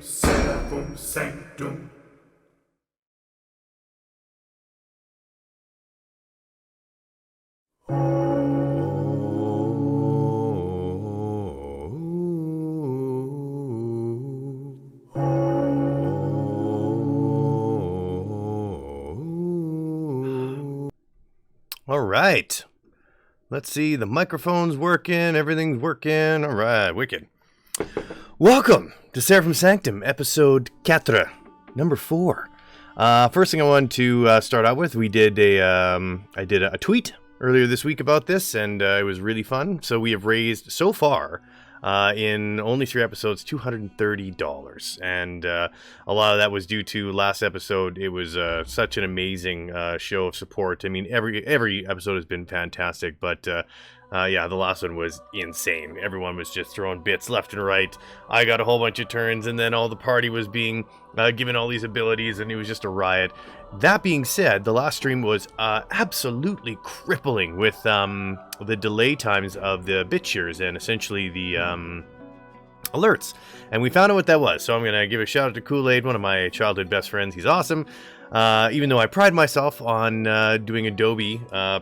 Seraphim, Sanctum. All right. Let's see. The microphone's working. Everything's working. All right. Wicked. Welcome to Seraphim Sanctum, episode 4, number 4. First thing I wanted to start out with, I did a tweet earlier this week about this, and it was really fun. So we have raised so far, in only 3 episodes, $230, and a lot of that was due to last episode. It was such an amazing show of support. I mean, every episode has been fantastic, but yeah, the last one was insane. Everyone was just throwing bits left and right. I got a whole bunch of turns, and then all the party was being given all these abilities, and it was just a riot. That being said, the last stream was absolutely crippling with the delay times of the bit shears and essentially the alerts. And we found out what that was. So I'm going to give a shout out to Kool-Aid, one of my childhood best friends. He's awesome. Even though I pride myself on doing Adobe,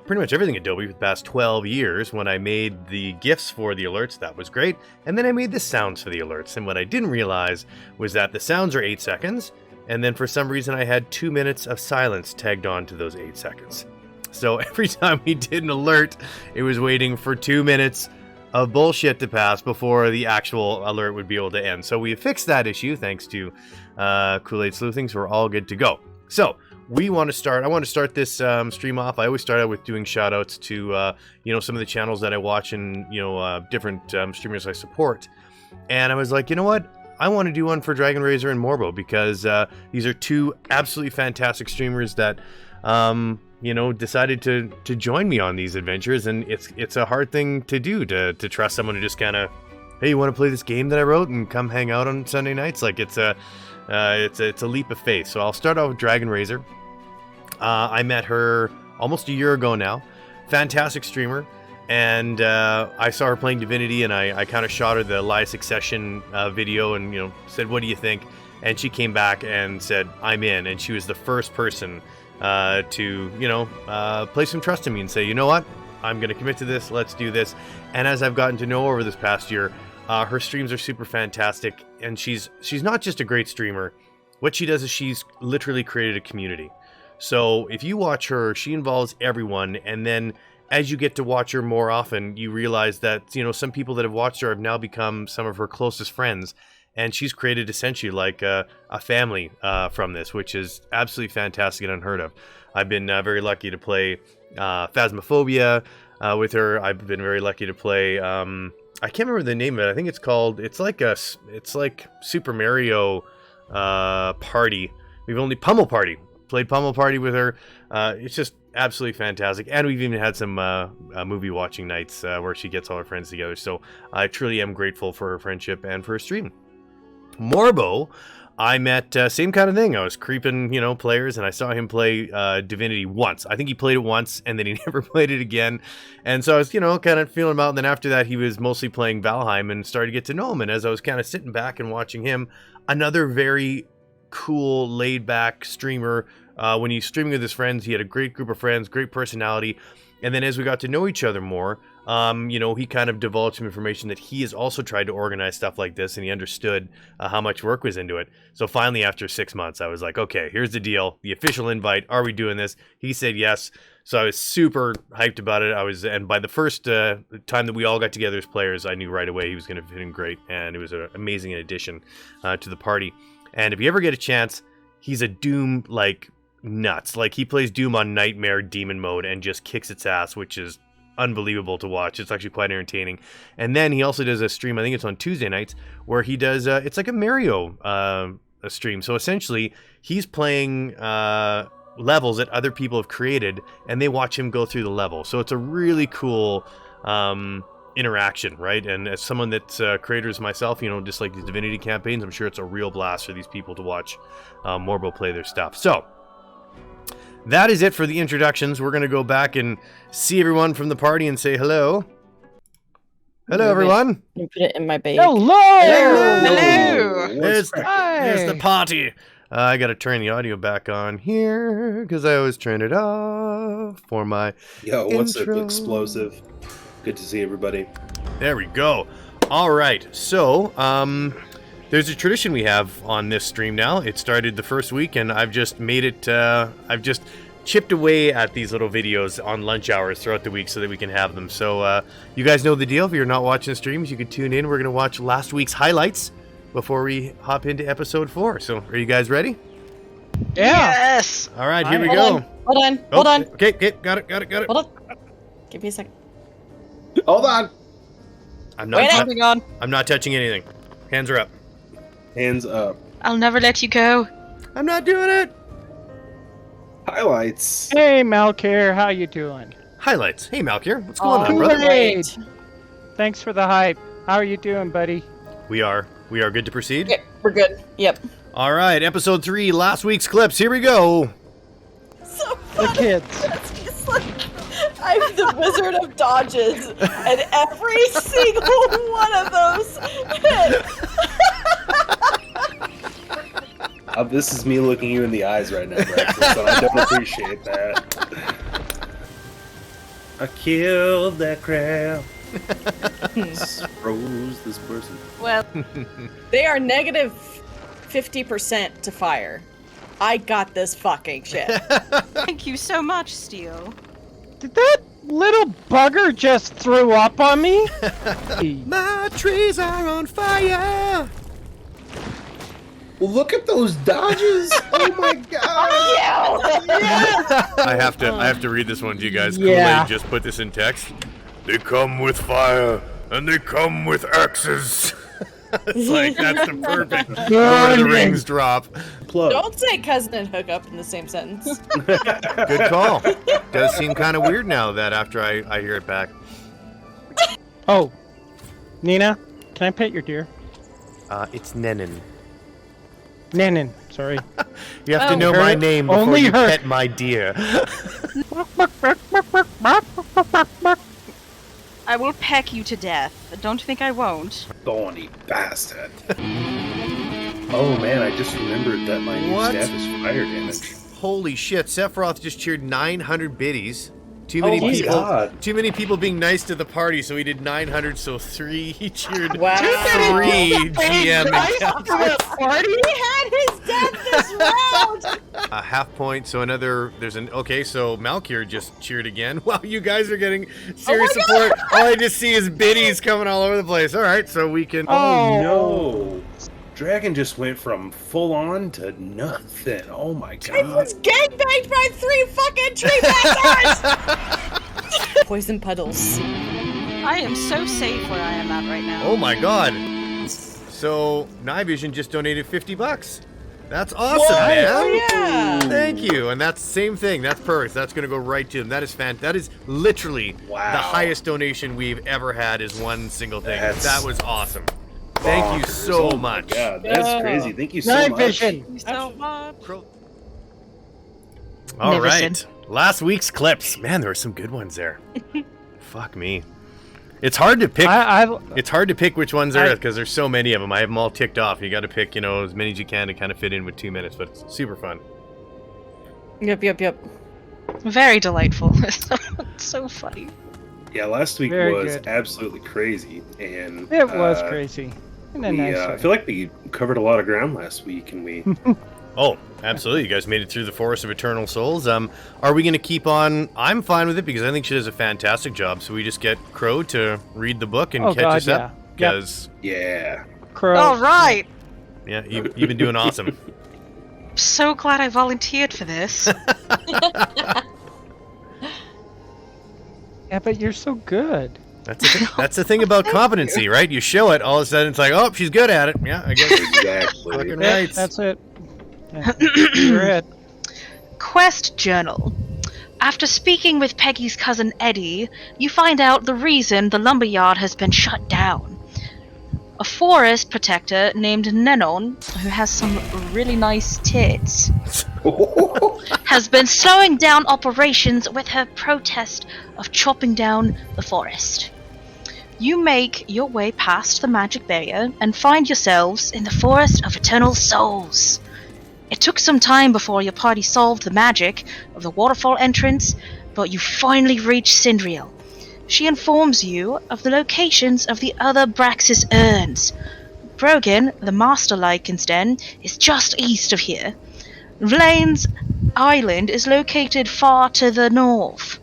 pretty much everything Adobe for the past 12 years, when I made the GIFs for the alerts, that was great. And then I made the sounds for the alerts. And what I didn't realize was that the sounds are 8 seconds. And then for some reason I had 2 minutes of silence tagged on to those 8 seconds. So every time we did an alert, it was waiting for 2 minutes of bullshit to pass before the actual alert would be able to end. So we fixed that issue thanks to Kool-Aid Sleuthing, so we're all good to go. So I want to start this stream off. I always start out with doing shout outs to some of the channels that I watch and different streamers I support. And I was like, you know what? I want to do one for Dragon Razor and Morbo because these are 2 absolutely fantastic streamers that decided to join me on these adventures, and it's a hard thing to do to trust someone who just kind of, hey, you want to play this game that I wrote and come hang out on Sunday nights? Like it's a leap of faith. So I'll start off with Dragon Razor. I met her almost a year ago now. Fantastic streamer. And I saw her playing Divinity, and I kind of shot her the Lie Succession video and, said, what do you think? And she came back and said, I'm in. And she was the first person to, place some trust in me and say, you know what? I'm going to commit to this. Let's do this. And as I've gotten to know her over this past year, her streams are super fantastic. And she's not just a great streamer. What she does is she's literally created a community. So if you watch her, she involves everyone. And then as you get to watch her more often, you realize that, some people that have watched her have now become some of her closest friends. And she's created essentially like a family from this, which is absolutely fantastic and unheard of. I've been very lucky to play Phasmophobia with her. I've been very lucky to play, I can't remember the name of it. I think it's like Super Mario Party. We've only Pummel Party. Played Pummel Party with her. It's just absolutely fantastic. And we've even had some movie watching nights where she gets all her friends together. So I truly am grateful for her friendship and for her stream. Morbo, I met same kind of thing. I was creeping, players, and I saw him play Divinity once. I think he played it once, and then he never played it again. And so I was, kind of feeling him out. And then after that, he was mostly playing Valheim and started to get to know him. And as I was kind of sitting back and watching him, another very cool, laid-back streamer. When he's streaming with his friends, he had a great group of friends, great personality. And then as we got to know each other more, he kind of divulged some information that he has also tried to organize stuff like this, and he understood how much work was into it. So finally, after 6 months, I was like, okay, here's the deal. The official invite. Are we doing this? He said yes. So I was super hyped about it. And by the first time that we all got together as players, I knew right away he was going to fit in great. And it was an amazing addition to the party. And if you ever get a chance, he's a Doom, nuts. He plays Doom on Nightmare Demon mode and just kicks its ass, which is unbelievable to watch. It's actually quite entertaining. And then he also does a stream, I think it's on Tuesday nights, where he does it's like a Mario a stream. So essentially he's playing levels that other people have created, and they watch him go through the level. So it's a really cool interaction, right? And as someone that's creators myself, just like these Divinity campaigns, I'm sure it's a real blast for these people to watch Morbo play their stuff. So that is it for the introductions. We're going to go back and see everyone from the party and say hello. Hello, everyone. You put it in my bag. Hello! There's the party. I got to turn the audio back on here because I always turn it off for my what's up, intro. explosive? Good to see everybody. There we go. All right. So, there's a tradition we have on this stream now. It started the first week, and I've just made it. I've just chipped away at these little videos on lunch hours throughout the week so that we can have them. So, you guys know the deal. If you're not watching the streams, you can tune in. We're going to watch last week's highlights before we hop into episode 4. So, are you guys ready? Yeah. Yes. All right, here we go. Hold on. Okay, got it. Hold on. Give me a second. Hold on. I'm not. Wait, I'm not touching anything. Hands are up. Hands up. I'll never let you go. I'm not doing it. Highlights. Hey, Malkir, how you doing? Highlights. Hey, Malkir, what's going on, Oh, brother? great. Thanks for the hype. How are you doing, buddy? We are good to proceed. Okay, we're good. Yep. All right, episode 3, last week's clips. Here we go. So The funny. kids. It's just like I'm the Wizard of Dodges, and every single one of those hit. This is me looking you in the eyes right now, Braxxis, and I don't appreciate that. I killed that crab. Froze this person. Well, they are negative 50% to fire. I got this fucking shit. Thank you so much, Steel. Did that little bugger just throw up on me? My trees are on fire. Well, look at those dodges! Oh my god! I have to read this one to you guys. Yeah. Kool-Aid just put this in text. They come with fire and they come with axes. It's like that's the perfect Lord of the Rings drop. Plug. Don't say cousin and hookup in the same sentence. Good call. Does seem kind of weird now that after I hear it back. Oh, Nina, can I pet your deer? It's Nenin. Nanin, sorry. You have to Oh. know my name before Only you her. pet my deer. I will peck you to death. Don't think I won't. Thorny bastard. Oh man, I just remembered that my new What? staff is fire damage. Holy shit! Sephiroth just cheered 900 biddies. Too many Oh my people. God. Too many people being nice to the party, so he did 900. So 3. He cheered Wow. 3 GM and Captain. Party? He had his death this round. A half point. So another. There's an okay. So Malkir just cheered again. Wow, you guys are getting serious support. All I just see is biddies coming all over the place. All right, so we can. Oh. No! Dragon just went from full on to nothing. Oh my I god. was gangbanged by 3 fucking tree bastards. Poison puddles. I am so safe where I am at right now. Oh my god. So Night Vision just donated $50. That's awesome, man. Oh yeah. Thank you. And that's the same thing. That's perfect. That's going to go right to them. That is That is literally Wow. the highest donation we've ever had is one single thing. That's That was awesome. Thank you Bonkers. so Oh my much. God, that's Yeah. crazy. Thank you so Night much. vision. Thank you so much. All Never right. Last week's clips. Man, there were some good ones there. Fuck me. It's hard to pick. It's hard to pick which ones there are because there's so many of them. I have them all ticked off. You got to pick, as many as you can to kind of fit in with 2 minutes, but it's super fun. Yep. Very delightful. So funny. Yeah, last week Very was good. absolutely crazy, and It was crazy. In a We, nice I way. feel like we covered a lot of ground last week, and we Oh, absolutely. You guys made it through the Forest of Eternal Souls. Are we going to keep on? I'm fine with it because I think she does a fantastic job. So we just get Crow to read the book and Oh, catch God, us up. yeah. Yep. Because, yeah. Crow. All right. yeah, you've been doing awesome. So glad I volunteered for this. Yeah, but you're so good. That's the thing about competency, right? You show it, all of a sudden it's like, oh, she's good at it. Yeah, I guess. Exactly. Fucking Yeah, right. that's it. Yeah. You're it. Quest journal. After speaking with Peggy's cousin Eddie, you find out the reason the lumberyard has been shut down. A forest protector named Nenon, who has some really nice tits, has been slowing down operations with her protest of chopping down the forest. You make your way past the magic barrier and find yourselves in the Forest of Eternal Souls. It took some time before your party solved the magic of the waterfall entrance, but you finally reach Cindriel. She informs you of the locations of the other Braxxis urns. Brogan, the Master Lycan's den, is just east of here. Vlane's island is located far to the north.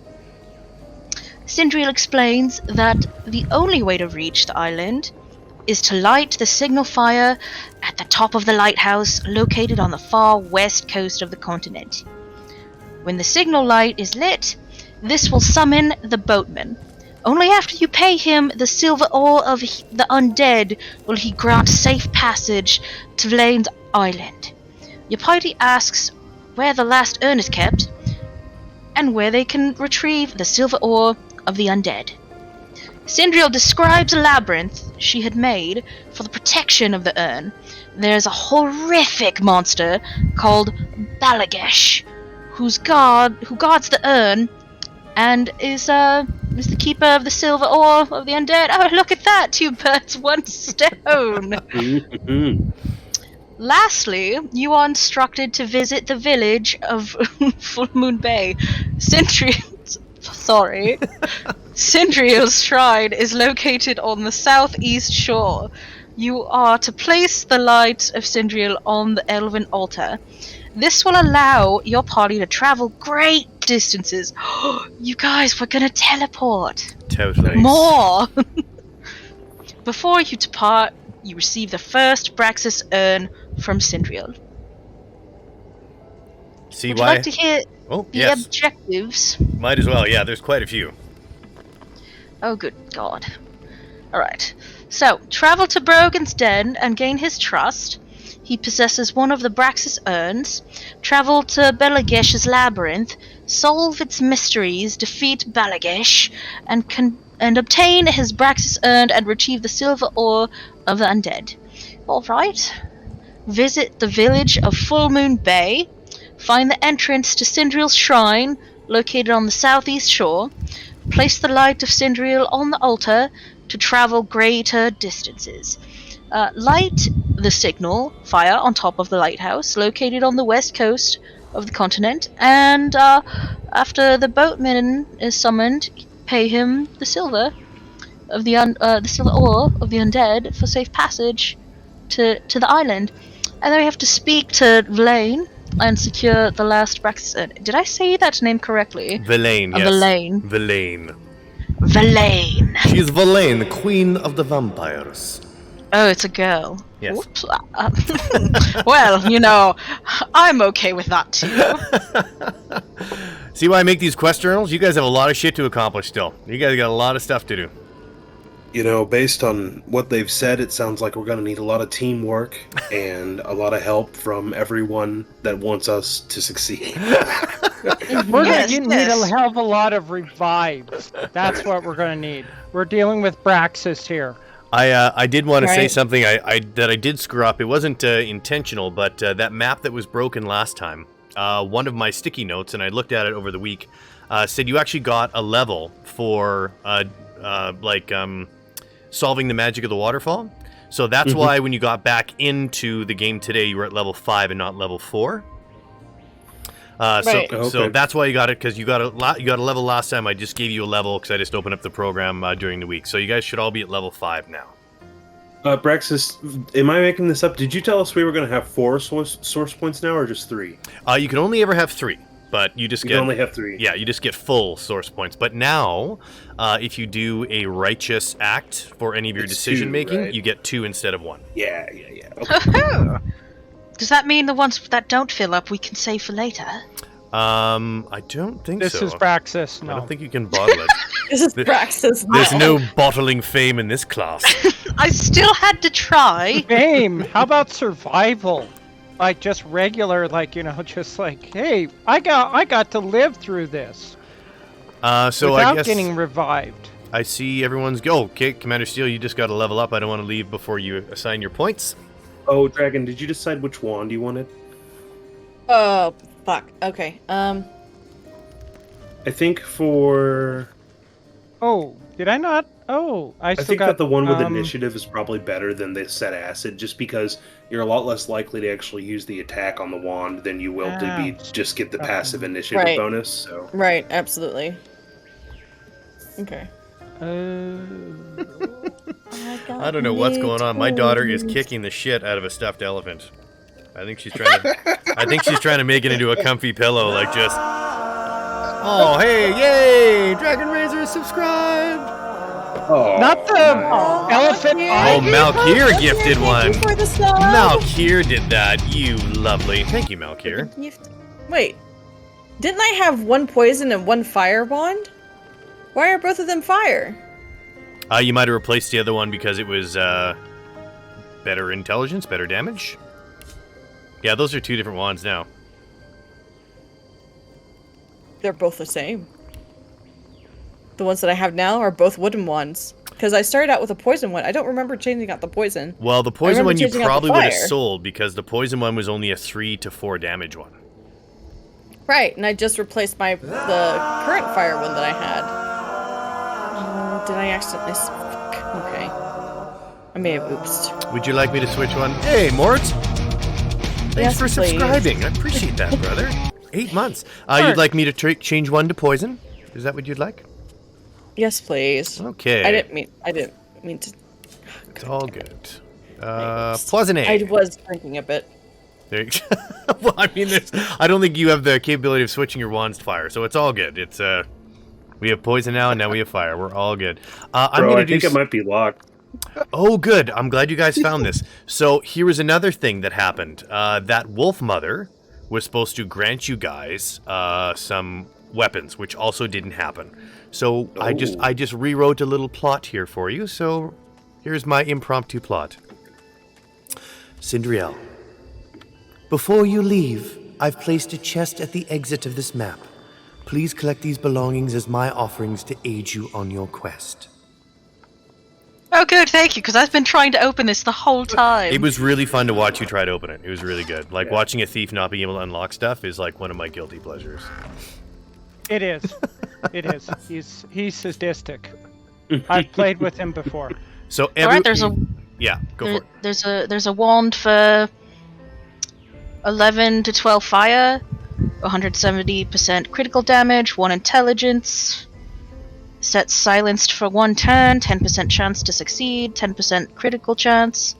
Cindriel explains that the only way to reach the island is to light the signal fire at the top of the lighthouse located on the far west coast of the continent. When the signal light is lit, this will summon the boatman. Only after you pay him the silver ore of the undead will he grant safe passage to Vlane's island. Your party asks where the last urn is kept, and where they can retrieve the silver ore of the undead. Cindriel describes a labyrinth she had made for the protection of the urn. There's a horrific monster called Balagesh, who guards the urn and is the keeper of the silver ore of the undead. Oh, look at that! 2 birds, 1 stone! Lastly, you are instructed to visit the village of Full Moon Bay. Cindriel's shrine is located on the southeast shore. You are to place the light of Cindriel on the elven altar. This will allow your party to travel great distances. You guys, we're gonna teleport. Totally. More! Before you depart, you receive the first Braxxis urn from Cindriel. See Would why? you like to hear Oh, the yes. objectives? Might as well. Yeah, there's quite a few. Oh, good God. Alright. So, travel to Brogan's den and gain his trust. He possesses one of the Braxxis urns. Travel to Belagesh's labyrinth. Solve its mysteries. Defeat Balagesh. And obtain his Braxxis urn and retrieve the silver ore of the undead. Alright. Visit the village of Full Moon Bay. Find the entrance to Cindriel's shrine, located on the southeast shore. Place the light of Cindriel on the altar to travel greater distances. Light the signal fire on top of the lighthouse, located on the west coast of the continent. And after the boatman is summoned, pay him the silver of the silver ore of the undead for safe passage to the island. And then we have to speak to Vlane and secure the last Braxxis urn. Did I say that name correctly? Verlaine, yes. Verlaine. Verlaine. Verlaine. She is Verlaine, the queen of the vampires. Oh, it's a girl. Yes. Oops. Well, you know, I'm okay with that too. See why I make these quest journals? You guys have a lot of shit to accomplish still. You guys got a lot of stuff to do. You know, based on what they've said, it sounds like we're going to need a lot of teamwork and a lot of help from everyone that wants us to succeed. We're gonna need a hell of a lot of revives. That's what we're gonna need. We're dealing with Braxxis here. I did want to say Right. something that I did screw up. It wasn't intentional, but that map that was broken last time, one of my sticky notes, and I looked at it over the week, said you actually got a level for solving the magic of the waterfall. So that's why when you got back into the game today, you were at level 5 and not level 4. Right. So that's why you got it, because you got a level last time. I just gave you a level because I just opened up the program during the week. So you guys should all be at level 5 now. Braxxis, am I making this up? Did you tell us we were going to have 4 source points now, or just 3? You can only ever have 3, but you just You get can only have 3. Yeah, you just get full source points. But now, if you do a righteous act for any of your It's decision 2, making, right? you get 2 instead of 1. Yeah. Okay. Does that mean the ones that don't fill up we can save for later? I don't think This so. is Braxxis. I No. don't think you can bottle it. This is Braxxis. There's no bottling fame in this class. I still had to try. Fame. How about survival? like just regular, like just like, hey, I got to live through this. So without I guess getting revived. I see everyone's go. Okay, Commander Steel, you just got to level up. I don't want to leave before you assign your points. Oh, Dragon, did you decide which wand you wanted? Oh, fuck. Okay. I think for... Oh, did I not? Oh, I still think got that the one with initiative is probably better than the set acid, just because you're a lot less likely to actually use the attack on the wand than you will to just get the passive initiative Right. bonus. So Right, absolutely. Okay. I don't know what's going on. My daughter is kicking the shit out of a stuffed elephant. I think she's trying to make it into a comfy pillow, like just. Oh hey, yay! Dragon Razor subscribed. not the elephant. Oh, Malkir gifted one. For the sub. Malkir did that. You lovely. Thank you, Malkir. Wait, didn't I have one poison and one fire bond? Why are both of them fire? You might have replaced the other one because it was better intelligence, better damage. Yeah, those are two different wands now. They're both the same. The ones that I have now are both wooden ones. Because I started out with a poison one. I don't remember changing out the poison. Well, the poison one you changing out the probably would have fire. sold because the poison one was only a 3 to 4 damage one. Right, and I just replaced the current fire one that I had. Did I accidentally... Fuck. Okay. I may have oopsed. Would you like me to switch one? Hey, Mort! Thanks Yes, for please. subscribing. I appreciate that, brother. 8 months. You'd like me to change one to poison? Is that what you'd like? Yes, please. Okay. I didn't mean to... It's all good. Poisonade. I was drinking a bit. There you well, I mean, I don't think you have the capability of switching your wands to fire, so it's all good. It's we have poison now, and now we have fire. We're all good. I think it might be locked. Oh, good. I'm glad you guys found this. So here was another thing that happened. That wolf mother was supposed to grant you guys some weapons, which also didn't happen. So I just rewrote a little plot here for you. So here's my impromptu plot. Cindriel, before you leave, I've placed a chest at the exit of this map. Please collect these belongings as my offerings to aid you on your quest. Oh, good, thank you, because I've been trying to open this the whole time. It was really fun to watch you try to open it. It was really good. Like, watching a thief not being able to unlock stuff is like one of my guilty pleasures. It is. It is. He's sadistic. I've played with him before. So All right, there's a go for it. there's a wand for 11 to 12 fire, 170% critical damage, 1 intelligence. Set silenced for 1 turn, 10% chance to succeed, 10% critical chance.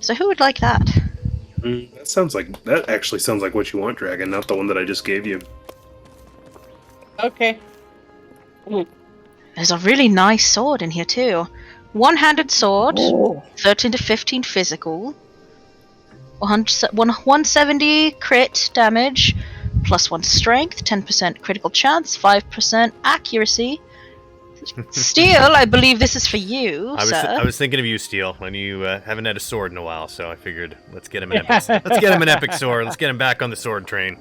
So who would like that? That actually sounds like what you want, Dragon, not the one that I just gave you. Okay. There's a really nice sword in here too. One-handed sword, 13 to 15 physical, 170 crit damage, +1 strength, 10% critical chance, 5% accuracy. Steel, I believe this is for you, sir. I was thinking of you, Steel, when you haven't had a sword in a while, so I figured let's get him an epic. Let's get him an epic sword. Let's get him back on the sword train.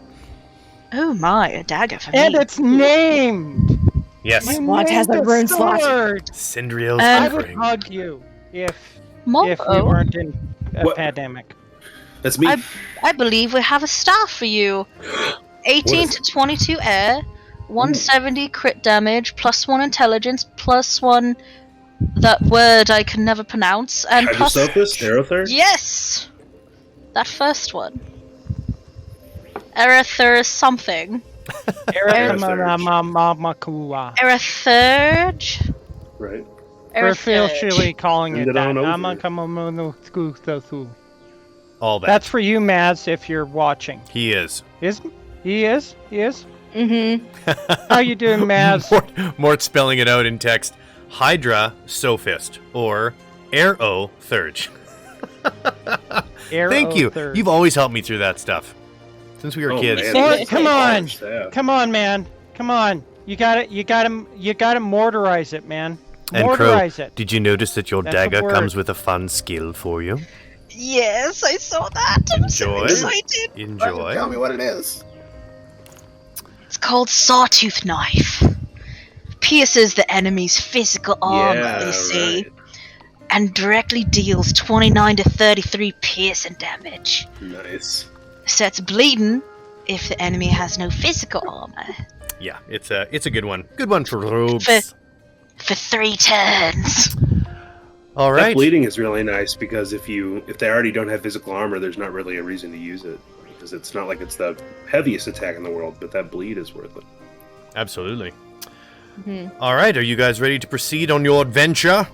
Oh my, a dagger for And me. it's named. Yes, My Slot has named a rune slot. sword. Cindriel's I would offering. hug you if we Molko, weren't in a What? pandemic. That's me. I believe we have a staff for you. 18 to 22 air, 170 crit damage, +1 intelligence, +1 that word I can never pronounce, and plus Hydrosophis? Aerother? yes, that first one. Erether something. Erethamakua. Eretherge. Right. We're officially calling it Send it that. on over. Amakamamonu. All that. That's for you, Mads, if you're watching. He is. He is? Mm-hmm. How you doing, Mads? Mort spelling it out in text. Hydra Sophist or Aero Thurge. Thank you. Aerother. You've always helped me through that stuff since we were kids. Man, Mort, that's come a on. large staff. Come on, man. Come on. You gotta mortarize it, man. And Crow, Mortarize it. did you notice that your That's the dagger word. comes with a fun skill for you? Yes, I saw that. I'm so Enjoy. excited. Enjoy. Tell me what it is. It's called Sawtooth Knife. Pierces the enemy's physical armor, they say, right. and directly deals 29 to 33 piercing damage. Nice. Sets bleeding if the enemy has no physical armor. Yeah, it's a good one. Good one for robes. For 3 turns. All That right. bleeding is really nice because if they already don't have physical armor, there's not really a reason to use it. Because it's not like it's the heaviest attack in the world, but that bleed is worth it. Absolutely. All right, are you guys ready to proceed on your adventure?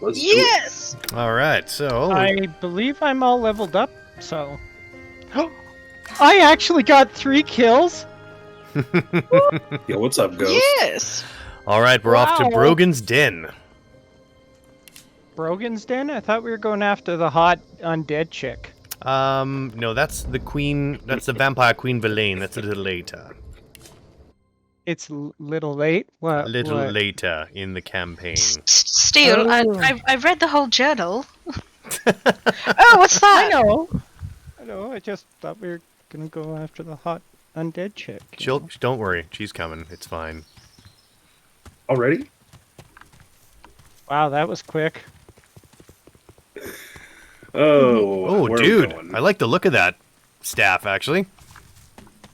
Let's do it. Yes! All right, so I believe I'm all leveled up, so. I actually got 3 kills. Yo, what's up, Ghost? Yes! all right, we're off to Wow. Brogan's Den. Brogan's Den? I thought we were going after the hot undead chick. No, that's the queen. That's the vampire queen Verlaine. That's a little later. It's little late. What? A little what? later in the campaign. Still, Oh. I read the whole journal. Oh, what's that? I know. I just thought we were gonna go after the hot undead chick. Don't worry, she's coming. It's fine. Already? Wow, that was quick. Oh, Oh, where are we dude, going? I like the look of that staff. Actually,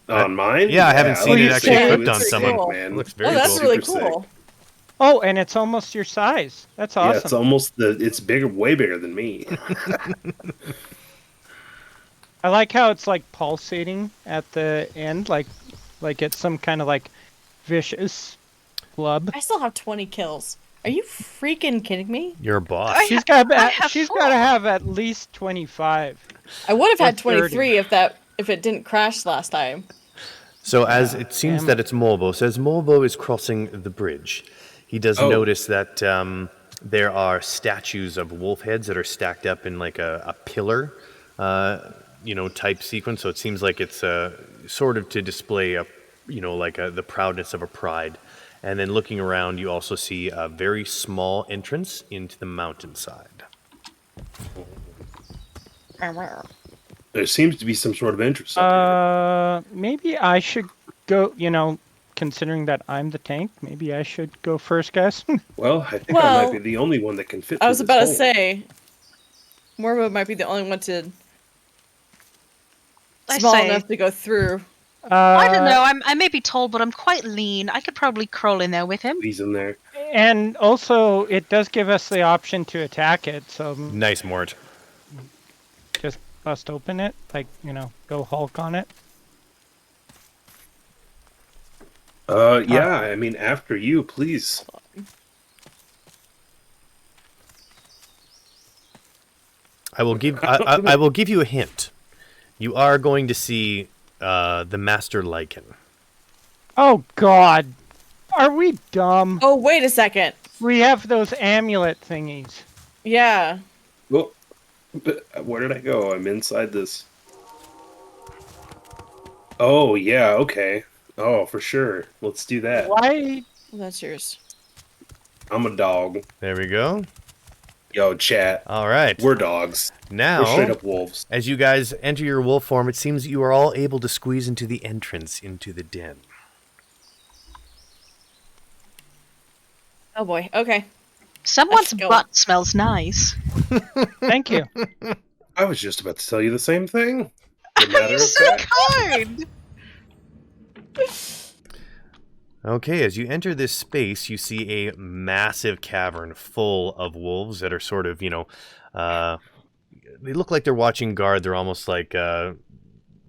On mine? yeah, I haven't seen it it actually sick. equipped on It's someone. cool. Man. It looks very Oh, that's cool. really Super sick. cool. Oh, and it's almost your size. That's Yeah, awesome. it's almost it's bigger, way bigger than me. I like how it's like pulsating at the end, like it's some kind of like vicious blub. I still have 20 kills. Are you freaking kidding me? You're a boss. I She's have got to 4. have at least 25. I would have had Or 30. 23 if it didn't crash last time. So as it seems damn that it's Morbo, so as Morbo is crossing the bridge, he does Oh. notice that there are statues of wolf heads that are stacked up in like a pillar, type sequence. So it seems like it's sort of to display the proudness of a pride. And then looking around, you also see a very small entrance into the mountainside. There seems to be some sort of interest up Maybe I should go, considering that I'm the tank, maybe I should go first, guys. here. Well, I think I Well, might be the only one that can fit. I was through about to this hole. say, Morbo might be the only one I small say. enough to go through. I don't know. I may be tall, but I'm quite lean. I could probably crawl in there with him. He's in there. And also, it does give us the option to attack it, so Nice, Mort. just bust open it, go Hulk on it. Yeah. I mean, after you, please. I will give you a hint. You are going to see the Master Lycan. Oh God, are we dumb? Oh, wait a second. We have those amulet thingies. Yeah. Well, but where did I go? I'm inside this. Oh yeah. Okay. Oh, for sure. Let's do that. Why? Well, that's yours. I'm a dog. There we go. Yo, chat. All right. We're dogs. Now, We're straight up wolves. as you guys enter your wolf form, it seems that you are all able to squeeze into the entrance into the den. Oh boy. Okay. Someone's Let's go. butt smells nice. Thank you. I was just about to tell you the same thing. The matter You're of so fact. kind. Okay, as you enter this space, you see a massive cavern full of wolves that are sort of, they look like they're watching guard. They're almost like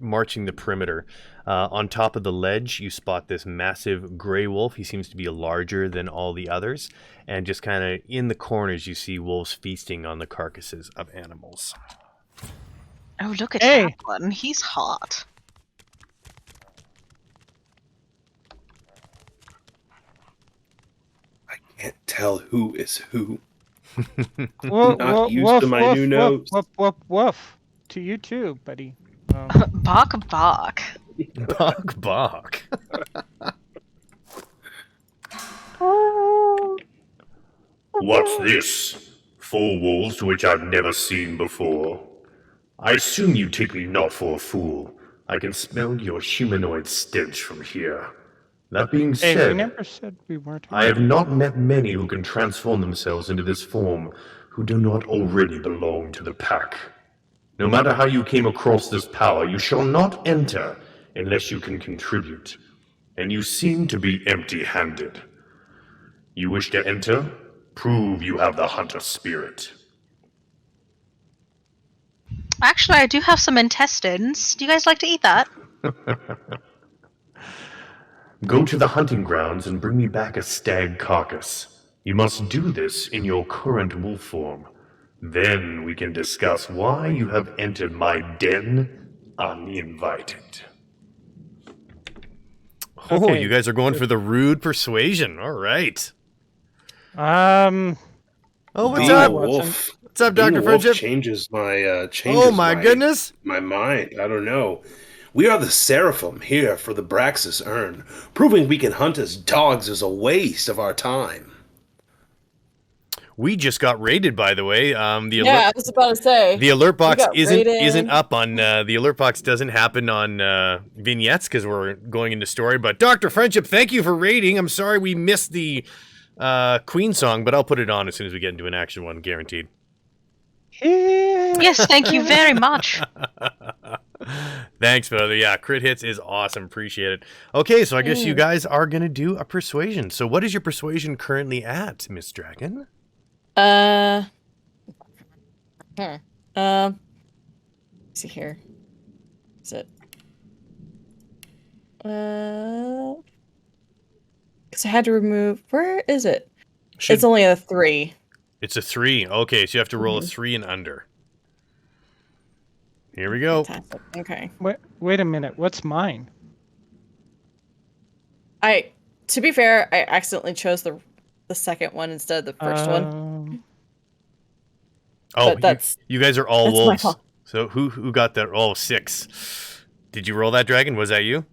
marching the perimeter. On top of the ledge, you spot this massive gray wolf. He seems to be larger than all the others. And just kind of in the corners, you see wolves feasting on the carcasses of animals. Oh, look at Hey. that one. He's hot. I can't tell who is who. Not used to my new nose. Woof, woof, woof. To you too, buddy. Bark, bark. Bok bok. What's this? 4 wolves which I've never seen before. I assume you take me not for a fool. I can smell your humanoid stench from here. That being Hey, we said, never said we weren't. I have not met many who can transform themselves into this form who do not already belong to the pack. No matter how you came across this power, you shall not enter unless you can contribute. And you seem to be empty-handed. You wish to enter? Prove you have the hunter spirit. Actually, I do have some intestines. Do you guys like to eat that? Go to the hunting grounds and bring me back a stag carcass. You must do this in your current wolf form. Then we can discuss why you have entered my den uninvited. Oh, Okay. you guys are going for the rude persuasion. All right. Um. Oh, what's Being up? a wolf, What's up, being Dr. a wolf Friendship? changes my Oh, my goodness. my mind. I don't know. We are the Seraphim here for the Braxxis urn. Proving we can hunt as dogs is a waste of our time. We just got raided, by the way. The Yeah, I was about to say. The alert box got isn't raided. up on the alert box doesn't happen on vignettes because we're going into story. But Dr. Friendship, thank you for raiding. I'm sorry we missed the Queen song, but I'll put it on as soon as we get into an action one, guaranteed. Yes, thank you very much. Thanks, brother. Yeah, crit hits is awesome. Appreciate it. Okay, so I guess you guys are gonna do a persuasion. So what is your persuasion currently at, Miss Dragon? Let's see here. Is it? Because I had to remove. Where is it? It's only a 3. It's a 3. Okay, so you have to roll a 3 and under. Here we go. Fantastic. Okay. Wait a minute. What's mine? To be fair, I accidentally chose the second one instead of the first one. Oh, But you guys are all that's my wolves. fault. So who got that? Oh, 6. Did you roll that, Dragon? Was that you?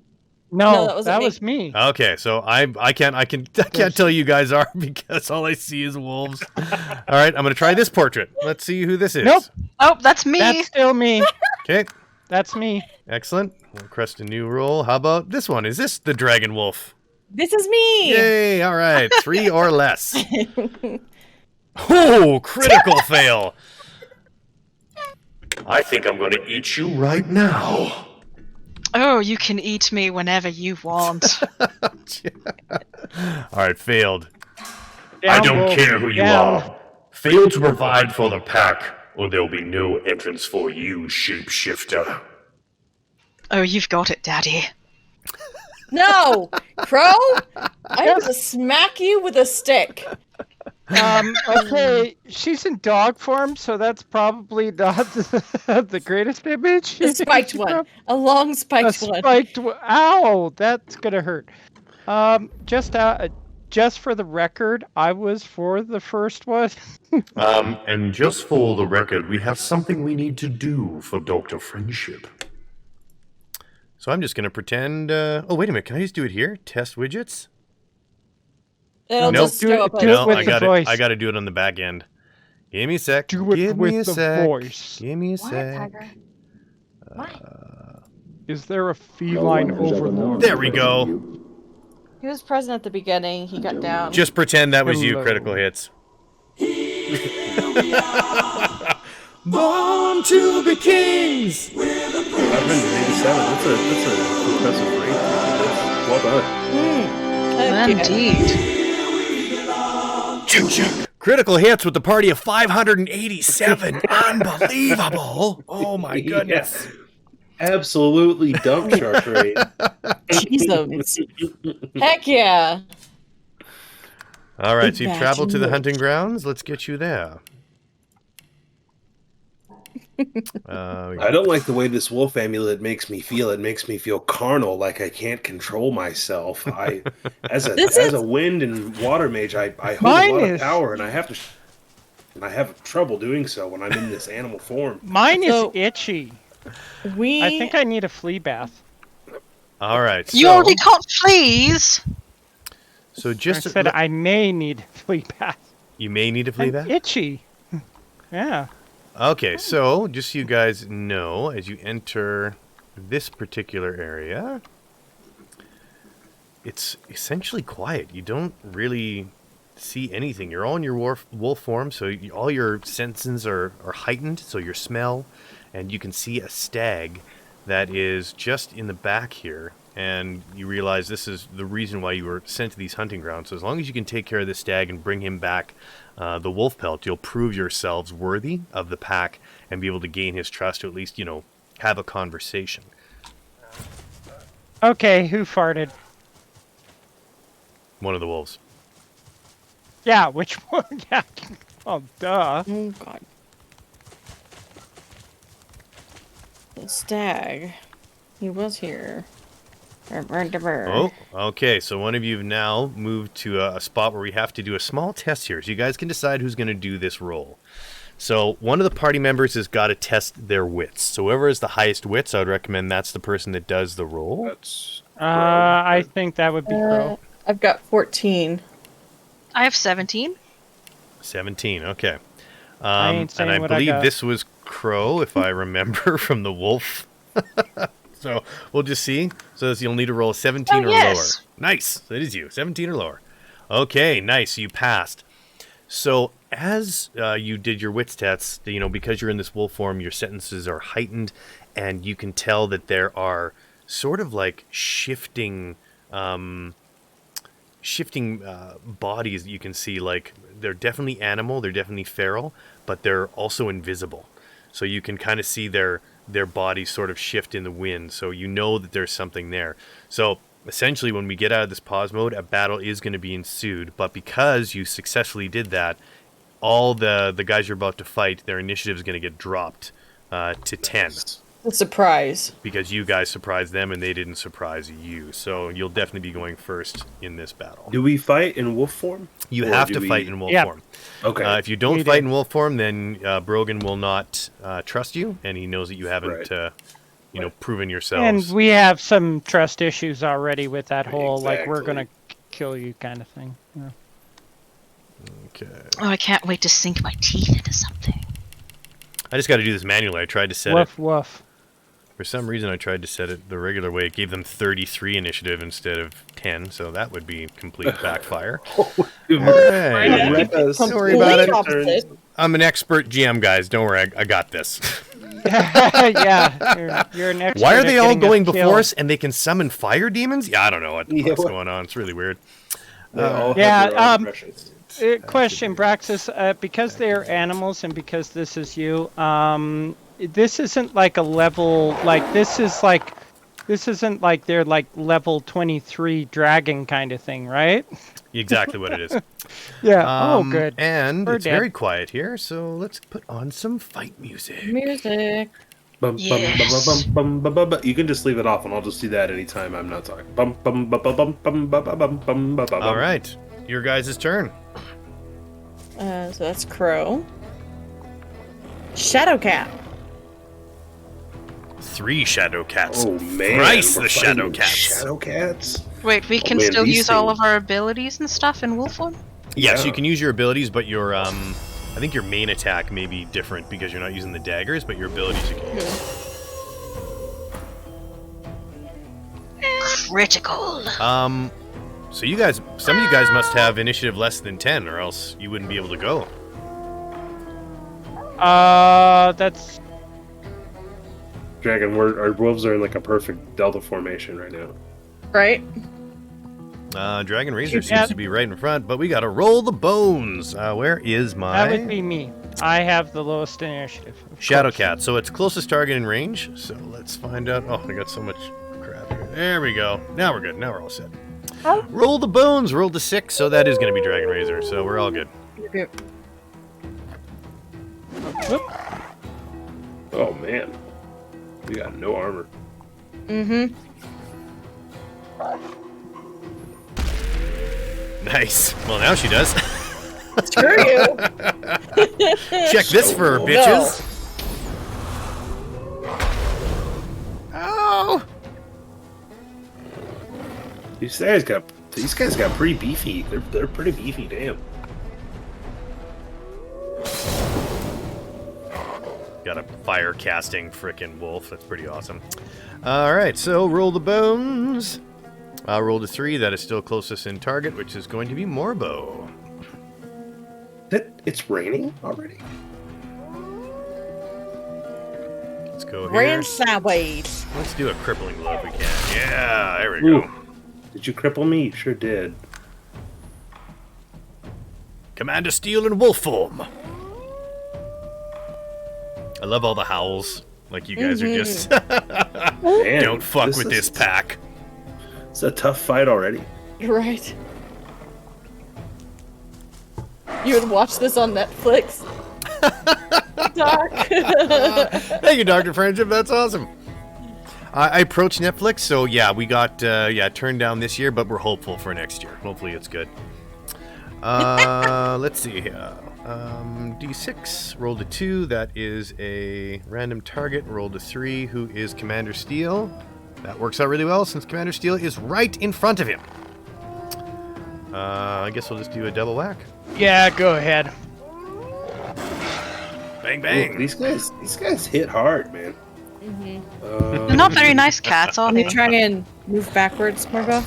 No, that was me. Okay, so I can't tell you guys are because all I see is wolves. All right, I'm gonna try this portrait. Let's see who this is. Nope. Oh, that's me. That's still me. Okay, That's me. excellent. We'll crest a new roll. How about this one? Is this the Dragon Wolf? This is me. Yay! All right, 3 or less. Oh, critical fail. I think I'm going to eat you right now. Oh, you can eat me whenever you want. All right, failed. I Down, don't wolf. care who you Down. are. Fail to provide for the pack, or there'll be no entrance for you, shapeshifter. Oh, you've got it, Daddy. No, Crow. I'm gonna smack you with a stick. Okay, she's in dog form, so that's probably not the greatest image. The spiked one. A long A spiked one. spiked one. Ow, that's gonna hurt. Just for the record, I was for the first one. And just for the record, we have something we need to do for Dr. Friendship. So I'm just gonna pretend. Oh, wait a minute. Can I just do it here? Test widgets? It'll Nope. just show up Do it No, with I the got voice. I got to do it on the back end. Give me a sec. Do it Give me a with the sec. voice. Give me a What, sec. Tiger? What? Is there a feline overlord? There we go. He was present at the beginning. He got down. Just pretend that was you. Hello. Critical hits. Born to be kings. 587. That's a impressive rate. Well done. Heck yeah. Indeed. Critical hits with the party of 587. Unbelievable. Oh my goodness. Absolutely dump shark rate. Jesus. Heck yeah. All right, so you've Imagine traveled to the it. hunting grounds. Let's get you there. I don't like the way this wolf amulet makes me feel. It makes me feel carnal, like I can't control myself. As a wind and water mage, I hold Mine a lot of is- power, and I have trouble doing so when I'm in this animal form. Mine is So- itchy. We. I think I need a flea bath. All right. You already caught fleas. So I just said I may need a flea bath. you may need a flea I'm bath. itchy. Yeah. Okay, so just so you guys know, as you enter this particular area, it's essentially quiet. You don't really see anything. You're all in your wolf form, so all your senses are heightened, so your smell, and you can see a stag that is just in the back here, and you realize this is the reason why you were sent to these hunting grounds. So as long as you can take care of this stag and bring him back the wolf pelt, you'll prove yourselves worthy of the pack and be able to gain his trust to at least, have a conversation. Okay, who farted? One of the wolves. Yeah, which one? Yeah. Oh, duh. Oh, God. The stag. He was here. Oh, okay. So one of you have now moved to a spot where we have to do a small test here. So you guys can decide who's going to do this roll. So one of the party members has got to test their wits. So whoever has the highest wits, I would recommend that's the person that does the roll. That's I think that would be Crow. I've got 14. I have 17. 17, okay. I ain't saying and I what I believe got. this was Crow, if I remember from the wolf. So we'll just see. So you'll need to roll a 17 or yes. lower. Nice. That is you. 17 or lower. Okay, nice. You passed. So as you did your wits tests, because you're in this wolf form, your sentences are heightened, and you can tell that there are sort of like shifting bodies that you can see. Like they're definitely animal, they're definitely feral, but they're also invisible. So you can kind of see their bodies sort of shift in the wind. So you know that there's something there. So essentially, when we get out of this pause mode, a battle is going to be ensued. But because you successfully did that, all the guys you're about to fight, their initiative is going to get dropped to 10. A surprise. Because you guys surprised them and they didn't surprise you. So you'll definitely be going first in this battle. Do we fight in wolf form? You have to fight in wolf form. Okay. If you don't fight in wolf form, then Brogan will not trust you, and he knows that you haven't, proven yourselves. And we have some trust issues already with that whole, like, we're Exactly. going to kill you kind of thing. Yeah. Okay. Oh, I can't wait to sink my teeth into something. I just got to do this manually. I tried to set Woof, it. woof. For some reason, I tried to set it the regular way. It gave them 33 initiative instead of 10, so that would be complete backfire. Alright. Don't worry about it. Opposite. I'm an expert GM, guys. Don't worry. I got this. Yeah, you're an expert. Why are at they all getting going us before killed. us and they can summon fire demons? Yeah, I don't know what's going on. It's really weird. Question, Braxxis, because they're animals and because this is you, this isn't like a level, this isn't like they're like level 23 dragon kind of thing, right? Exactly what it is. Yeah. Good. And We're it's dead. very quiet here, so let's put on some fight music. Music. Yes. You can just leave it off, and I'll just do that anytime I'm not talking. All right, your guys' turn. So that's Crow. Shadowcat. 3 shadow cats. Oh man! Thrice we're the fighting shadow cats. Shadow cats. Wait, we can man, still these use all things- of our abilities and stuff in wolf form? Yes, Yeah. you can use your abilities, but your I think your main attack may be different because you're not using the daggers, but your abilities you can use. Critical. So you guys, some of you guys must have initiative less than 10, or else you wouldn't be able to go. That's Dragon, our wolves are in like a perfect delta formation right now. Right? Dragon Razor seems to be right in front, but we gotta roll the bones. Where is my... that would be me. I have the lowest initiative. of Shadow course. Cat. So it's closest target in range. So let's find out. Oh, I got so much crap here. There we go. Now we're good. Now we're all set. Oh. Roll the bones. Roll the 6. So that is going to be Dragon Razor. So we're all good. Oh man, we got no armor. Mm-hmm. Nice. Well, now she does. Screw you. Check this for her, bitches. Oh. These guys got pretty beefy. They're pretty beefy. Damn. got a fire casting frickin' wolf. That's pretty awesome. All right, so roll the bones. I'll roll the 3. That is still closest in target, which is going to be Morbo. It's raining already? Let's go here. Ran sideways. Let's do a crippling blow if we can. Yeah, there we go. Did you cripple me? You sure did. Commander Steel in wolf form. I love all the howls. Like you guys are just... Man, Don't fuck with this pack. It's a tough fight already. Right. You would watch this on Netflix? Doc. Thank you, Dr. Friendship. That's awesome. I approached Netflix, so yeah, we got turned down this year, but we're hopeful for next year. Hopefully it's good. Let's see here. D6, rolled a 2. That is a random target. Rolled a 3, who is Commander Steel. That works out really well since Commander Steel is right in front of him. I guess we'll just do a double whack. Yeah, go ahead. Bang, bang. Ooh, these guys hit hard, man. They're not very nice cats, are Can they? you try and move backwards, Margot?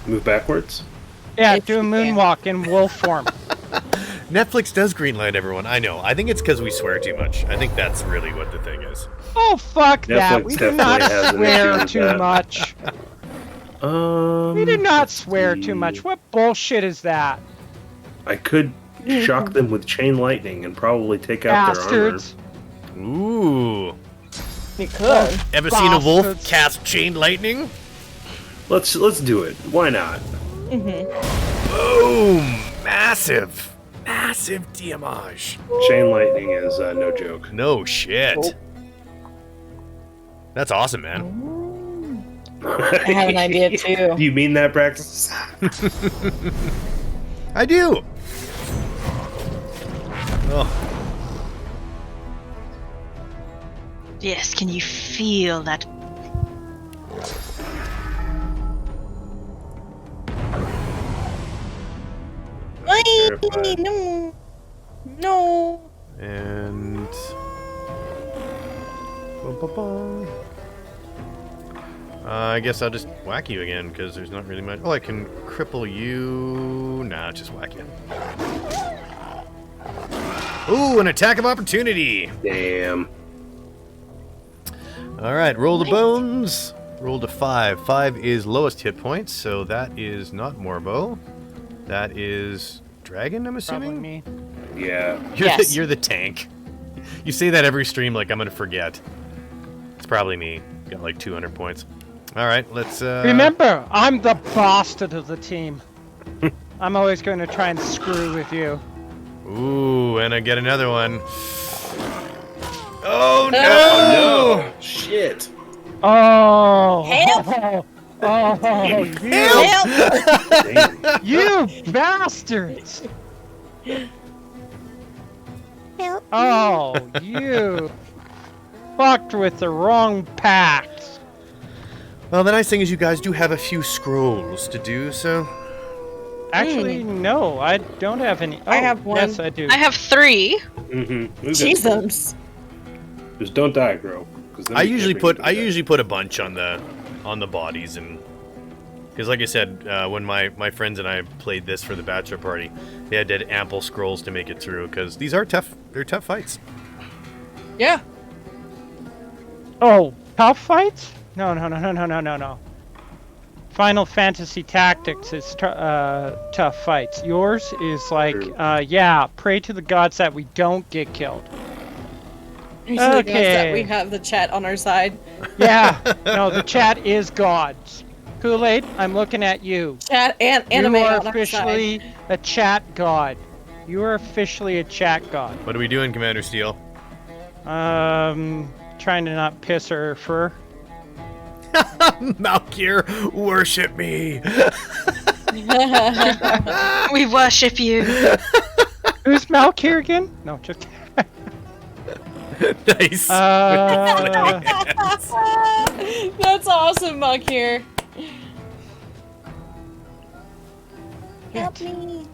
Move backwards? Yeah, If do a you can. moonwalk in wolf form. Netflix does greenlight everyone. I know. I think it's because we swear too much. I think that's really what the thing is. Oh, fuck that. Netflix We do not definitely has an issue swear with too that. much. We do not swear see. too much. What bullshit is that? I could shock them with chain lightning and probably take out Bastards. Ooh. You could. Ever seen a wolf Bastards. cast chain lightning? their armor. Let's do it. Why not? Boom! Massive. Massive damage. Chain lightning is no joke. No shit. Oh. That's awesome, man. I have an idea too. Do you mean that, Braxxis? I do. Oh, Yes, can you feel that? Terrified. No. No. and bum, bum, bum. I guess I'll just whack you again because there's not really much. Oh, I can cripple you. Nah, just whack you. Ooh, an attack of opportunity. Damn. All right, roll the bones. Roll to 5. 5 is lowest hit points, so that is not Morbo. That is Dragon, I'm Probably assuming. me. Yeah. Yes. You're the tank. You say that every stream like I'm gonna forget. It's probably me. Got like 200 points. All right, let's. Remember, I'm the bastard of the team. I'm always going to try and screw with you. Ooh, and I get another one. Oh no! Oh no! Shit. Oh! Help! Oh, Help! you bastards! Help! Oh, you fucked with the wrong packs. Well, the nice thing is you guys do have a few scrolls to do, so. Actually, no, I don't have any. Oh, I have one. Yes, I do. I have 3. Mm-hmm. Jesus. Just don't die, bro. 'cause then I we usually can't bring put you back. put a bunch on the bodies, and because like I said, when my friends and I played this for the bachelor party, they had to add ample scrolls to make it through because these are tough. They're tough fights. Yeah. Oh, tough fights? No. Final Fantasy Tactics is tough fights. Yours is like, True. yeah, pray to the gods that we don't get killed. Usually goes that Okay. we have the chat on our side. Yeah, no, the chat is gods. Kool-Aid, I'm looking at you. Chat and anime You are on our side. officially a chat god. You are officially a chat god. What are we doing, Commander Steel? Trying to not piss her fur. Malkir, worship me. We worship you. Who's Malkir again? No, just kidding. Nice. That's awesome, Makir. Help me.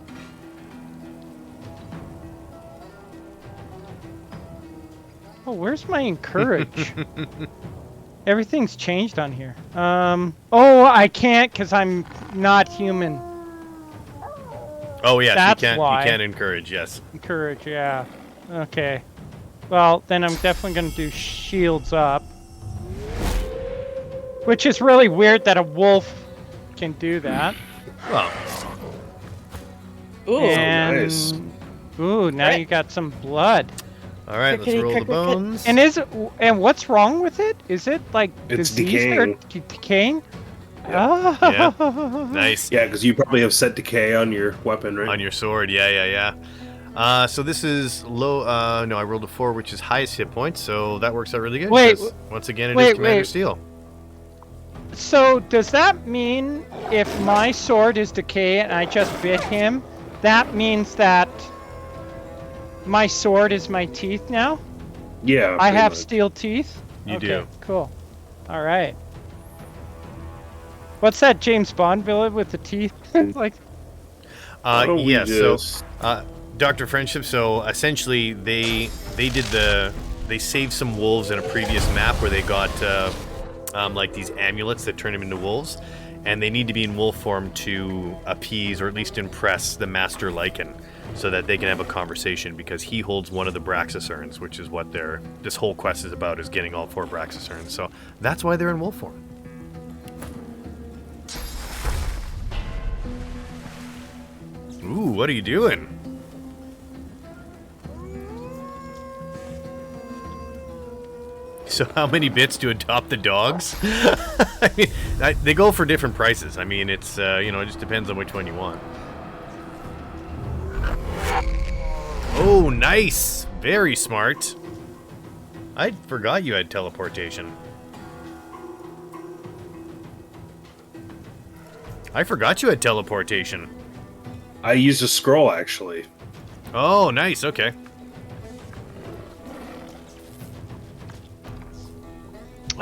Oh, where's my encourage? Everything's changed on here. Oh, I can't because I'm not human. Oh yes, That's you can't. why. You can't encourage. Yes. Encourage, yeah. Okay. Well, then I'm definitely gonna do shields up. Which is really weird that a wolf can do that. Well, Ooh. And nice. ooh, now Right. you got some blood. all right. Let's Crickety, roll the crick, crick, crick. bones. And what's wrong with it? Is it like It's diseased decaying. or decaying? Yeah. Oh. Nice. Yeah, because you probably have set decay on your weapon, right? On your sword. Yeah. So this is low. No, I rolled a 4, which is highest hit points. So that works out really good. Wait, 'cause once again, it wait, is Commander wait. Steel. So does that mean if my sword is decay and I just bit him, that means that my sword is my teeth now? Yeah. I pretty have much. steel teeth? You Okay, do. cool. All right. What's that James Bond villain with the teeth? Like, Why don't we Yeah. So, just- Dr. Friendship. So essentially, they saved some wolves in a previous map where they got like these amulets that turn them into wolves, and they need to be in wolf form to appease or at least impress the Master Lycan, so that they can have a conversation, because he holds one of the Braxxis urns, which is what this whole quest is about, is getting all 4 Braxxis urns. So that's why they're in wolf form. Ooh, what are you doing? So how many bits to adopt the dogs? I mean, they go for different prices. I mean, it's, it just depends on which one you want. Oh, nice. Very smart. I forgot you had teleportation. I forgot you had teleportation. I used a scroll, actually. Oh, nice. Okay.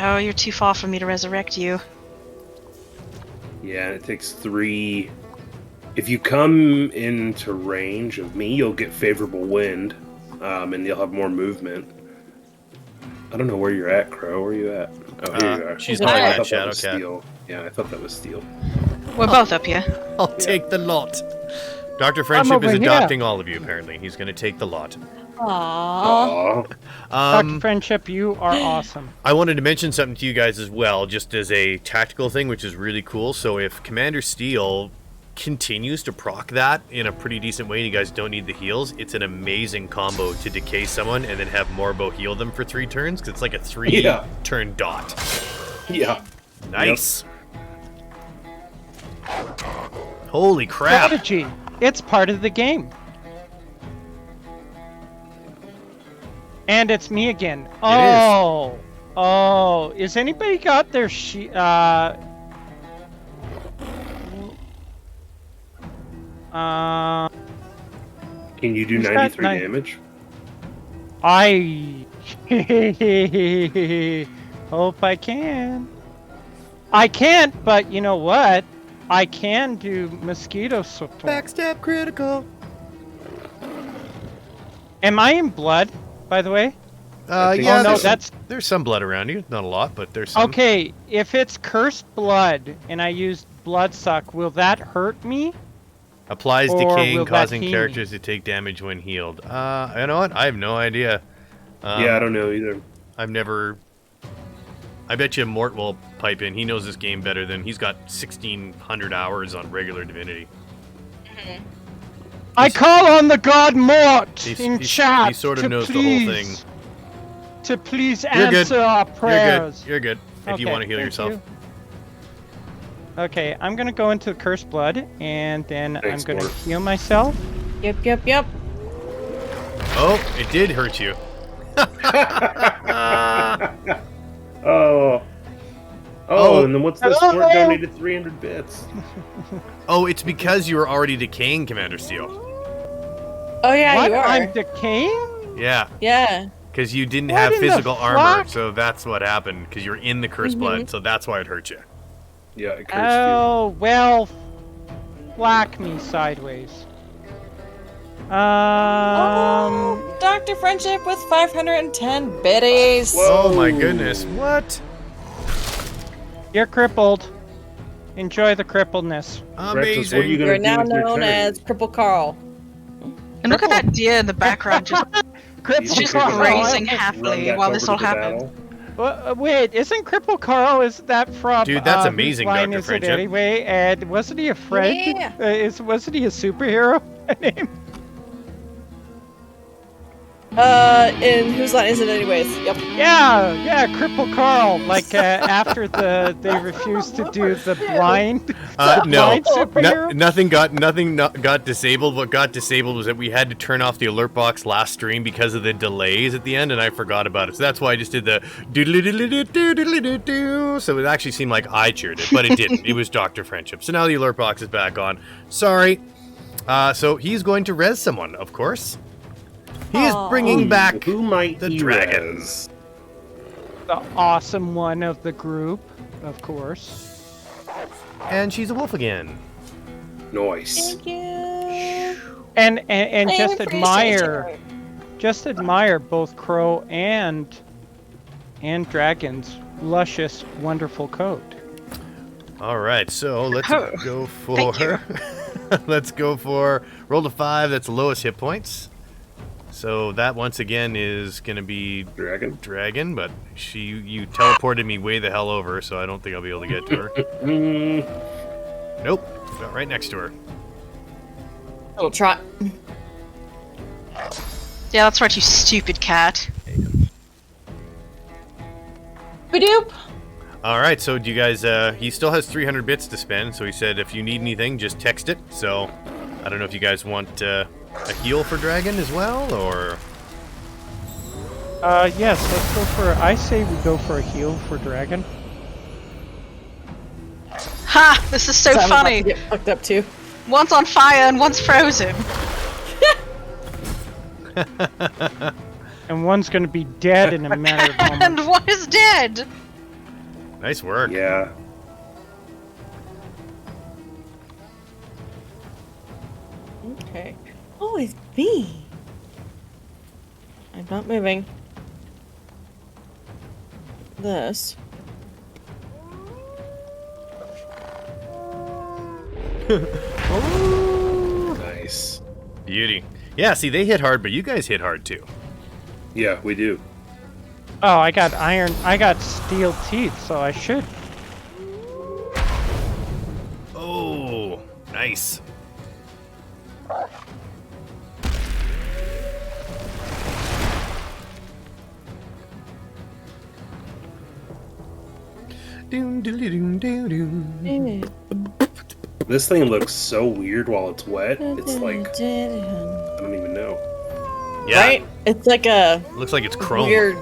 Oh, you're too far for me to resurrect you. Yeah, and it takes 3. If you come into range of me, you'll get favorable wind, and you'll have more movement. I don't know where you're at, Crow. Where are you at? Oh, here you are. She's Oh, playing I that thought Shadow was Cat. steel. Yeah, I thought that was steel. We're both up here. I'll take the lot. Dr. Friendship over is here. adopting all of you, apparently. He's going to take the lot. Aww. Aw. Dr. Friendship, you are awesome. I wanted to mention something to you guys as well, just as a tactical thing, which is really cool. So if Commander Steel continues to proc that in a pretty decent way, and you guys don't need the heals, it's an amazing combo to decay someone and then have Morbo heal them for 3 turns, because it's like a 3-turn dot. Yeah. Nice. Holy crap. Strategy. It's part of the game. And it's me again. Oh. Oh. Is anybody got their Can you do Who's got 93 nine- damage? I hope I can. I can't, but you know what? I can do mosquito support. Backstab critical. Am I in blood, by the way? I think Yeah, Oh, no, there's, that's there's some blood around you. Not a lot, but there's some. okay. If it's cursed blood and I used blood suck, will that hurt me? Applies Or decaying, will that causing heal me? characters to take damage when healed. You know what? I have no idea. Yeah, I don't know either. I've never... I bet you Mort will pipe in. He knows this game better than... He's got 1,600 hours on regular Divinity. I call on the god Mort He's- in he's- chat he sort of to knows the whole please, thing. to please You're good. answer our prayers. You're good. If you Okay, want to heal thank yourself. you. Okay, I'm gonna go into the cursed blood, and then Thanks, I'm gonna Mort. heal myself. Yep. Oh, it did hurt you. Oh. Oh. And then what's this? Hello? Mort donated 300 bits. Oh, it's because you were already decaying, Commander Steel. Oh yeah, What? you are. I'm decaying? Yeah, Yeah. because you didn't What have in the physical armor, fuck? so that's what happened. Because you were in the cursed blood, so that's why it hurt you. Yeah, it cursed Oh, well, whack me sideways. Dr. Friendship with 510 biddies. Oh my goodness! What? You're crippled. Enjoy the crippledness. Braxxis, what are you Amazing. gonna You're do now with your known turn? as Cripple Carl. And look at that deer in the background just, Crippled just Carl. grazing Run happily back while over this to all the happened. battle. Wait, isn't Cripple Carl, is that from... Dude, that's whose amazing, line Dr. is it Friendship. anyway? And wasn't he a friend? Yeah. Wasn't he a superhero? In whose line is it anyways? Yep. Yeah, Cripple Carl. Like, after they refused to do the blind... No, blind superhero? nothing got disabled. What got disabled was that we had to turn off the alert box last stream because of the delays at the end, and I forgot about it. So that's why I just did the do. So it actually seemed like I cheered it, but it didn't. It was Dr. Friendship. So now the alert box is back on. Sorry. So he's going to res someone, of course. He is bringing back Who might the he dragons. res? The awesome one of the group, of course. And she's a wolf again. Nice. Thank you. And I just appreciate admire both crow and dragon's luscious, wonderful coat. All right, so let's Oh, go thank for let's go for roll to 5. That's the lowest hit points. So that once again is gonna be dragon, but you teleported me way the hell over, so I don't think I'll be able to get to her. Nope, got right next to her. Little trot. Yeah, that's right, you stupid cat. Badoop. All right, so do you guys? He still has 300 bits to spend, so he said if you need anything, just text it. So I don't know if you guys want a heal for dragon as well, or Yes, let's go for... I say we go for a heal for dragon. Ha! This is so I'm about funny. to get fucked up too. One's on fire and one's frozen. And one's gonna be dead in a matter of moments. And one is dead. nice work. Yeah. Okay. Oh, it's me. I'm not moving. This. Nice. Beauty. Yeah, see, they hit hard, but you guys hit hard too. Yeah, we do. Oh, I got steel teeth, so I should. Oh, nice. This thing looks so weird while it's wet. It's like I don't even know. Yeah, Right? It's like a looks like it's chrome. weird.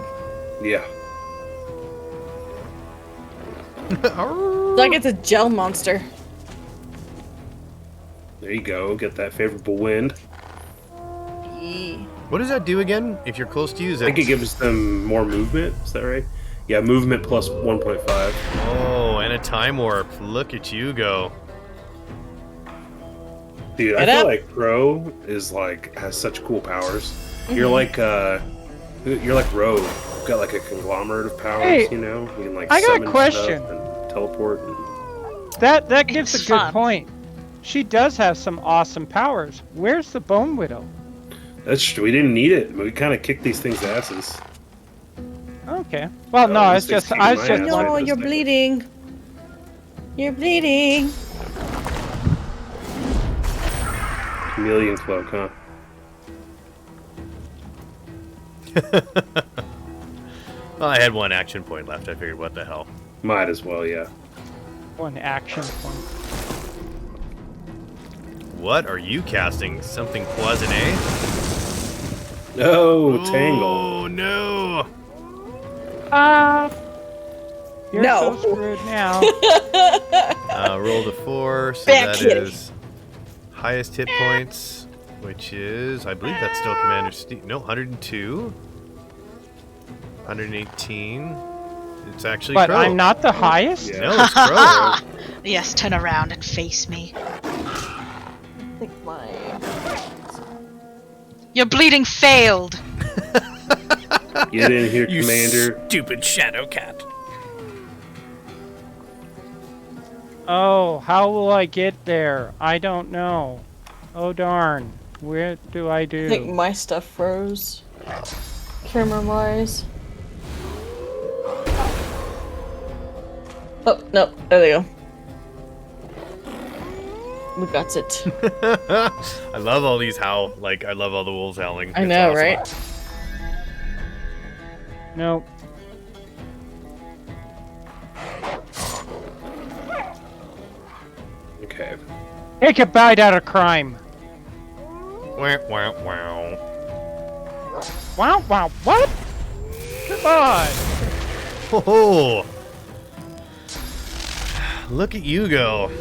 Yeah. It's like it's a gel monster. There you go. Get that favorable wind. Yee. What does that do again? If you're close to you, is I think it gives them more movement. Is that right? Yeah, movement plus 1.5. Oh, and a time warp. Look at you go. Dude, I Get feel up. like Crow is like has such cool powers. Mm-hmm. You're like Rogue. You've got like a conglomerate of powers, Hey, you know? You can like I got a summon question. stuff and teleport. And... That gives It's a good fun. point. She does have some awesome powers. Where's the Bone Widow? That's true. We didn't need it. We kind of kicked these things' asses. Okay. Well, no, Oh, I these was things just kick my ass. No, Wait a you're second. bleeding. You're bleeding. Chameleon cloak, huh? Well, I had one action point left. I figured, what the hell. Might as well, yeah. one action point. What are you casting? Something cloisonné? Oh, Tangle. Oh, no. You're No. so screwed now. Roll the 4, so Back that kitty. is highest hit points, which is, I believe that's still Commander Steve. No, 102. 118. It's actually But Crow. I'm not the highest? Yeah. No, it's Crow. Yes, turn around and face me. I think my Your bleeding failed. Get in here, You Commander. stupid shadow cat. Oh, how will I get there? I don't know. Oh darn. Where do I I think do? my stuff froze. Camera-wise. Oh, no. There they go. We got it. I love all these howl. Like, I love all the wolves howling. I It's know, awesome. right? Nope. Okay. Take a bite out of crime. Wow, wow, wow. Wow, wow, what? Come on. Oh, look at you go.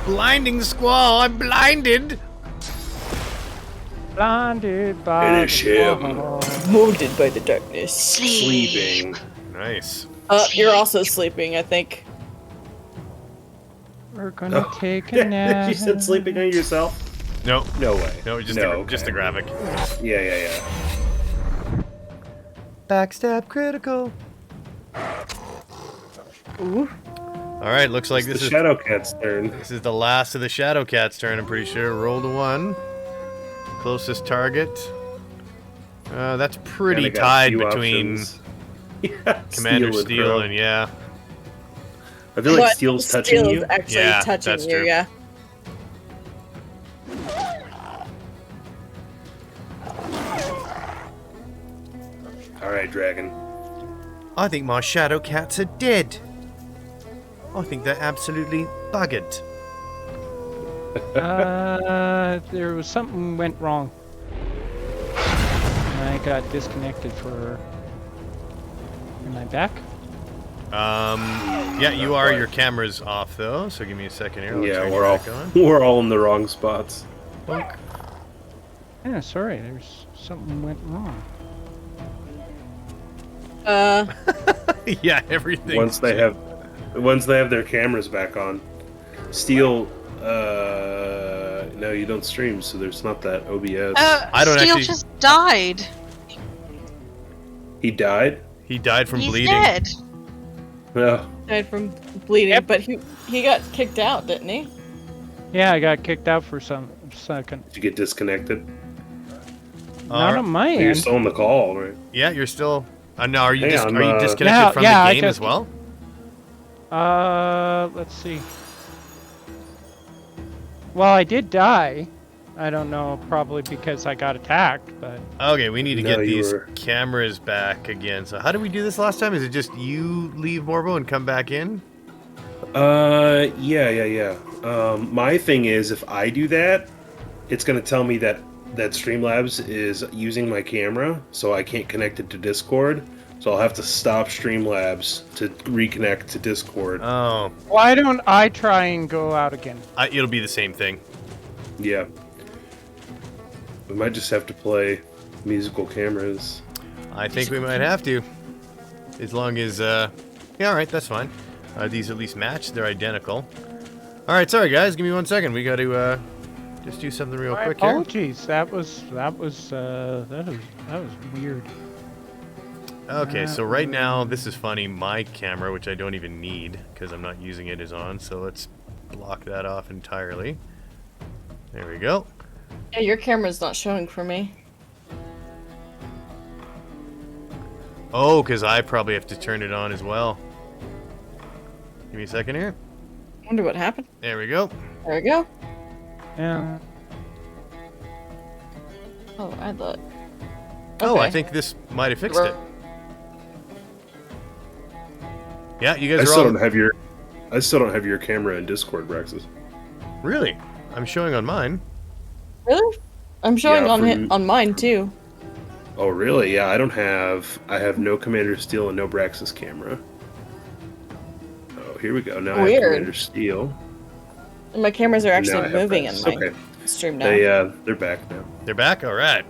Blinding squall, I'm blinded. Blinded by Finish the him. wall. Molded by the darkness. Sleeping. Nice. You're also sleeping, I think. We're gonna take a nap. You said sleeping on yourself? No, No way. no, just No, just a okay. graphic. Yeah. Backstab critical. Ooh. All right, looks like It's this the is Shadow Cat's turn. this is the last of the Shadow Cat's turn. I'm pretty sure. Roll to 1. Closest target. That's pretty Kinda got a tied few between options. Yeah, Commander Steel Steel Crow. and yeah. I feel like But Steel's touching Steel you. is actually Yeah, touching that's you, true. yeah. Alright, Dragon. I think my Shadow Cats are dead. I think they're absolutely buggered. There was something went wrong. I got disconnected for. Am I back? Yeah, you are. Your camera's off though, so give me a second here. I'll Yeah, turn you we're all back on. we're all in the wrong spots. Yeah, sorry. There's something went wrong. Yeah, everything. Once they have their cameras back on. Steel no, you don't stream, so there's not that OBS. I don't Steel actually- just died. He died? He died from He's bleeding. dead. No. Died from bleeding, Yep. but he got kicked out, didn't he? Yeah, I got kicked out for some second. Did you get disconnected? Not on my You're end. still on the call, right? Yeah, you're still. No, are you Hang on, are you disconnected Yeah, from yeah, the I game just- as well? Let's see. Well, I did die. I don't know, probably because I got attacked, but Okay, we need to No, get you these were- cameras back again. So how did we do this last time? Is it just you leave Morbo and come back in? Yeah. My thing is, if I do that, it's gonna tell me that Streamlabs is using my camera, so I can't connect it to Discord. So I'll have to stop Streamlabs to reconnect to Discord. Oh, why don't I try and go out again? it'll be the same thing. Yeah. We might just have to play musical cameras. I think we might have to. As long as, yeah, alright, that's fine. These at least match, they're identical. Alright, sorry guys, give me 1 second. We gotta, just do something real My quick here. apologies. That was weird. Okay, so right now, this is funny. My camera, which I don't even need, because I'm not using it, is on. So let's block that off entirely. There we go. Yeah, your camera's not showing for me. Oh, because I probably have to turn it on as well. Give me a second here. Wonder what happened. There we go. There we go. Yeah. Oh, I thought. Oh, I Okay. think this might have fixed We're- it. Yeah, you I guys are still all... don't have your camera in Discord, Braxxis. Really? I'm showing on mine. Really? I'm showing Yeah, on from- on mine too. Oh, really? Yeah, I have no Commander Steel and no Braxxis camera. Oh, here we go. Now I have Weird. Commander Steel. And my cameras are and now I actually have moving in Braxxis. my Okay. stream now. They're back now. They're back? All right.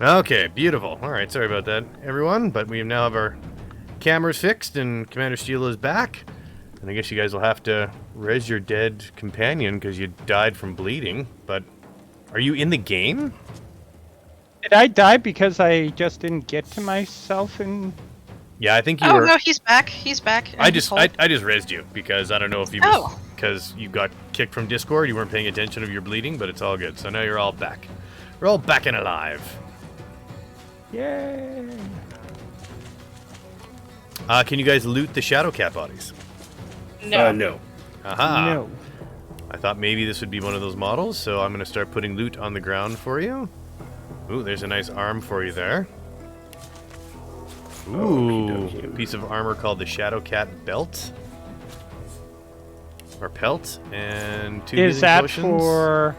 Okay, beautiful. All right, sorry about that, everyone. But we now have our cameras fixed and Commander Steel is back. And I guess you guys will have to res your dead companion because you died from bleeding. But are you in the game? Did I die because I just didn't get to myself in... Yeah, I think you Oh were. no, he's back. He's back. I just resed you because I don't know if you Oh. because you got kicked from Discord, you weren't paying attention of your bleeding, but it's all good. So now you're all back. We're all back and alive. Yay! Can you guys loot the Shadowcat bodies? No. No. Aha. No. I thought maybe this would be one of those models, so I'm gonna start putting loot on the ground for you. Ooh, there's a nice arm for you there. Ooh, a piece of armor called the Shadowcat belt. Or pelt, and 2 Is healing that potions, for...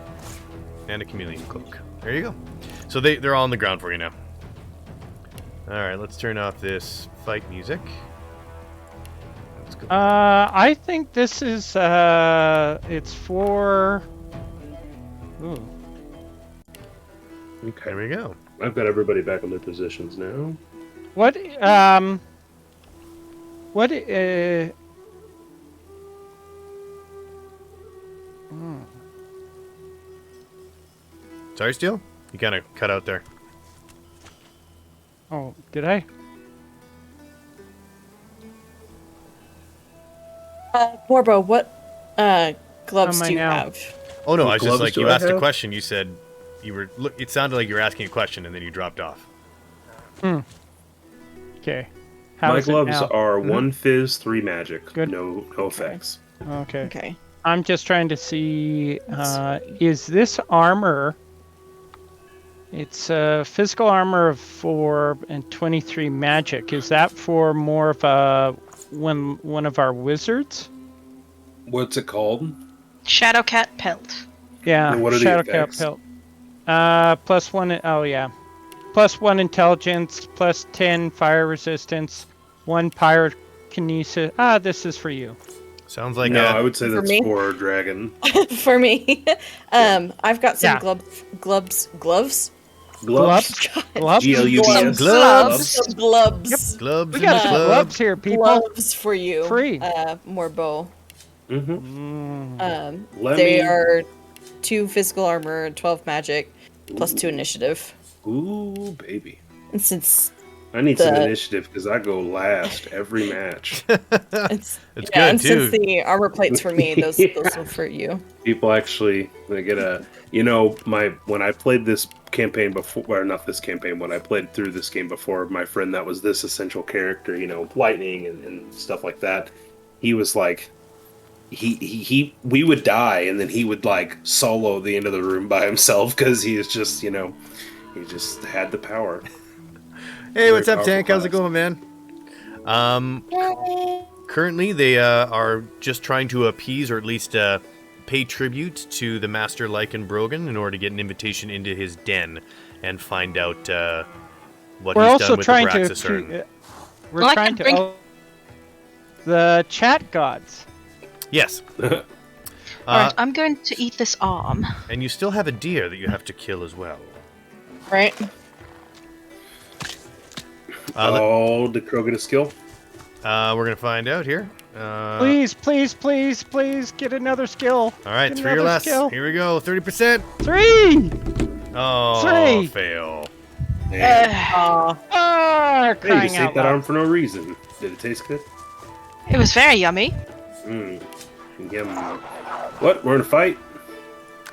and a chameleon cloak. There you go. So they're all on the ground for you now. Alright, let's turn off this fight music. Let's go. I think this is, it's for... Ooh. Okay. There we go. I've got everybody back on their positions now. What, Sorry, Steel? You kind of cut out there. Oh, did I? Morbo, what gloves Am I do you now? have? Oh no, What I was just gloves like, do you I asked a have? question, you said you were... Look, it sounded like you were asking a question, and then you dropped off. Okay. My How's it gloves now? are 1 fizz, 3 magic. Good. No effects. Okay. Okay. I'm just trying to see, is this armor... It's physical armor of 4 and 23 magic. Is that for more of a one of our wizards? What's it called? Shadowcat pelt. Yeah, And what are the Shadowcat effects? pelt. +1. Oh yeah, +1 intelligence, +10 fire resistance, 1 pyrokinesis. This is for you. Sounds like No, I would say For that's me? for a dragon. For me, I've got some Yeah. gloves. Gloves? Gloves. Glubs. Gloves. Some gloves. gloves We in got the some club. gloves here, people. Gloves for you. Free. Morbo. Mm-hmm. Let They me... are 2 physical armor, 12 magic, +2 initiative. Ooh, baby. And since I need some The- initiative because I go last every match. it's It's yeah, good, and too. since the armor plates for me, those are for you. People actually, they get a... You know, when I played this campaign before... Or not this campaign, when I played through this game before, my friend that was this essential character, you know, lightning and stuff like that, he was like... we would die, and then he would, like, solo the end of the room by himself because he is just, you know... He just had the power. Hey, what's Very up, Tank? powerful How's it going, man? Currently, they are just trying to appease, or at least pay tribute to the Master Lycan Brogan in order to get an invitation into his den and find out what We're he's also done with trying the to. Braxxis urn. We're Well, I trying can to. bring- The chat gods. Yes. Alright, I'm going to eat this arm. And you still have a deer that you have to kill as well. Right? Did Crow get a skill? We're going to find out here. Please, please, please, please get another skill. All right, Get 3 or another less. skill. Here we go, 30%. 3! Oh, 3. fail. Aw. Ah, Hey, you crying just ate out that loud. arm for no reason. Did it taste good? It was very yummy. Mmm. Yum. What? We're in a fight?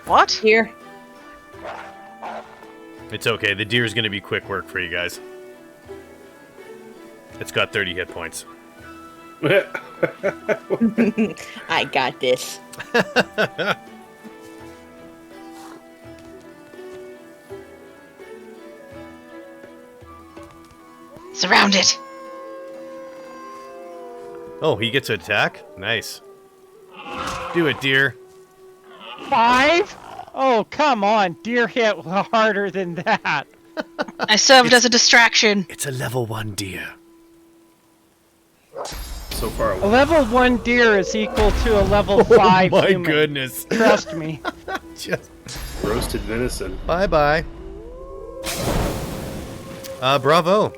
What? Here. It's okay. The deer is going to be quick work for you guys. It's got 30 hit points. I got this. Surround it. Oh, he gets to attack? Nice. Do it, deer. 5? Oh, come on. Deer hit harder than that. I served as a distraction. It's a level 1 deer. So far A away. level 1 deer is equal to a level 5 Oh my human. goodness. Trust me. Just Roasted venison. bye-bye. Bravo.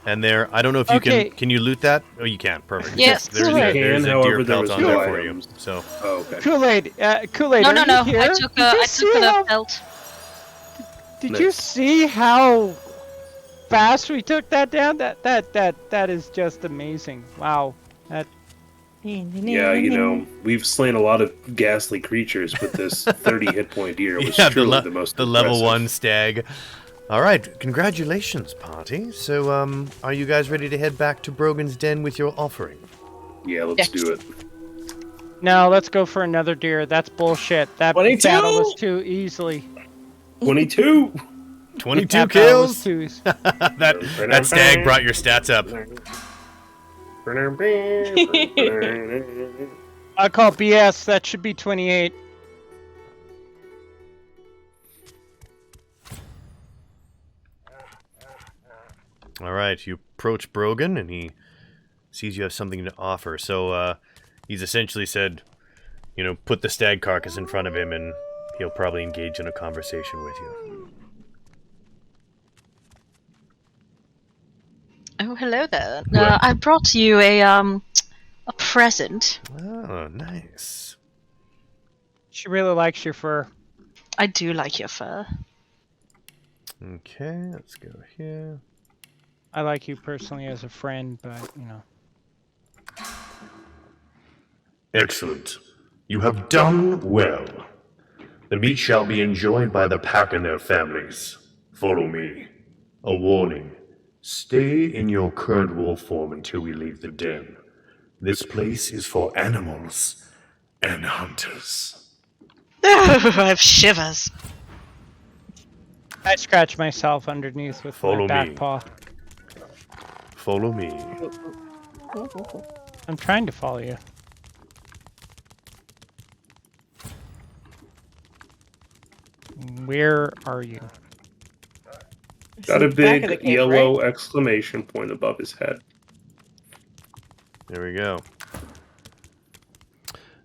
And there, I don't know if you Okay. can you loot that? Oh, you can. Perfect. Yes. There's You a can, deer however, there pelt was on no there for you. items. So, Oh, okay. Kool-Aid, Kool-Aid, No, are no, you no. here? I took Did you the see how, belt. Did you Nice. see how fast we took that down? That is just amazing. Wow. That Yeah, you know, we've slain a lot of ghastly creatures, but this 30 hit point deer was yeah, truly the most the level impressive. 1 stag. All right, congratulations, party. So, are you guys ready to head back to Brogan's Den with your offering? Yeah, let's do it. No, let's go for another deer. That's bullshit. That 22? battle was too easily. 22! 22 That battle was kills. too easy. that stag brought your stats up. I call BS. That should be 28. All right, you approach Brogan, and he sees you have something to offer. So, he's essentially said, you know, put the stag carcass in front of him, and he'll probably engage in a conversation with you. Oh, hello there. What? I brought you a present. Oh, nice. She really likes your fur. I do like your fur. Okay, let's go here. I like you personally as a friend, but, you know. Excellent. You have done well. The meat shall be enjoyed by the pack and their families. Follow me. A warning. Stay in your current wolf form until we leave the den. This place is for animals and hunters. I have shivers. I scratch myself underneath with Follow my back me. paw. Follow me. I'm trying to follow you. Where are you? Got a It's in the back of big the cave, yellow exclamation point above his head. There we go.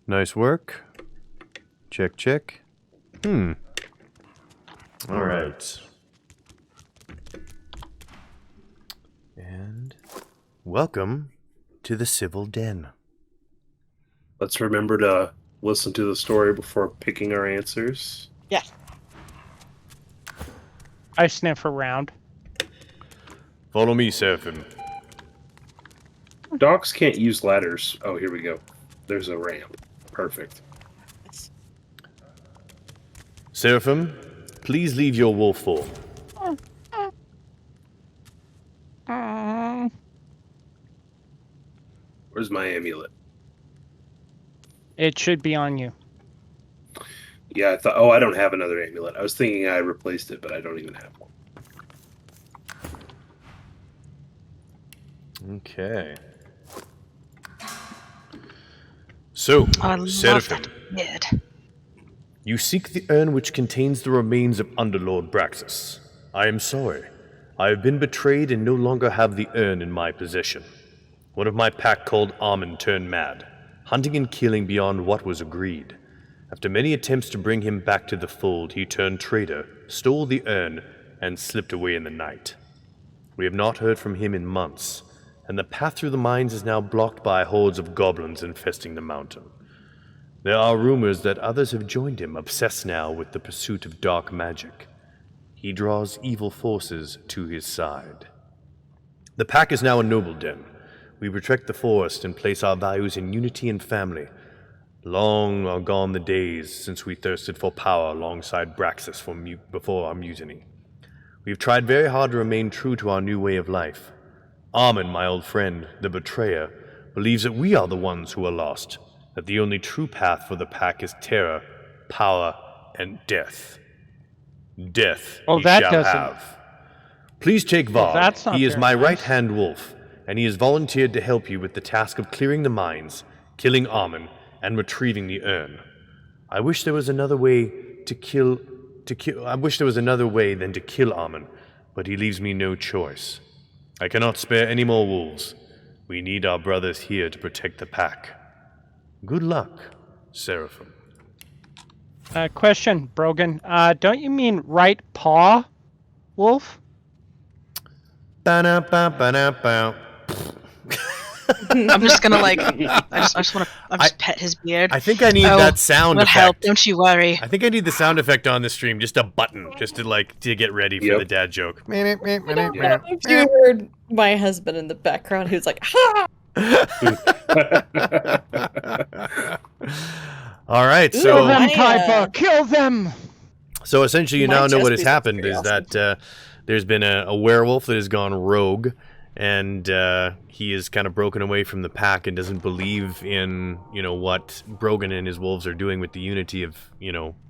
Nice work. Check, check. All right. And welcome to the Civil Den. Let's remember to listen to the story before picking our answers. Yeah. I sniff around. Follow me, Seraphim. Dogs can't use ladders. Oh, here we go. There's a ramp. Perfect. Seraphim, please leave your wolf form. Where's my amulet? It should be on you. Yeah, I thought. Oh, I don't have another amulet. I was thinking I replaced it, but I don't even have one. Okay. So, I love Seraphim, that beard. you seek the urn which contains the remains of Underlord Braxxis. I am sorry. I have been betrayed and no longer have the urn in my possession. One of my pack called Armin turned mad, hunting and killing beyond what was agreed. After many attempts to bring him back to the fold, he turned traitor, stole the urn, and slipped away in the night. We have not heard from him in months, and the path through the mines is now blocked by hordes of goblins infesting the mountain. There are rumors that others have joined him, obsessed now with the pursuit of dark magic. He draws evil forces to his side. The pack is now a noble den. We protect the forest and place our values in unity and family. Long are gone the days since we thirsted for power alongside Braxxis before our mutiny. We've tried very hard to remain true to our new way of life. Armin, my old friend, the betrayer, believes that we are the ones who are lost, that the only true path for the pack is terror, power, and death. Death Well, he that shall doesn't- have. Please take Well, Varg. that's not He is very my nice. right-hand wolf, and he has volunteered to help you with the task of clearing the mines, killing Armin, and retrieving the urn. I wish there was another way I wish there was another way than to kill Armin, but he leaves me no choice. I cannot spare any more wolves. We need our brothers here to protect the pack. Good luck, Seraphim. Question, Brogan. Don't you mean right paw wolf? Ba-na-ba-ba-na-ba. I'm just gonna like, I just want to pet his beard. I think I need Oh, that sound we'll effect. help, don't you worry. I think I need the sound effect on the stream, just a button, just to get ready for Yep. the dad joke. If you heard my husband in the background, who's like, ha! All right, Ooh, Kill so them, I, Piper! Kill them! so essentially, you My now know what chest has piece happened looks is pretty that there's been a werewolf that has gone rogue, and he is kind of broken away from the pack and doesn't believe in what Brogan and his wolves are doing with the unity of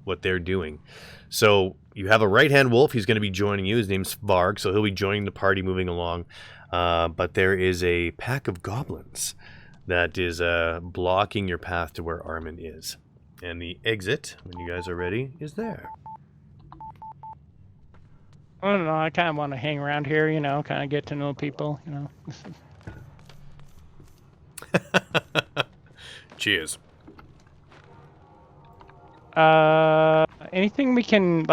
what they're doing. So you have a right-hand wolf. He's going to be joining you. His name's Varg, so he'll be joining the party moving along. But there is a pack of goblins that is blocking your path to where Armin is. And the exit, when you guys are ready, is there. I don't know, I kind of want to hang around here, kind of get to know people, Cheers. Anything we can,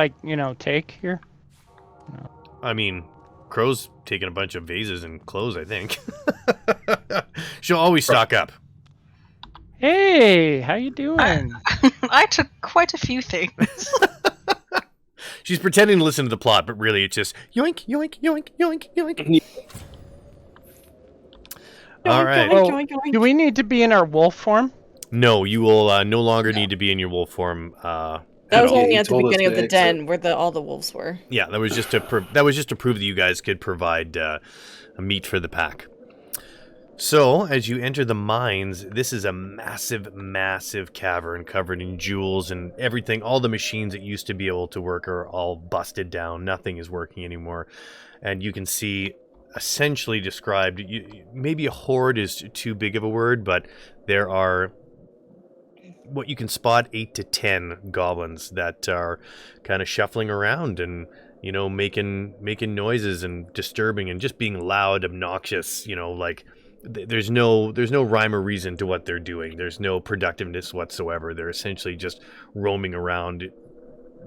take here? I mean, Crow's taking a bunch of vases and clothes, I think. She'll always stock up. Hey, how you doing? I took quite a few things. She's pretending to listen to the plot, but really it's just yoink, yoink, yoink, yoink, yoink. All right. Well, do we need to be in our wolf form? No, you will no longer need to be in your wolf form. That was all. only He at the told us beginning of to the exit. den where all the wolves were. Yeah, that was just to prove that you guys could provide a meat for the pack. So, as you enter the mines, this is a massive, massive cavern covered in jewels and everything. All the machines that used to be able to work are all busted down. Nothing is working anymore. And you can see, essentially described, maybe a horde is too big of a word, but there are what you can spot 8 to 10 goblins that are kind of shuffling around and making noises and disturbing and just being loud, obnoxious. There's no rhyme or reason to what they're doing. There's no productiveness whatsoever. They're essentially just roaming around,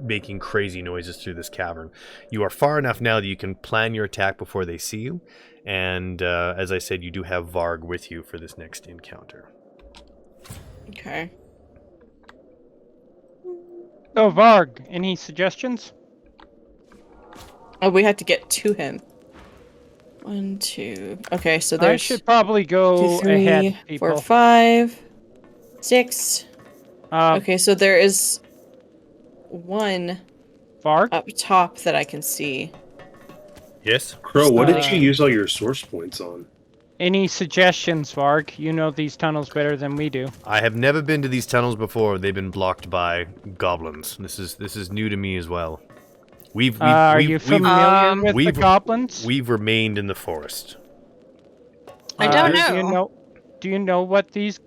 making crazy noises through this cavern. You are far enough now that you can plan your attack before they see you, and as I said, you do have Varg with you for this next encounter. Okay. Oh, Varg, any suggestions? Oh, we have to get to him. 1, 2. Okay, so I there's should probably 2, go 3, ahead, 4, people. 5, 6. Okay. Okay, so there is one Varg? up top that I can see. Yes? Crow, what did Uh, you use all your source points on? Any suggestions, Varg? You know these tunnels better than we do. I have never been to these tunnels before. They've been blocked by goblins. This is new to me as well. Are you familiar with the we've- goblins? We've remained in the forest. I don't know. Do you know what these...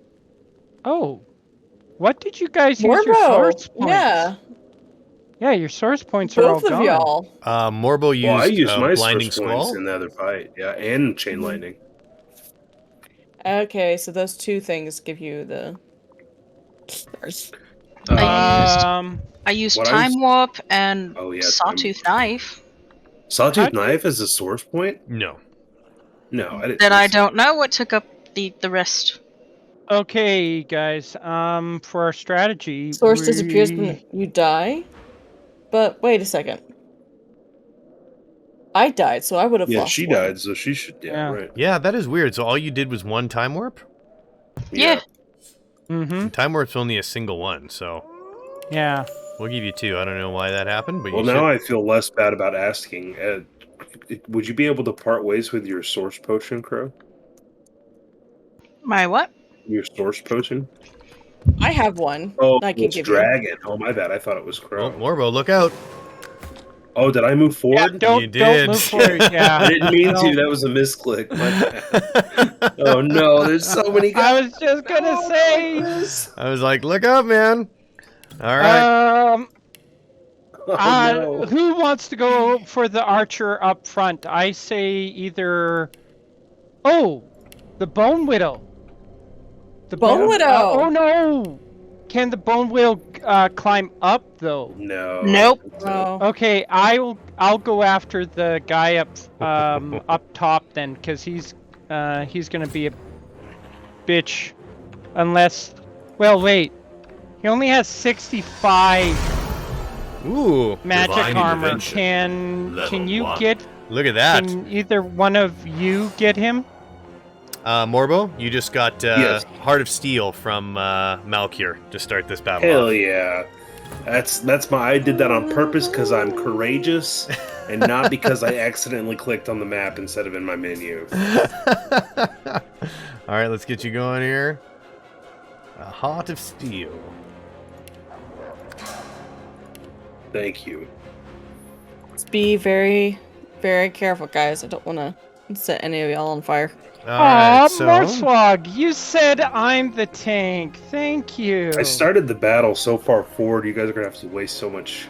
Oh. What did you guys use your Morbo! source points? Yeah, Yeah, your source points are all both of gone. y'all. Morbo used, Well, I used my Blinding source points Squall. in the other fight. Yeah, and Chain Mhm. Lightning. Okay, so those two things give you the... I used What I Time used- Warp and Oh, yeah, Sawtooth Knife. Sawtooth Knife is a source point? No. No, I didn't. That I think so. don't know what took up the rest. Okay, guys. For our strategy, Source disappears we- when you die? But wait a second. I died, so I would have Yeah, lost she one. died, so she should. Yeah, Yeah. right. Yeah, that is weird. So all you did was one time warp? Yeah. Mm-hmm. Time warp's only a single one, so Yeah. we'll give you 2. I don't know why that happened, but Well, you now should. I feel less bad about asking. Would you be able to part ways with your source potion, Crow? My what? Your source potion? I have one. Oh, I can it's give dragon. Oh, my bad. I thought it was Crow. Oh, Morbo, look out. Oh, did I move Yeah, forward? You don't did. move forward. Yeah. I didn't mean No. to. That was a misclick. My bad. Oh no, there's so many guys. I was just gonna say. I was like, look out, man. All right. Oh, no. Who wants to go for the archer up front? I say either. Oh, the Bone Widow. The Bone Widow! oh no! Can the bone whale climb up though? No. Nope. Oh. Okay, I'll go after the guy up up top then, because he's gonna be a bitch, unless. Well, wait. He only has 65 Ooh, magic Divine armor. intervention. Can Level you 1. get? look at that. Can either one of you get him? Morbo, you just got Yes. Heart of Steel from Malkir to start this battle Hell off. yeah. That's I did that on purpose because I'm courageous and not because I accidentally clicked on the map instead of in my menu. All right, let's get you going here. A Heart of Steel. Thank you. Just be very, very careful, guys. I don't want to set any of y'all on fire. All right, Aw, so Morswog, you said I'm the tank. Thank you. I started the battle so far forward, you guys are gonna have to waste so much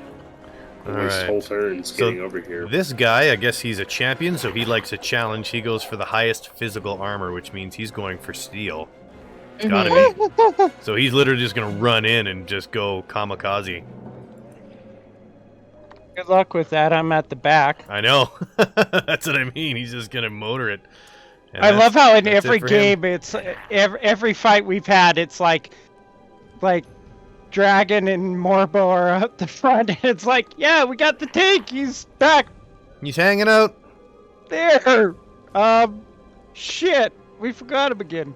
All waste right. whole turns So getting over here. this guy, I guess he's a champion, so he likes a challenge. He goes for the highest physical armor, which means he's going for steel. It's gotta be. So he's literally just gonna run in and just go kamikaze. Good luck with that. I'm at the back. I know. That's what I mean. He's just gonna motor it. And I love how in that's it every for him. game, it's every fight we've had, it's like Dragon and Morbo are up the front. It's like, yeah, we got the tank. He's back He's hanging out. there. Shit, we forgot him again.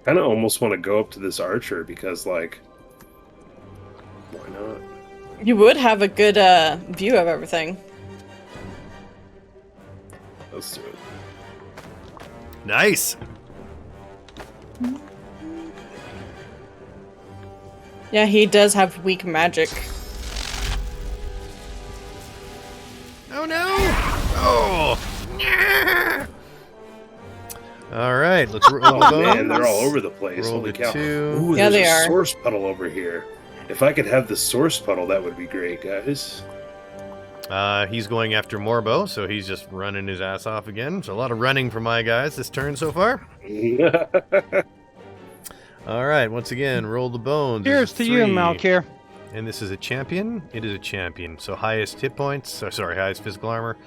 Kinda almost want to go up to this archer because like why not? You would have a good view of everything. Let's do it. Nice. Yeah, he does have weak magic. Oh no! Oh! All right, let's roll Oh the bones. man, they're all over the place. Roll Holy the cow. 2. Ooh, Yeah, there's they a are. source puddle over here. If I could have the source puddle, that would be great, guys. He's going after Morbo, so he's just running his ass off again. So a lot of running for my guys this turn so far. All right, once again, roll the bones. Cheers to you, 3. Malkir. And this is a champion? It is a champion. So highest hit points, sorry, highest physical armor.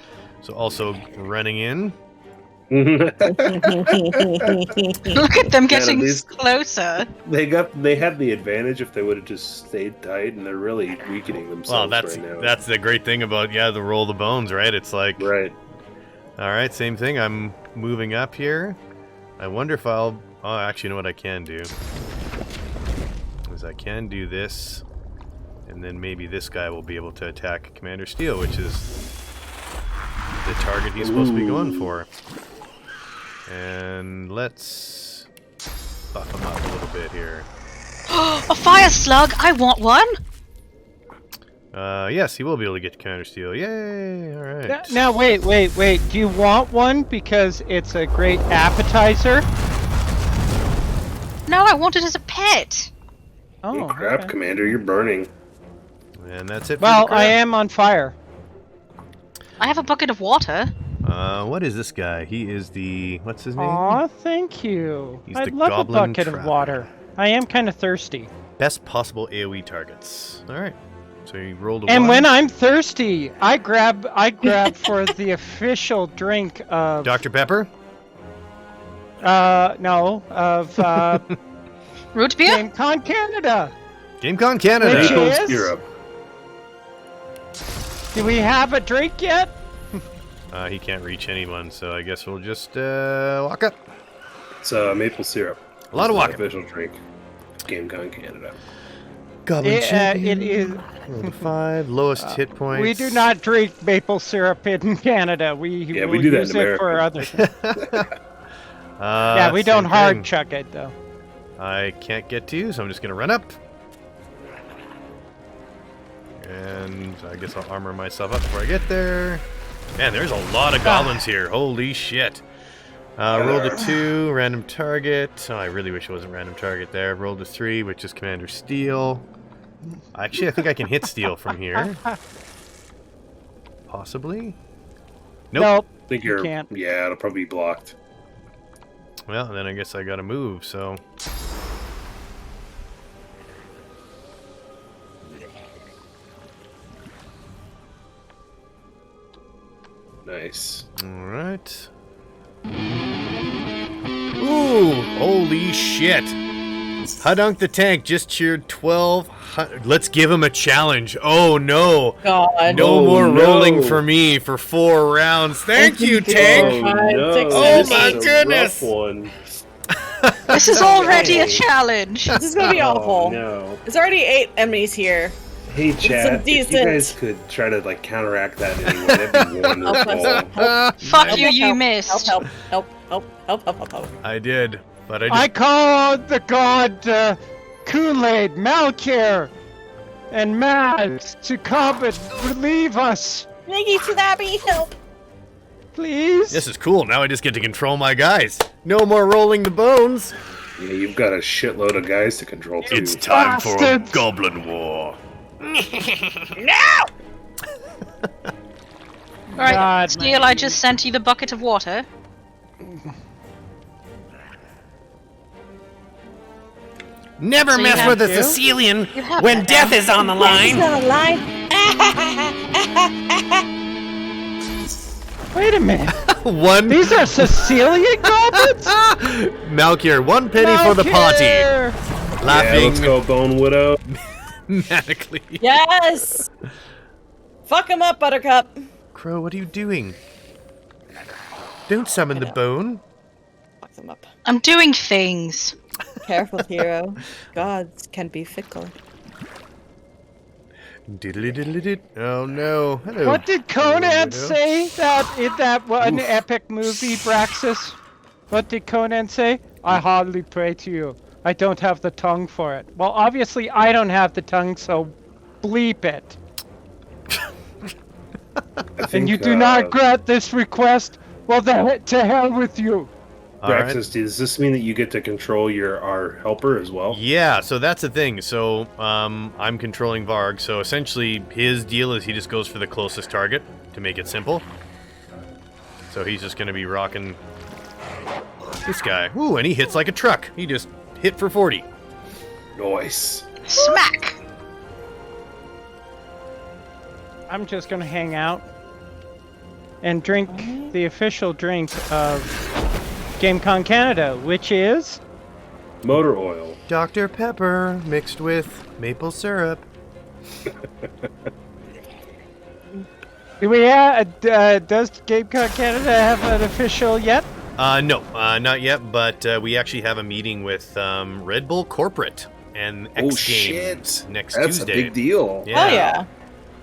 So also running in. Look at them getting these- closer. They had the advantage if they would have just stayed tight, and they're really weakening Well, themselves that's right now. that's the great thing about the roll the bones, right? It's like right. all right, same thing. I'm moving up here. I wonder if I'll. Oh, actually, you know what I can do is I can do this, and then maybe this guy will be able to attack Commander Steel, which is the target he's supposed to be going for. And let's buff him up a little bit here. A fire slug! I want one! Yes, he will be able to get to Commander Steel. Yay! All right. Now, wait. Do you want one because it's a great appetizer? No, I want it as a pet! Oh, Crap, okay. Commander, you're burning. And that's it. For Well, the I crap. am on fire. I have a bucket of water. What is this guy? He is the what's his name? Aw, thank you. He's I'd the love Goblin a bucket Trapper. of water. I am kind of thirsty. Best possible AoE targets. All right. So you rolled a And 1. when I'm thirsty, I grab for the official drink of Dr. Pepper. Root beer? GameCon Canada. GameCon Canada. Which Maple is- syrup. Do we have a drink yet? He can't reach anyone, so I guess we'll just walk up. It's maple syrup. A lot of It's the walking. Official drink. GameCon Canada. Goblin It is. Roll a 5. Lowest hit points. We do not drink maple syrup in Canada. We Yeah, will we do that in use it for America. other things. Yeah, we don't same hard thing. chuck it though. I can't get to you, so I'm just gonna run up. And I guess I'll armor myself up before I get there. Man, there's a lot of goblins here. Holy shit. Rolled a 2, random target. Oh, I really wish it wasn't random target there. Rolled a 3, which is Commander Steel. Actually, I think I can hit Steel from here. Possibly. Nope. I think you're. can't. Yeah, it'll probably be blocked. Well, then I guess I gotta move, so. Nice. Alright. Ooh, holy shit. Hudunk the Tank just cheered 1200. Let's give him a challenge. Oh no. God. No Oh, more no. rolling for me for 4 rounds. Thank you, Tank. Oh, no. Six, Oh, This my is a goodness. rough one. This is already a Hey. challenge. This is gonna be awful. Oh, no. There's already 8 enemies here. Hey, Chad, if you decent- guys could try to like counteract that anyway, that'd be wonderful. Fuck you, you Help, missed. help, help, help, help, help, help, help. I did, but I I just... called the god Kool-Aid, Malkir, and Mads to come and relieve us. Niggy, Flappy, help. Please? This is cool. Now I just get to control my guys. No more rolling the bones. Yeah, you've got a shitload of guys to control too. It's time for a Bastards. goblin war. Alright, God, Steel, I just sent you the bucket of water. Never So you mess have with a to? Sicilian You have when that death now. is on the line. on the line. Wait a minute. One These are Sicilian goblins? Malkir, 1 penny for the party. Malkir! Yeah, Laughing let's go, Bone Widow. manically. Yes. Fuck him up, Buttercup. Crow, what are you doing? Don't summon the bone. Fuck them up. I'm doing things. Careful, hero. Gods can be fickle. Diddly diddly did. Oh no. Hello. What did Conan Widow. say that in that one epic movie, Braxxis? What did Conan say? I hardly pray to you. I don't have the tongue for it. Well, obviously I don't have the tongue, so bleep it. And you do not grant this request? Well, then to hell with you. All right. Braxxis, does this mean that you get to control our helper as well? Yeah, so that's the thing. So I'm controlling Varg. So essentially, his deal is he just goes for the closest target to make it simple. So he's just going to be rocking this guy. Ooh, and he hits like a truck. He just hit for 40. Nice. Smack! I'm just gonna hang out and drink the official drink of GameCon Canada, which is Motor oil. Dr. Pepper mixed with maple syrup. do we does GameCon Canada have an official yet? No, not yet, but we actually have a meeting with Red Bull Corporate and X Oh Games shit! next That's Tuesday. a big deal. Yeah. Oh yeah.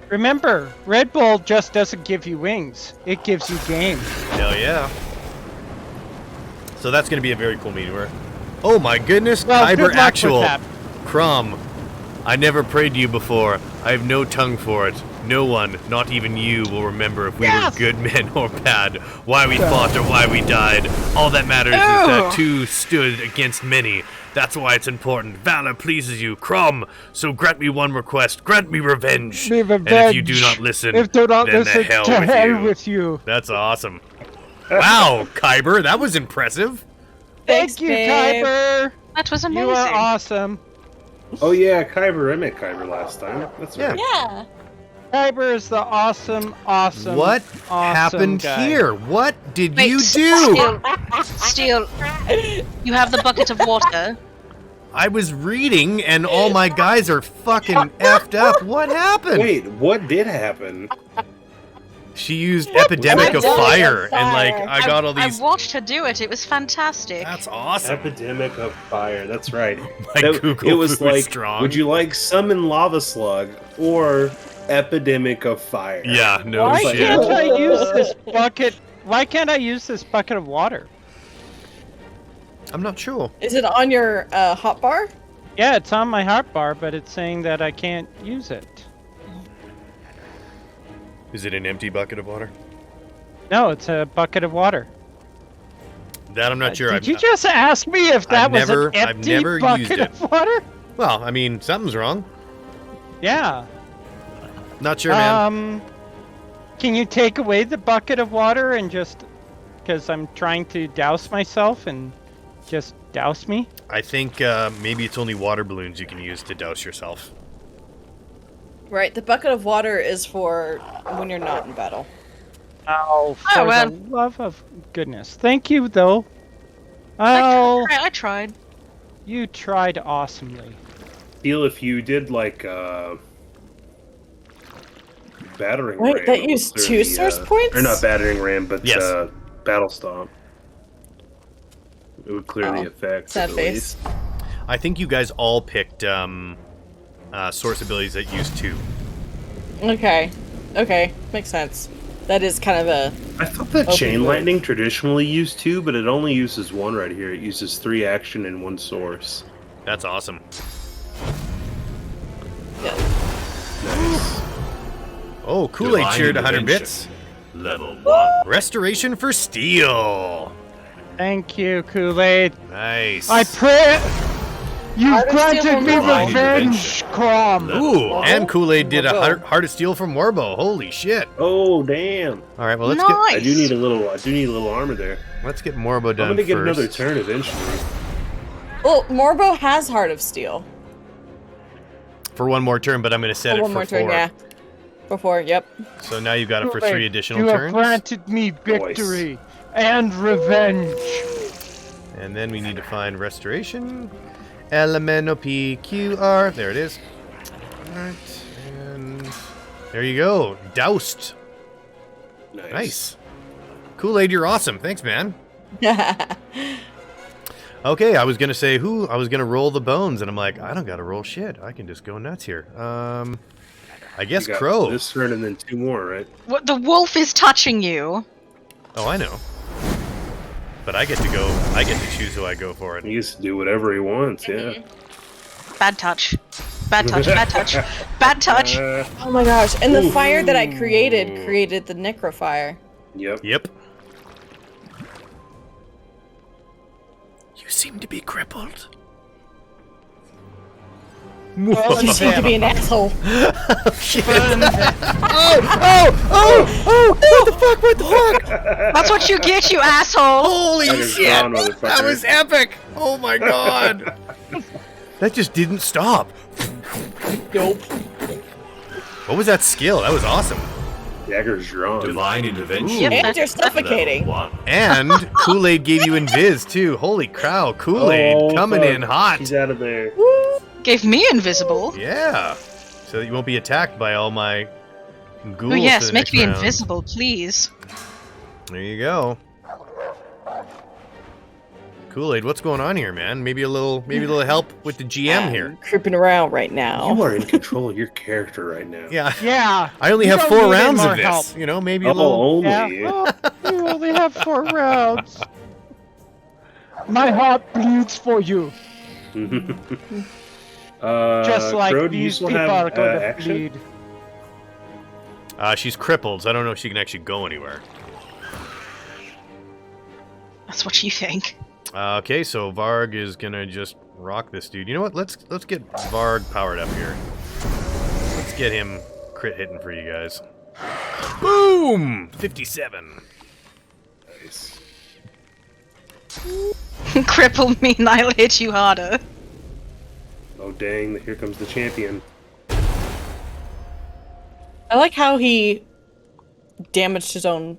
Remember, Red Bull just doesn't give you wings; it gives you game. Hell yeah. So that's going to be a very cool meeting. Oh my goodness, Well, Kyber good luck with Actual. that. Crom, I never prayed to you before. I have no tongue for it. No one, not even you, will remember if we Yes! were good men or bad, why we fought or why we died. All that matters is that two stood against many. That's why it's important. Valor pleases you, Crom. So grant me one request. Grant me revenge. Me And if you do revenge. not listen, If do not then listen, the hell to with hell you. with you. That's awesome. Wow, Kyber, that was impressive. Thanks, Thank you, babe. Kyber. That was amazing. You are awesome. Oh yeah, Kyber. I met Kyber last time. That's Yeah. right. Yeah. Kyber is the awesome. What awesome happened guy. here? What did Wait, you do? Steel, you have the bucket of water. I was reading and all my guys are fucking effed up. What happened? Wait, what did happen? She used Epidemic of Fire and like I got all I these. watched her do it. It was fantastic. That's awesome. Epidemic of fire. That's right. My That- Google it was flu is like, strong. would you like summon lava slug or epidemic of fire? Yeah, no Why shit. can't I use this bucket? Why can't I use this bucket of water? I'm not sure. Is it on your hot bar? Yeah, it's on my heart bar, but it's saying that I can't use it. Is it an empty bucket of water? No, it's a bucket of water. That I'm not sure. Did you just ask me if that was never- an I've empty never bucket used it. of water? Well, I mean, something's wrong. Yeah. Not sure, man. Can you take away the bucket of water and just, because I'm trying to douse myself and just douse me? I think maybe it's only water balloons you can use to douse yourself. Right. The bucket of water is for when you're not in battle. Oh, for Oh, well. the love of goodness. Thank you, though. Oh, I tried. you tried awesomely. Feel if you did like battering Wait, ram. that it would used clear two the, source points? Or not battering ram, but Yes. battle stomp. It would clear Oh, the effects. sad at face. least. I think you guys all picked source abilities that use 2. Okay. Okay, makes sense. That is kind of a... I thought that Open chain book. lightning traditionally used 2, but it only uses 1 right here. It uses 3 action and 1 source. That's awesome. Yeah. Nice. Oh, Kool-Aid Divine cheered 100 intervention. bits. Level 1. Restoration for steel. Thank you, Kool-Aid. Nice. I pray. You've Heart of Steel granted from me Divine revenge, Crom. Ooh, and Kool-Aid did a Morbo. heart of steel from Morbo. Holy shit! Oh damn! All right, well let's Nice. I do need a little armor there. get Morbo done I'm gonna get first. another turn eventually. Well, Morbo has Heart of Steel. For one more turn, but I'm gonna set Oh, it one for more 4. turn, yeah. Before, yep. So now you've got it for Kool-Aid, 3 additional you have turns. granted me victory and revenge. And then we need to find restoration. LMNOPQR. There it is. Alright, and there you go. Doused. Nice. Kool-Aid, you're awesome. Thanks, man. Okay, I was gonna say I was gonna roll the bones, and I'm like, I don't gotta roll shit. I can just go nuts here. I guess You got Crow. This turn and then 2 more, right? What? The wolf is touching you. Oh, I know. But I get to go. I get to choose who I go for. He gets to do whatever he wants. Yeah. Bad touch. Bad touch. Bad touch. Bad touch. Oh my gosh, and the fire that I created the necrofire. Yep. Yep. You seem to be crippled. You seem to be an asshole. What the fuck? That's what you get, you asshole. Holy That is shit! gone, motherfucker. That was epic! Oh my god! That just didn't stop. Nope. What was that skill? That was awesome. Dagger's drawn. Divine intervention. Yep, And that's- you're suffocating. Level 1. And Kool-Aid gave you invis too. Holy cow! Kool-Aid Oh, coming fuck. in hot. He's out of there. Gave me invisible. Yeah. So that you won't be attacked by all my ghouls. Oh for yes, the make next me round. invisible, please. There you go. Kool-Aid, what's going on here, man? Maybe a little help with the GM here. I'm creeping around right now. You are in control of your character right now. Yeah. Yeah. I only You have don't 4 need any rounds more of this. help. You know, maybe a Oh, little. only. Yeah. Oh, you only have 4 rounds. My heart bleeds for you, just like Crow, do you these still people have are going to action? bleed. She's crippled, so I don't know if she can actually go anywhere. That's what you think. Okay, so Varg is gonna just rock this dude. You know what? Let's get Varg powered up here. Let's get him crit hitting for you guys. Boom! 57. Nice. Cripple me and I'll hit you harder. Oh dang! Here comes the champion. I like how he damaged his own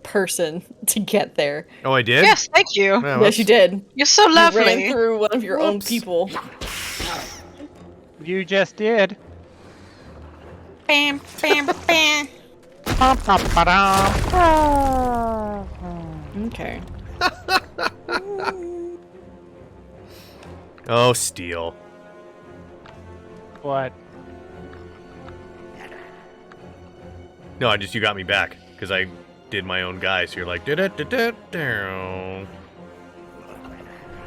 person to get there. Oh, I did? Yes, thank you. Yeah, well, Yes, you did. You're so You lovely. ran through one of your own Whoops. people. You just did. Bam, bam, bam. Okay. Oh, Steel. What? No, you got me back because I did my own guy. So you're like, da-da-da-da-da.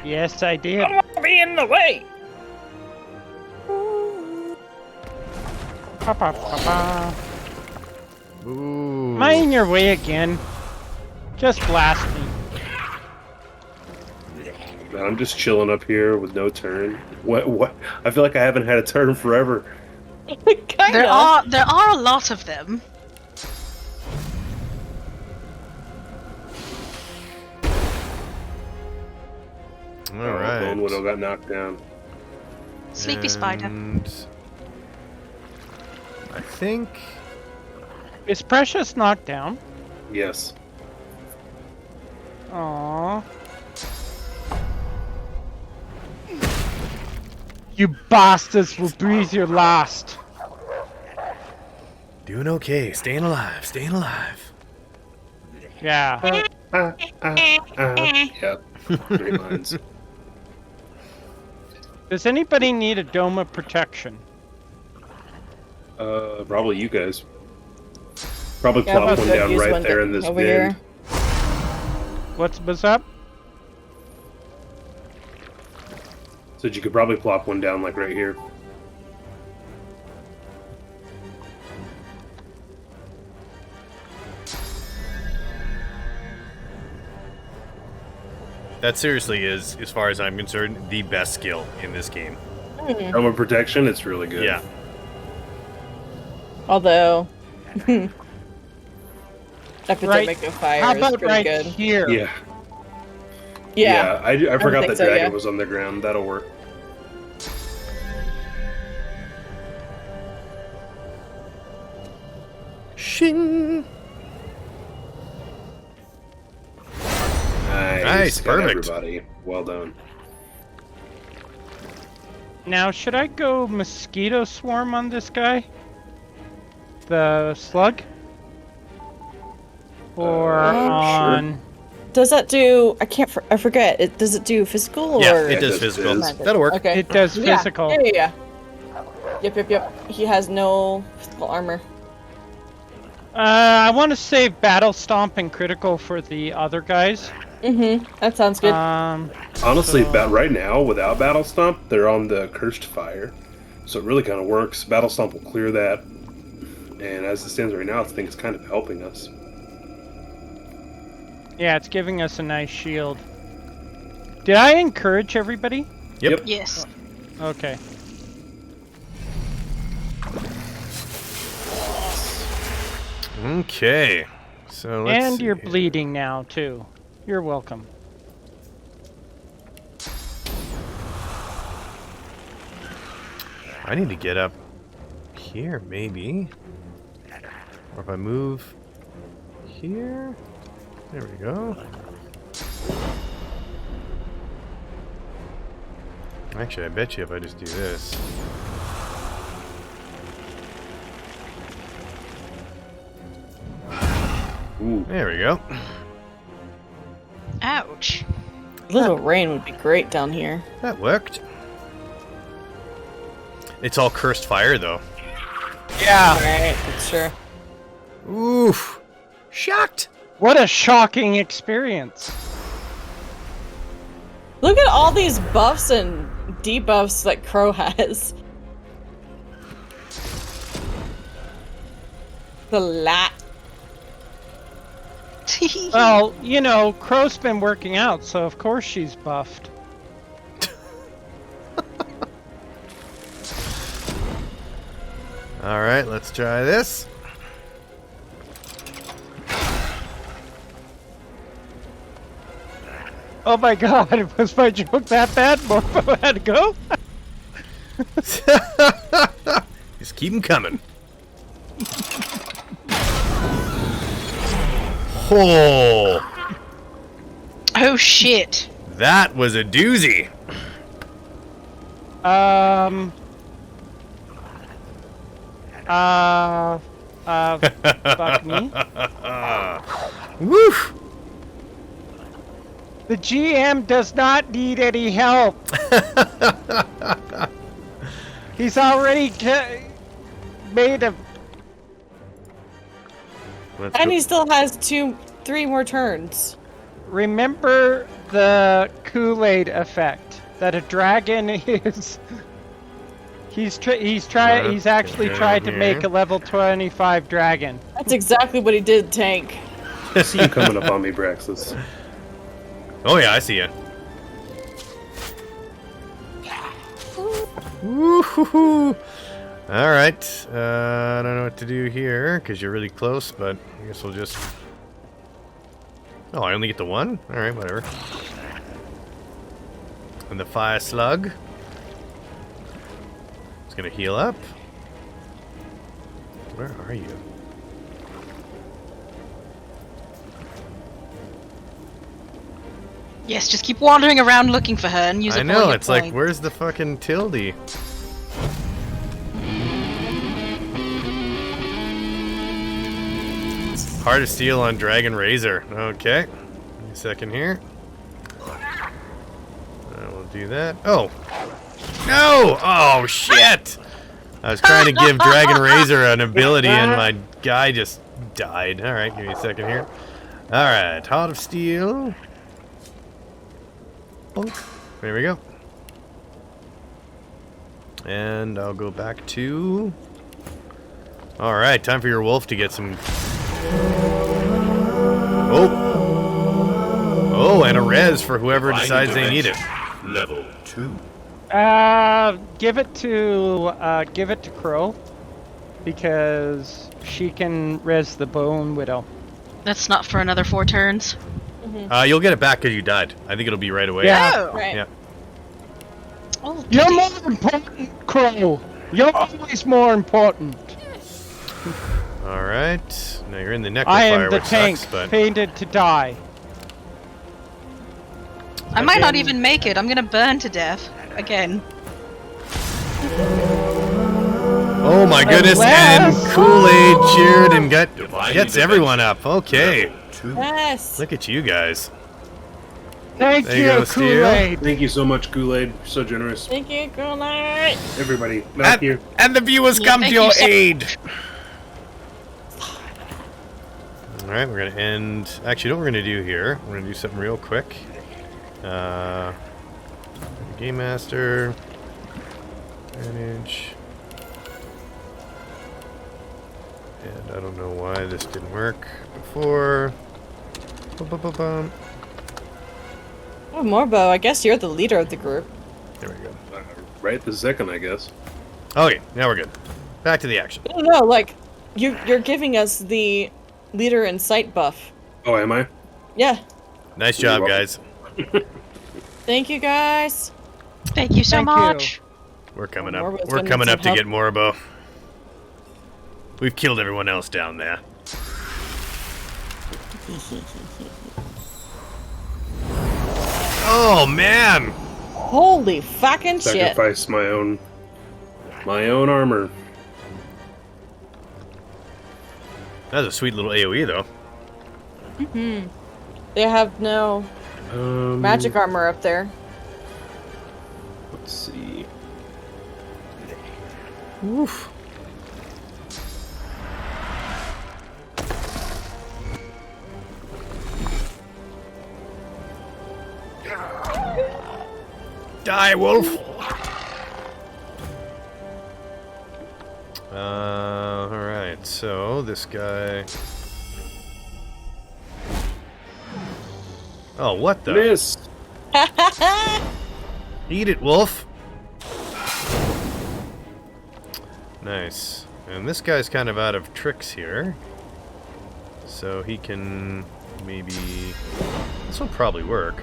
Yes, I did. Be in the way. Ooh. Am I in your way again? Just blast me. Man, I'm just chilling up here with no turn. What? I feel like I haven't had a turn forever. Kinda. There are a lot of them. All Oh, right. Bone Widow got knocked down. Sleepy spider. And I think Is Precious knocked down? Yes. Aww. You bastards will breathe your last. Doing okay. Staying alive. Staying alive. Yeah. Yep. Great minds. Does anybody need a dome of protection? Probably you guys. Probably Yeah, plop I'll one go down use right one there in this over bin. here. What's up? Said you could probably plop one down like right here. That seriously is, as far as I'm concerned, the best skill in this game. Dome of protection, it's really good. Yeah. Although, epidemic Right. of fire How is about pretty right good. here? Yeah. Yeah. I forgot think the so, dragon yeah. was on the ground. That'll work. Shing. Nice, Got perfect. Everybody, well done. Now, should I go mosquito swarm on this guy? The slug? Or on... Does that do? I forget. Does it do physical Yeah, or? it does does physical. phys. That'll work. Okay. It does Yeah, physical. Yeah. Yep. He has no physical armor. I want to save Battle Stomp and Critical for the other guys. That sounds good. Honestly, right now, without Battle Stomp, they're on the Cursed Fire. So it really kind of works. Battle Stomp will clear that. And as it stands right now, I think it's kind of helping us. Yeah, it's giving us a nice shield. Did I encourage everybody? Yep. Yes. Okay. Okay. So let's And see you're here. bleeding now, too. You're welcome. I need to get up here, maybe. Or if I move here. There we go. Actually, I bet you if I just do this. Ooh. There we go. Ouch. A little rain would be great down here. That worked. It's all cursed fire, though. Yeah. Right. That's sure. Oof. Shocked. What a shocking experience. Look at all these buffs and debuffs that Crow has. The lot. Well, you know, Crow's been working out, so of course she's buffed. All right, let's try this. Oh my god, was my joke that bad? Morpho had to go? Just keep them coming. Oh, Oh shit. that was a doozy. Fuck me. Woo! The GM does not need any help. He's already made a... Let's And go. he still has 3 more turns. Remember the Kool-Aid effect, that a dragon is... He's actually tried to make a level 25 dragon. That's exactly what he did, Tank. I see you coming up on me, Braxxis. Oh yeah, I see you. Woo-hoo-hoo. All right. I don't know what to do here because you're really close, but I guess we'll just. Oh, I only get the one. All right, whatever. And the fire slug. It's gonna heal up. Where are you? Yes, just keep wandering around looking for her and use I up all know, your it's like, points. where's the fucking Tildy? Heart of Steel on Dragon Razor. Okay. Give me a second here. I will do that. Oh! No! Oh, shit! I was trying to give Dragon Razor an ability and my guy just died. Alright, give me a second here. Alright, Heart of Steel. Oh, there we go. And I'll go back to... Alright, time for your wolf to get some... Oh! Oh, and a res for whoever decides they need it. Level 2. Give it to Crow, because she can res the Bone Widow. That's not for another 4 turns. You'll get it back because you died. I think it'll be right away. Yeah. Oh! Right. Yeah. Oh, You're goody. more important, Crow. You're always more important. Alright. Now you're in the necro I fire, am the which tank, sucks, but... fated to die. I might not even make it. I'm gonna burn to death. Again. Oh my goodness, and Unless- Kool-Aid cheered and Divine gets everyone up. Okay. Level 2. Yes. Look at you guys. Thank There you you, go, Steel. Kool-Aid. Thank you so much, Kool-Aid. You're so generous. Thank you, good night. Everybody, back here. And the viewers Yeah, come to thank your you so aid. Alright, we're gonna end... Actually, you know what we're gonna do here? We're gonna do something real quick. Game Master... Manage... And I don't know why this didn't work before. Bum. Oh, Morbo, I guess you're the leader of the group. There we go. Right this second, I guess. Okay, now we're good. Back to the action. No, like, you're giving us the leader in sight buff. Oh, am I? Yeah. Nice You're job, welcome. guys. Thank you, guys. Thank you so Thank you. much. We're coming Morbo's up. We're gonna coming need up to some get Morbo. We've killed everyone else down there. Oh man! Holy fucking shit. Sacrifice my own armor. That's a sweet little AoE though. They have no magic armor up there. Let's see. Oof. Die, wolf! Alright, so this guy... Oh, what the? Miss. Eat it, wolf! Nice. And this guy's kind of out of tricks here. So he can maybe... This will probably work.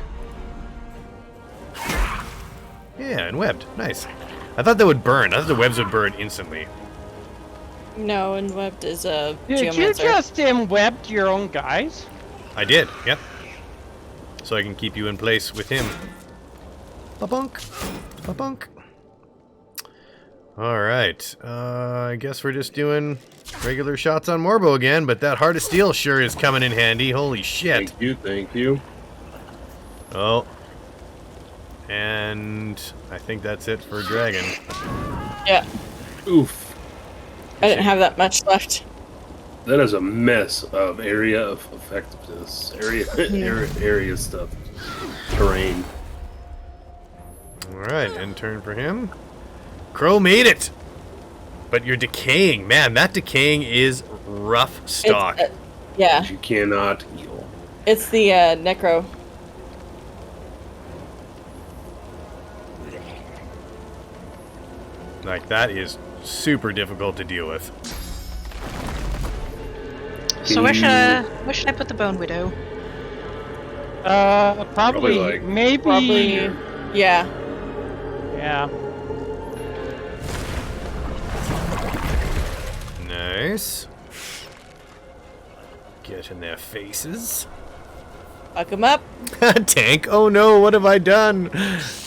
Yeah, and webbed. Nice. I thought that would burn. I thought the webs would burn instantly. No, and webbed is a Did you geomancer. just webbed your own guys? I did, yep. So I can keep you in place with him. Ba-bunk. Ba-bunk. Alright. I guess we're just doing regular shots on Morbo again, but that Heart of Steel sure is coming in handy. Holy shit. Thank you, thank you. Oh. And I think that's it for Dragon. Yeah, Oof. I didn't have that much left. That is a mess of area of effectiveness. Area stuff. Terrain. Alright, end turn for him. Crow made it! But you're decaying. Man, that decaying is rough stock. Yeah, You cannot heal. it's the necro. Like, that is super difficult to deal with. So where should I put the Bone Widow? Probably, like- maybe. Probably, yeah. Yeah. Nice. Get in their faces. Fuck him up. Tank. Oh no, what have I done?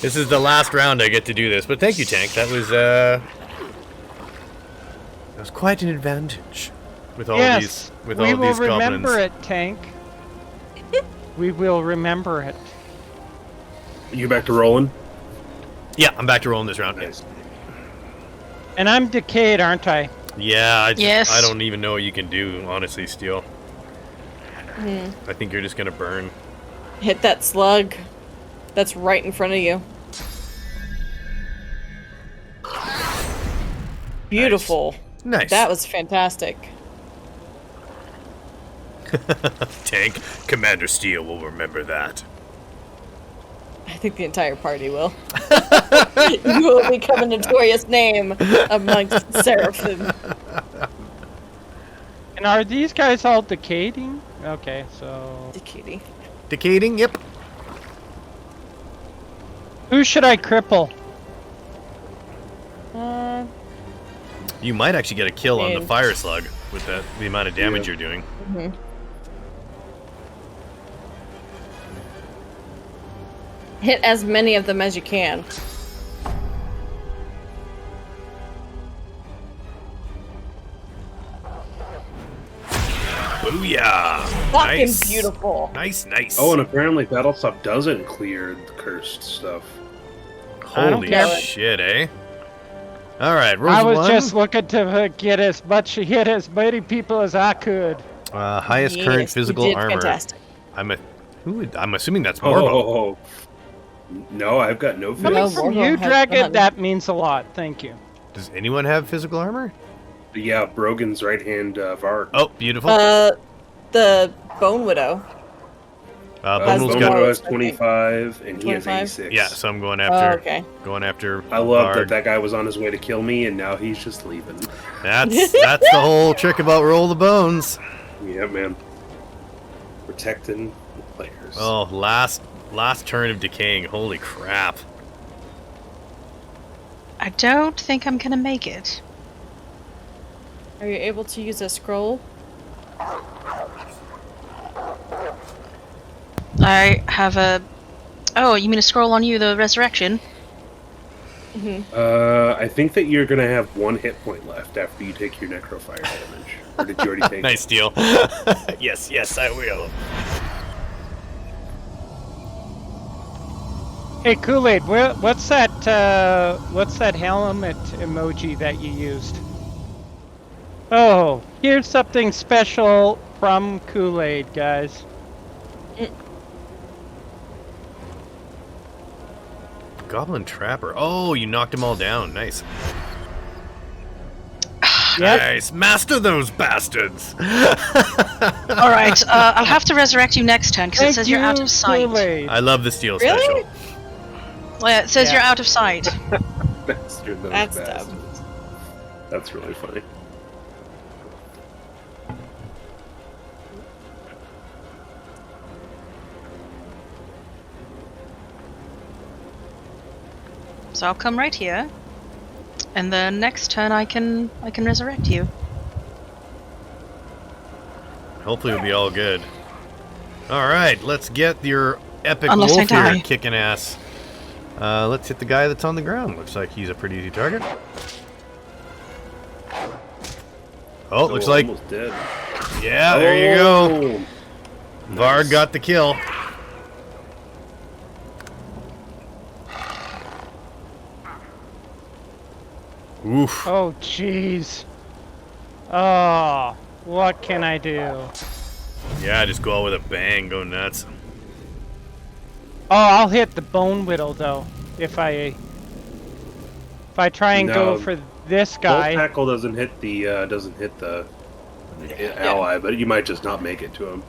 This is the last round I get to do this, but thank you, Tank. That was quite an advantage with all Yes, these with we all will these goblins. remember it, Tank. We will remember it. You back to rolling? Yeah, I'm back to rolling this round. Nice. And I'm decayed, aren't I? Yeah, Yes. I don't even know what you can do, honestly, Steel. I think you're just gonna burn. Hit that slug. That's right in front of you. Beautiful. Nice. That was fantastic. Tank. Commander Steel will remember that. I think the entire party will. You will become a notorious name amongst Seraphim. And are these guys all decaying? Okay, so... Cutie. Decaying, yep. Who should I cripple? You might actually get a kill on the Man. fire slug with the amount of damage you're doing. Hit as many of them as you can. Booyah! Fucking Nice. beautiful. Nice, nice. Oh, and apparently battle stuff doesn't clear the cursed stuff. I don't Holy care. shit, eh? Alright, roll I was one. just looking to get as much hit as many people as I could. Highest current Yes, you physical did armor. Fantastic. I'm assuming that's Morbo. Oh, no, I've got no Coming No, face. from Warhol you, has Dragon, none. that means a lot. Thank you. Does anyone have physical armor? Yeah, Brogan's right hand Varg. Oh, beautiful. The Bone Widow. Bone has Wolf's the got. more- Bono has 25, and he has 25? 86. Yeah, so I'm going Oh, after. okay. Going after. I love Varg. that guy was on his way to kill me, and now he's just leaving. That's the whole trick about roll the bones. Yeah, man. Protecting the players. Oh, last turn of decaying. Holy crap. I don't think I'm gonna make it. Are you able to use a scroll? I have a... Oh, you mean a scroll on you, the resurrection? I think that you're gonna have 1 hit point left after you take your necrofire damage. Or did you already take Nice deal. Yes, I will. Hey, Kool-Aid, what's that helmet emoji that you used? Oh, here's something special from Kool-Aid, guys. Goblin Trapper. Oh, you knocked them all down. Nice. Yep. Nice. Master those bastards. Alright, I'll have to resurrect you next turn, because it Thank says you're out you, of sight. Kool-Aid. I love the steel Really? special. Well, yeah, it says Yeah. you're out of sight. Bastard those That's bastards. That's really funny. So I'll come right here. And then next turn I can resurrect you. Hopefully it'll be all good. Alright, let's get your epic Unless I wolf here die. kicking ass. Let's hit the guy that's on the ground. Looks like he's a pretty easy target. Oh, looks like... Almost dead. Yeah, there you go. Oh, Varg got the kill. Oof. Oh, jeez. Oh, what can I do? Yeah, just go out with a bang, go nuts. Oh, I'll hit the Bone Whittle though. If I try and go No. for this Bolt guy. tackle doesn't hit the ally, but you might just not make it to him.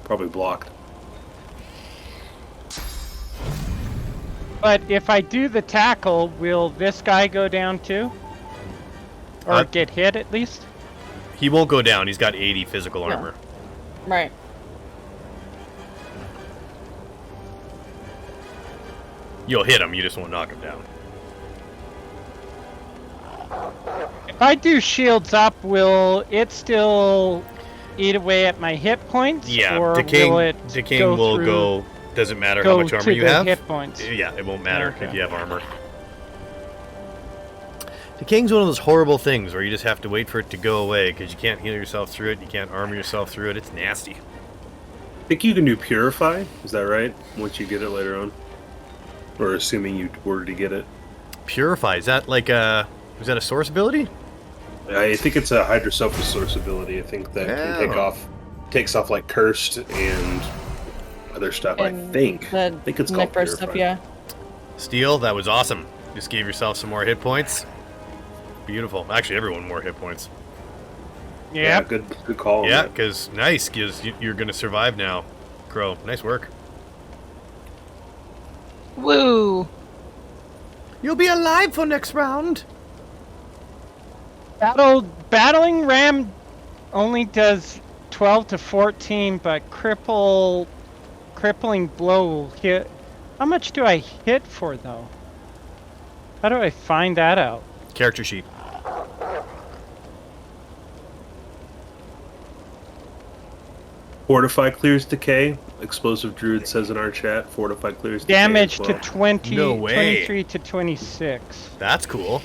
Probably blocked. But if I do the tackle, will this guy go down too? Or get hit at least? He won't go down. He's got 80 physical No. armor. Right. You'll hit him, you just won't knock him down. If I do shields up, will it still eat away at my hit points? Yeah, or decaying will it will go. Doesn't matter how much armor to you the have. hit points? Yeah, it won't matter Okay. if you have armor. Decaying's one of those horrible things where you just have to wait for it to go away because you can't heal yourself through it, you can't armor yourself through it. It's nasty. I think you can do Purify. Is that right? Once you get it later on, or assuming you were to get it. Purify, is that like a source ability? I think it's a Hydrosophus source ability. I think that can takes off like Cursed and other stuff. And I think it's called Necro Purify. stuff, yeah. Steel, that was awesome. Just gave yourself some more hit points. Beautiful. Actually, everyone more hit points. Yeah, Yep. good call. on Yeah, that. because nice, because you're going to survive now, Crow. Nice work. Woo! You'll be alive for next round. Battling ram only does 12 to 14, but crippling blow will hit. How much do I hit for though? How do I find that out? Character sheet. Fortify clears decay. Explosive Druid says in our chat. Fortify clears decay. Damage as well. to 20, No way. 23 to 26. That's cool.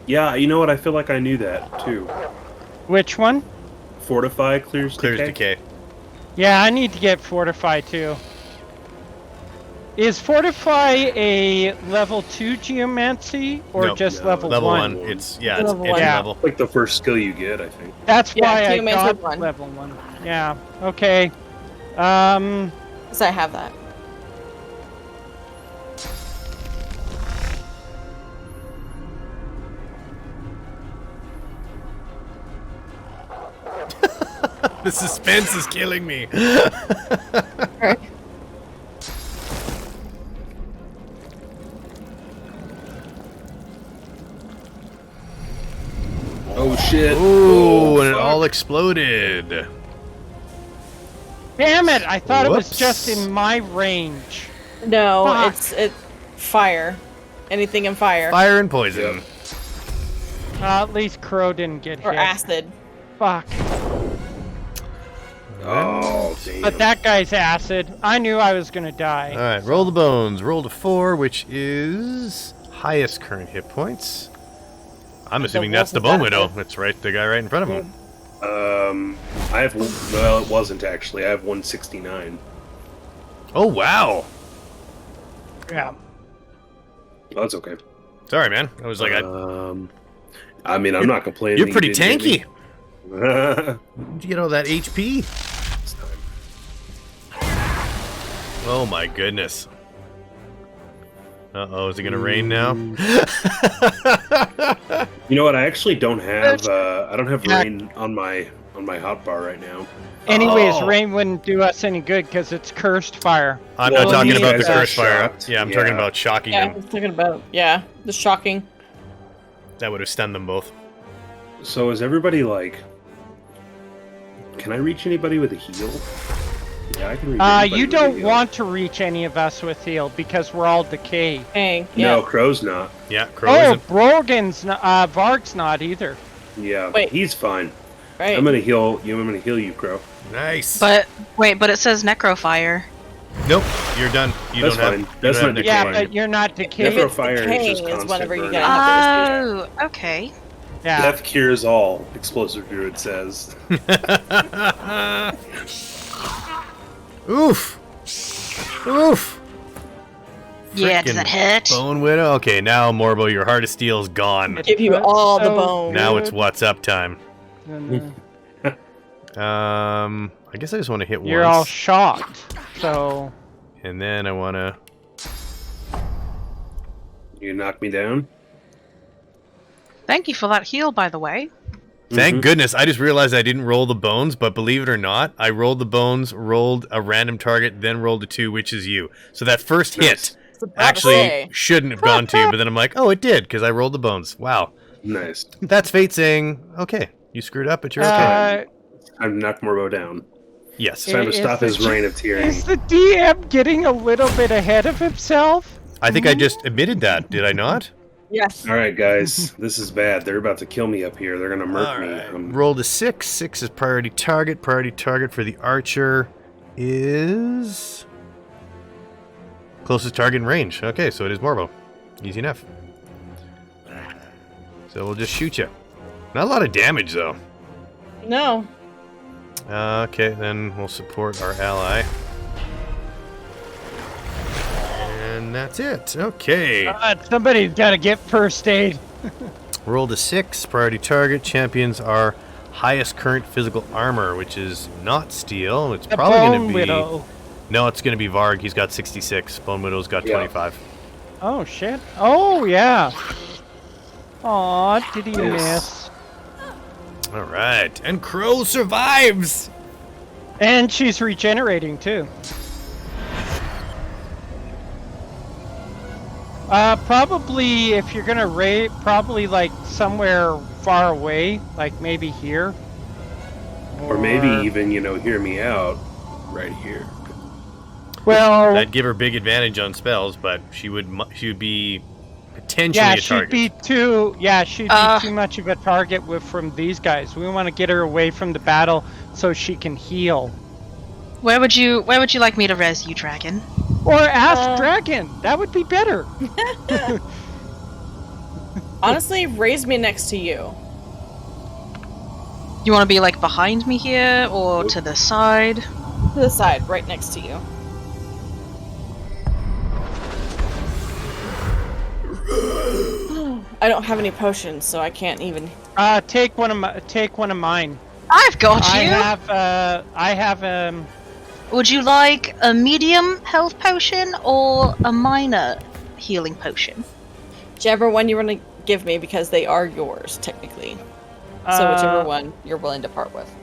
Yeah, you know what? I feel like I knew that too. Which one? Fortify clears Decay. Yeah, I need to get Fortify too. Is Fortify a level 2 geomancy or No, just no, level, Level 1? 1. It's entry Level one. Yeah. level. Like the first skill you get, I think. That's Yeah, why I geomancy got 1. level 1. Yeah, okay. Because I have that. The suspense is killing me. Alright. Oh shit! Ooh, and it fuck. all exploded. Damn it! I thought it was Whoops. just in my range. No, Fuck. it's fire. Anything in fire. Fire and poison. Yep. At least Crow didn't get Or hit. acid. Fuck. Oh damn! But that guy's acid. I knew I was gonna die. All right, roll the bones. Roll to 4, which is highest current hit points. I'm assuming that's the wolf Bone is Widow. active. That's right, the guy right in front of him. I have. Well, it wasn't actually. I have 169. Oh wow. Yeah. Oh, that's okay. Sorry, man. I was like, I mean, I'm not complaining. you're pretty You didn't tanky. get me. Did you get all that HP? It's time. Oh my goodness. Uh-oh, is it gonna rain now? You know what? I actually don't have. I don't have Yeah. rain on my hotbar right now. Anyways, Oh. rain wouldn't do us any good because it's cursed fire. I'm Well, not talking these about the guys are curse fire. shocked. Yeah, I'm talking Yeah. about shocking Yeah, I them. was thinking about, the shocking. That would have stunned them both. So is everybody like? Can I reach anybody with a heal? Yeah, I can reach. anybody You with a don't heal. want to reach any of us with heal because we're all decay. Dang, yeah. No, Crow's not. Yeah, Crow Oh, isn't. Brogan's not, Varg's not either. Yeah, Wait. he's fine. Right. I'm gonna heal you. I'm gonna heal you, Crow. Nice. But wait, but it says necrofire. Nope, you're done. You That's don't have. fine. You That's don't not have Yeah, Necrofire. but you're not decay. If it's Necrofire is decaying just constant whenever you burn. get enough Oh, okay. Yeah. Death cures all. Explosive Druid says. Oof. Oof. Yeah, does Frickin' that hit? Bone Widow. Okay, now Morbo, your heart of steel is gone. Give you all the So bone. Now it's what's up time. And, I guess I just want to hit you're all once, shocked. So and then I want to. You knock me down. Thank you for that heal, by the way. Thank goodness! I just realized I didn't roll the bones, but believe it or not, I rolled the bones, rolled a random target, then rolled a 2, which is you. So that first hit Nice. About to actually say. shouldn't have gone to you, but then I'm like, oh, it did because I rolled the bones. Wow, Nice. that's fate saying, okay, you screwed up, but you're okay. I've knocked Morbo down. Yes, Time to Is stop the his G- reign of tyranny. is the DM getting a little bit ahead of himself? I think I just admitted that. Did I not? Yes. All right, guys, this is bad. They're about to kill me up here. They're gonna murk me. Roll a 6. 6 is priority target. Priority target for the archer is closest target in range. Okay, so it is Morbo. Easy enough. So we'll just shoot you. Not a lot of damage though. No. Okay, then we'll support our ally. And that's it. Okay. Somebody's got to get first aid. Roll a 6. Priority target. Champions are highest current physical armor, which is not steel. It's The probably going to Bone be... Widow. No, it's going to be Varg. He's got 66. Bone Widow's got Yeah. 25. Oh, shit. Oh, yeah. Aw, did he Yes. miss? All right. And Crow survives! And she's regenerating, too. Probably, if you're gonna raid, probably like somewhere far away, like maybe here. Or maybe even, hear me out, right here. Well, That'd give her big advantage on spells, but she would be potentially yeah, a target. she'd be too much of a target from these guys. We want to get her away from the battle so she can heal. Where would you like me to res you, dragon? Or ask Dragon. That would be better. Honestly, raise me next to you. You want to be like behind me here or to the side? To the side, right next to you. I don't have any potions, so I can't even. Take one of mine. I've got you. I have Would you like a medium health potion or a minor healing potion? Whichever one you want to give me, because they are yours, technically. So whichever one you're willing to part with.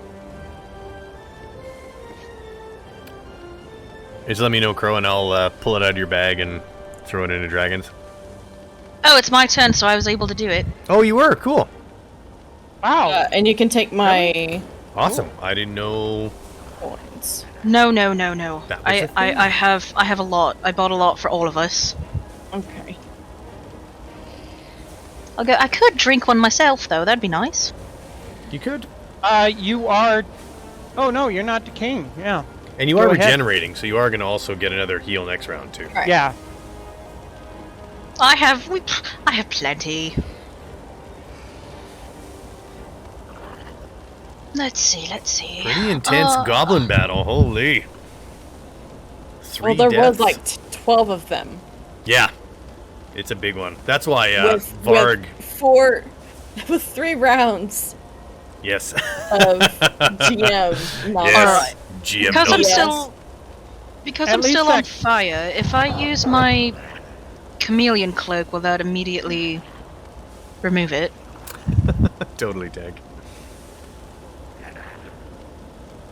Just let me know, Crow, and I'll pull it out of your bag and throw it into dragons. Oh, it's my turn, so I was able to do it. Oh, you were? Cool. wow. And you can take my Awesome. I didn't know... coins. No. That was a thing? I have a lot. I bought a lot for all of us. Okay. I could drink one myself, though. That'd be nice. You could. You are. Oh no, you're not decaying. Yeah. And you Go are ahead. regenerating, so you are going to also get another heal next round, too. Right. Yeah. I have plenty. Let's see. Pretty intense goblin battle, holy. 3 Well, there deaths. was like 12 of them. Yeah. It's a big one. That's why with Varg... with 3 rounds Yes. of GM knowledge. Yes. Alright. GM Because I'm knows. still At I'm least still that- on fire. If I use my chameleon cloak, will that immediately remove it? Totally, Tag.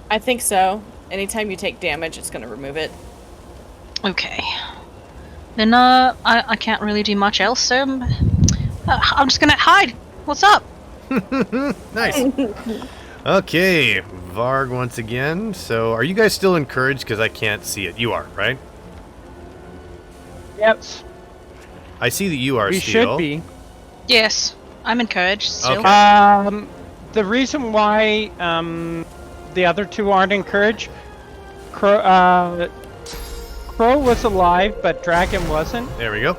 I think so. Anytime you take damage, it's going to remove it. Okay. Then I can't really do much else. So I'm just gonna hide. What's up? Nice. Okay, Varg once again. So, are you guys still encouraged? Because I can't see it. You are, right? Yep. I see that you are. We Steel. should be. Yes, I'm encouraged. Still. Okay. The reason why the other 2 aren't encouraged, Crow was alive, but Dragon wasn't. There we go.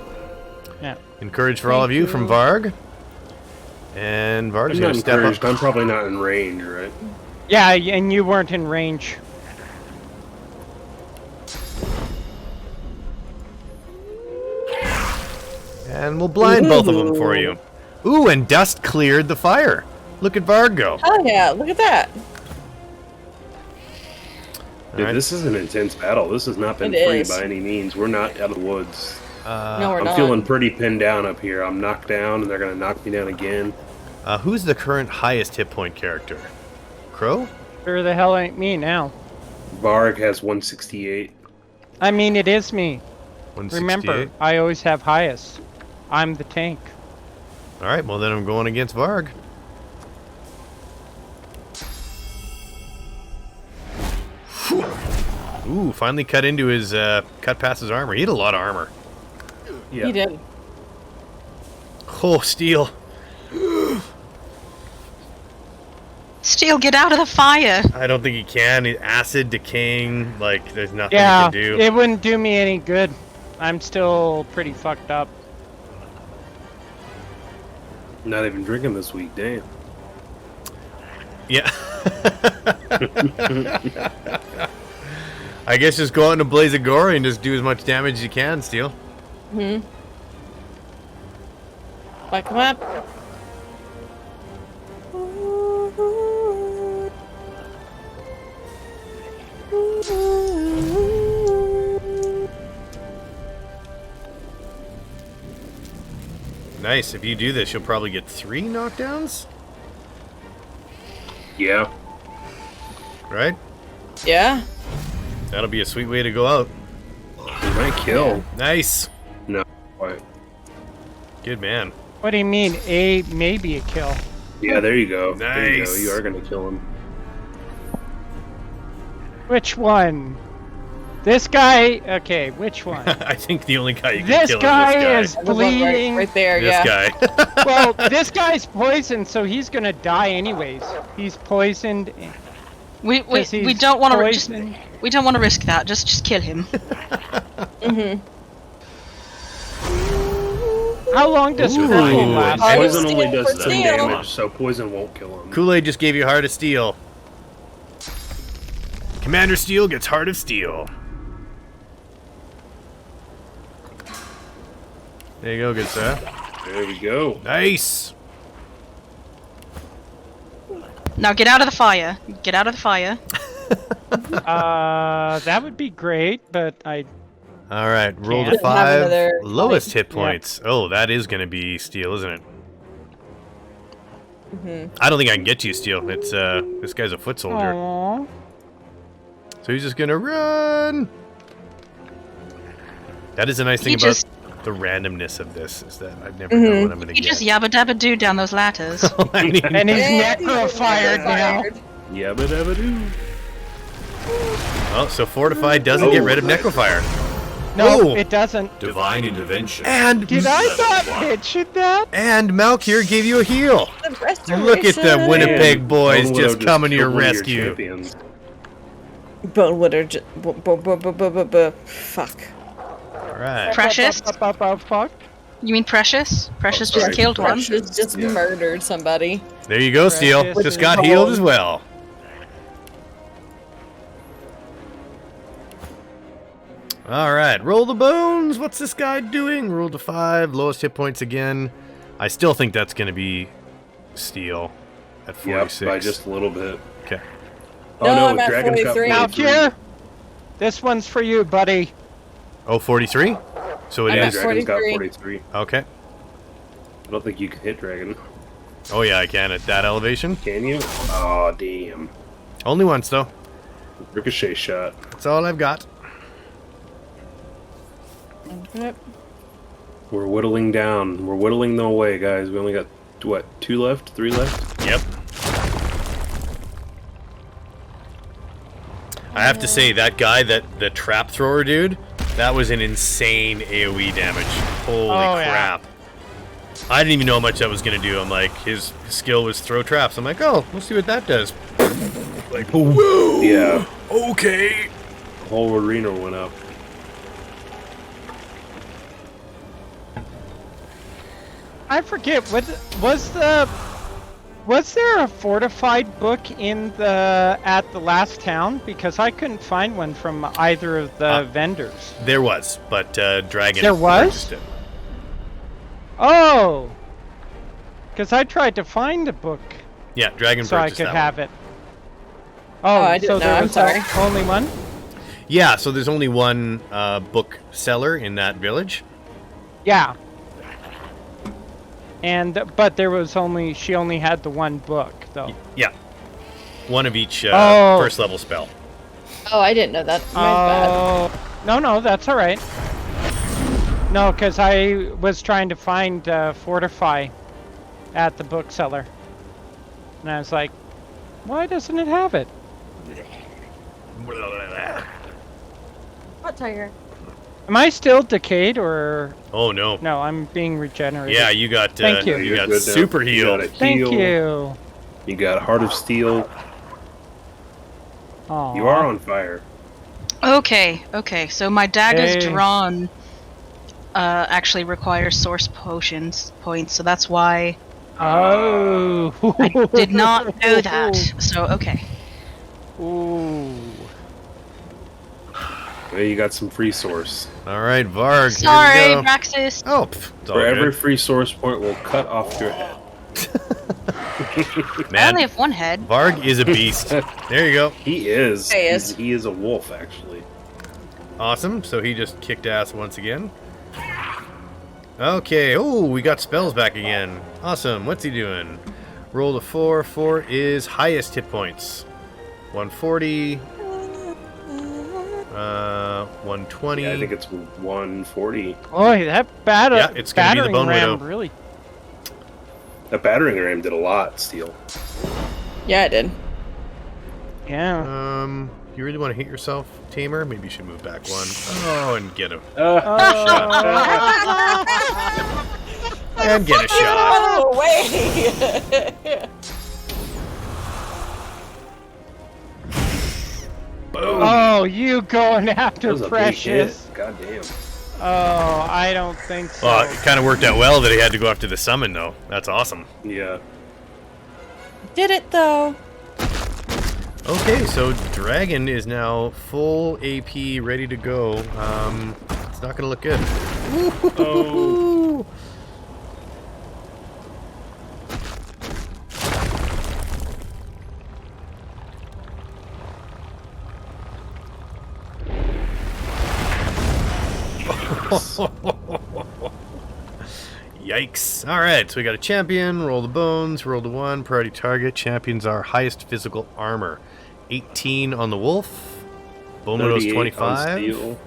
Yeah. Encouraged for all of you from Varg. And Varg is I'm going not to step encouraged. up. I'm probably not in range, right? Yeah, and you weren't in range. And we'll blind both of them for you. Ooh, and dust cleared the fire. Look at Varg go. Oh yeah, look at that. Dude, Alright. this is an intense battle. This has not been It free is. by any means. We're not out of the woods. No, we're I'm not. feeling pretty pinned down up here. I'm knocked down, and they're going to knock me down again. Who's the current highest hit point character? Crow? Sure the hell ain't me now. Varg has 168. I mean, it is me. 168. Remember, I always have highest. I'm the tank. Alright, well then I'm going against Varg. Ooh, finally cut into his, cut past his armor. He had a lot of armor. Yeah. He did. Oh, Steel. Steel, get out of the fire! I don't think he can. Acid decaying, like, there's nothing Yeah, he can do. it wouldn't do me any good. I'm still pretty fucked up. Not even drinking this week, damn. Yeah. I guess just go out in a blaze of glory and just do as much damage as you can, Steel. Wake him up. Nice. If you do this, you'll probably get 3 knockdowns, Yeah. right? Yeah. That'll be a sweet way to go out. He might kill. Nice. No. Why? Good man. What do you mean? Maybe a kill. Yeah, there you go. There you go. Nice. You are gonna kill him. Which one? This guy? Okay, which one? I think the only guy you can This kill guy is is The one bleeding. right there, this yeah. guy. Well, this guy's poisoned, so he's gonna die anyways. He's poisoned. We 'cause we he's don't want to just poisoned. we don't want to risk that. Just kill him. How long does Ooh. purple last? Heart of Poison only steel does for some steel. damage, so poison won't kill him. Kool-Aid just gave you Heart of Steel. Commander Steel gets Heart of Steel. There you go, good sir. There we go. Nice. Now get out of the fire. Get out of the fire. That would be great, but I. All right, roll to Can't. 5. Have another Lowest fight. hit points. Oh, that is going to be Steel, isn't it? I don't think I can get to you, Steel. It's this guy's a foot soldier, Aww. so he's just gonna run. That is a nice thing You about just- the randomness of this, is that I've never know what I'm gonna You get. just yabba dabba do down those ladders. I mean, And he's And necrofired now. Yabba dabba doo. oh, so Fortified doesn't get rid of Necrofire. No, Oh. it doesn't. Divine intervention. And Did I not mention that? Malkir gave you a heal. Look at the Restoration. Winnipeg boys Bone just Widow coming to your killed one of rescue. champions. Bone Widow. Fuck. All right. Precious? Fuck. You mean Precious? Precious just sorry. killed one. Precious just murdered somebody. There you go, Steel. Precious Just is got healed home. as well. All right, roll the bones. What's this guy doing? Roll to 5, lowest hit points again. I still think that's going to be Steel at 46. Yep, by just a little bit. Okay. Oh No, no, I'm at Dragon's got 43. 43. Malkir, this one's for you, buddy. Oh, 43? So it I'm Yeah, at is. Dragon's got 43. 43. Okay. I don't think you can hit Dragon. Oh, yeah, I can at that elevation. Can you? Oh, damn. Only once, though. Ricochet shot. That's all I've got. Yep. We're whittling down. We're whittling them away, guys. We only got, what, 2 left? 3 left? Yep. I have to say, that guy, the trap thrower dude, that was an insane AoE damage. Holy Oh, yeah. crap. I didn't even know how much that was going to do. I'm like, his skill was throw traps. I'm like, oh, we'll see what that does. Like, whoa, Yeah. okay. The whole arena went up. I forget what was there a fortified book in at the last town, because I couldn't find one from either of the vendors. There was, but Dragon There was? purchased it. Oh, because I tried to find a book Yeah, Dragon so I purchased could that have one. it. Oh, I didn't so know. there I'm was sorry. only one. Yeah, so there's only one book seller in that village. Yeah. And but there was she only had the one book though. Yeah. One of each Oh. first level spell. Oh, I didn't know that. My bad. Oh, no, that's all right. No, because I was trying to find Fortify at the bookseller. And I was like, why doesn't it have it? What tiger? Am I still decayed or Oh no. no? I'm being regenerated. Yeah, you got. Thank you. You got good now. super You heal. got a Thank heal. you. You got Heart of Steel. Aww. You are on fire. Okay, so my daggers Hey. drawn actually require source potions points, so that's why Oh. I did not know that. So, okay. Ooh. Well, you got some free source. All right, Varg. Sorry, Here we go. Braxxis. Oh, it's all For every good. free source point, we'll cut off your head. I Man, only have one head. Varg is a beast. There you go. He is. He is. He is a wolf, actually. Awesome. So he just kicked ass once again. Okay. Oh, we got spells back again. Awesome. What's he doing? Roll a 4. 4 is highest hit points. 140. 120. Yeah, I think it's 140. Boy, that Yeah, it's gonna be the battering Bone ram Widow. really. That battering ram did a lot, Steel. Yeah, I did. Yeah. You really want to hit yourself, Tamer? Maybe you should move back one. Oh, and get him. And get a shot. Oh, away! Boom. Oh, you going That after was a big Precious? hit. God damn. Oh, I don't think so. Well, it kind of worked out well that he had to go after the summon, though. That's awesome. Yeah. Did it though? Okay, so Dragon is now full AP, ready to go. It's not gonna look good. Oh. Yikes. Alright, so we got a champion, roll the bones, roll the 1, priority target. Champions are highest physical armor. 18 on the wolf. Bone Widow's 38 on 25. Steel.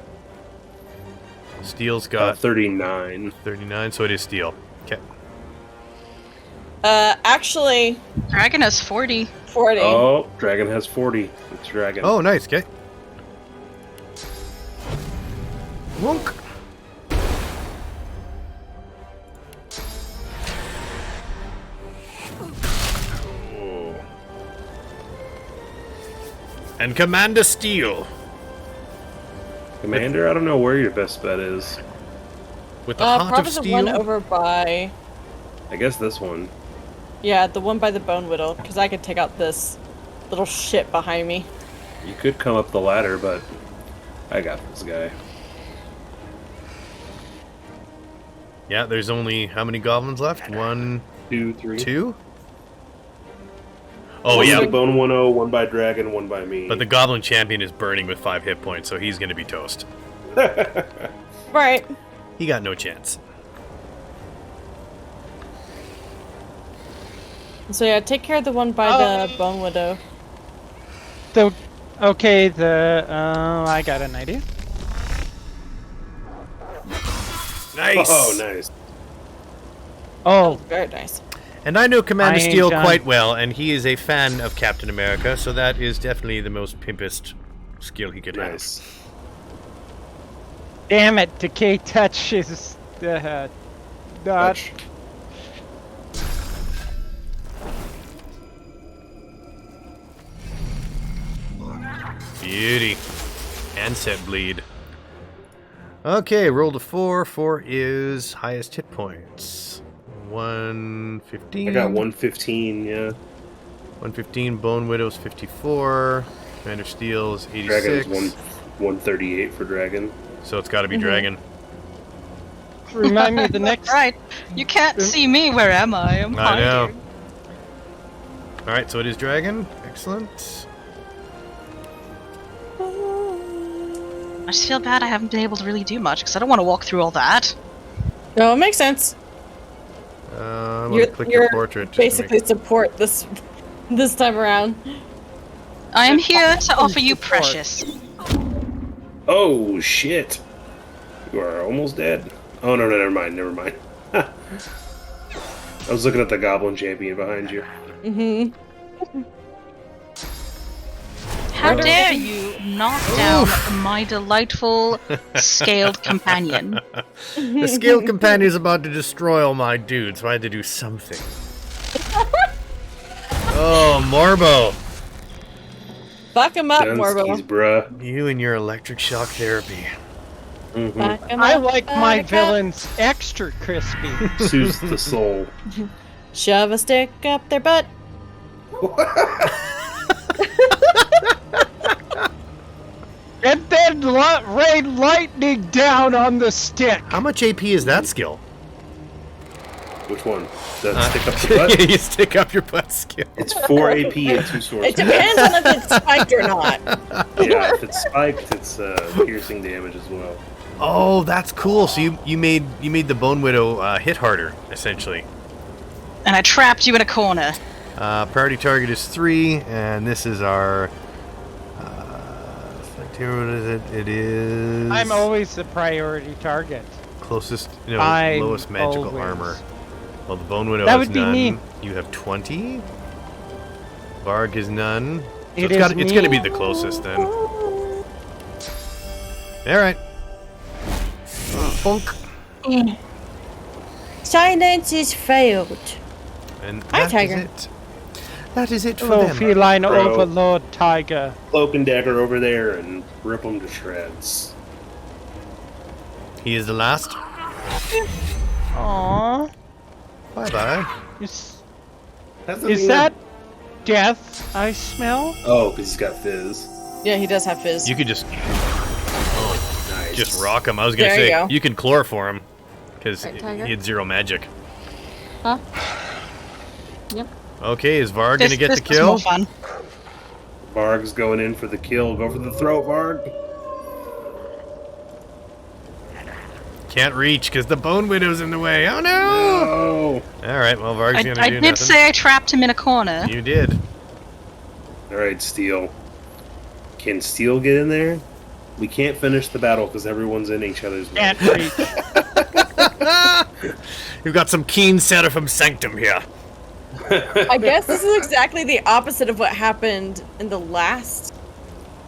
Steel's got 39. 39, so it is steel. Okay. Actually, Dragon has 40. 40. Oh, Dragon has 40. It's Dragon. Oh, nice, okay. Wonk. And Commander Steel Commander, I don't know where your best bet is. with the Heart of Probably the Steel. one over by... I guess this one. Yeah, the one by the Bone Widow, because I could take out this little shit behind me. You could come up the ladder, but I got this guy. Yeah, there's only how many goblins left? 1, 2, 3. 2? Oh, One yeah. by Bone 1-0, one by Dragon, one by me. But the Goblin Champion is burning with 5 hit points, so he's going to be toast. Right. He got no chance. So yeah, take care of the one by the Bone Widow. Okay, I got an idea. Nice! Oh, nice. Oh, Very nice. And I know Commander I ain't Steel done. quite well, and he is a fan of Captain America, so that is definitely the most pimpest skill he could Nice. damn it! Decay touch is not. Touch. have. Beauty. And set bleed. Okay, roll to 4. 4 is highest hit points. 115. I got 115, yeah. 115. Bone Widow's 54. Commander Steel's 86. Dragon's 138 for Dragon. So it's got to be Dragon. Remind me of the next. Right. You can't see me. Where am I? I'm I know. hiding. Alright, so it is Dragon. Excellent. I just feel bad I haven't been able to really do much, because I don't want to walk through all that. No, it makes sense. I'm going to click your portrait. just to basically support this time around. I am here to offer you Precious. Oh, shit. You are almost dead. Oh, no, never mind. I was looking at the Goblin Champion behind you. Mm-hmm. How Murder. dare you knock down my delightful scaled companion? The scaled companion is about to destroy all my dudes, so I had to do something. Oh, Morbo. Fuck him up, Dunskies, Morbo. bruh. You and your electric shock therapy. Mm-hmm. Fuck 'em I up, like my buttercup. villains extra crispy. Soothes the soul. Shove a stick up their butt. And then rain lightning down on the stick. How much AP is that skill? Which one? That stick up the butt? Yeah, you stick up your butt skill. It's 4 AP and 2 swords. It depends on if it's spiked or not. Yeah, if it's spiked, it's piercing damage as well. Oh, that's cool. So you made the Bone Widow hit harder, essentially. And I trapped you in a corner. Priority target is 3, and this is our. Here, what is it? It is. I'm always the priority target. Closest, I'm lowest magical always. armor. Well, the Bone Widow That has would be none. me. You have 20. Varg has none. So It it's is got to me. be the closest then. All right. Funk. Silence is failed. And Hi, that is Tiger. it. That is it for Hello, them. feline Bro. overlord tiger. Cloak and dagger over there and rip them to shreds. He is the last. Aww. Bye bye. Is That's the thing that death I smell? Oh, because he's got fizz. Yeah, he does have fizz. You could just Nice. rock him. I was gonna There you say go. you can chloroform him because Right, he Tiger? had 0 magic. Huh? Yep. Okay, is Varg gonna get This the was kill? more fun. Varg's going in for the kill. Go for the throat, Varg. Can't reach because the Bone Widow's in the way. Oh no! Oh. All right, well Varg's gonna I do did nothing. say I trapped him in a corner. You did. Alright, Steel. Can Steel get in there? We can't finish the battle because everyone's in each other's way. Can't reach. We've got some keen Seraphim Sanctum here. I guess this is exactly the opposite of what happened in the last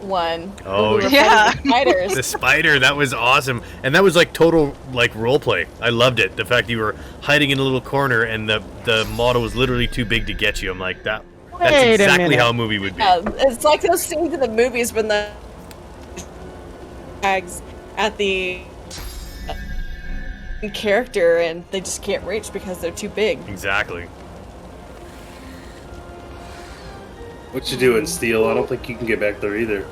one. Oh, when we were yeah. fighting the spiders. The spider, that was awesome. And that was like total like roleplay. I loved it. The fact you were hiding in a little corner and the model was literally too big to get you. I'm like, that's Wait a exactly minute. how a movie would be. It's like those scenes in the movies when the tags at the character and they just can't reach because they're too big. Exactly. What you doing, Steel? I don't think you can get back there either.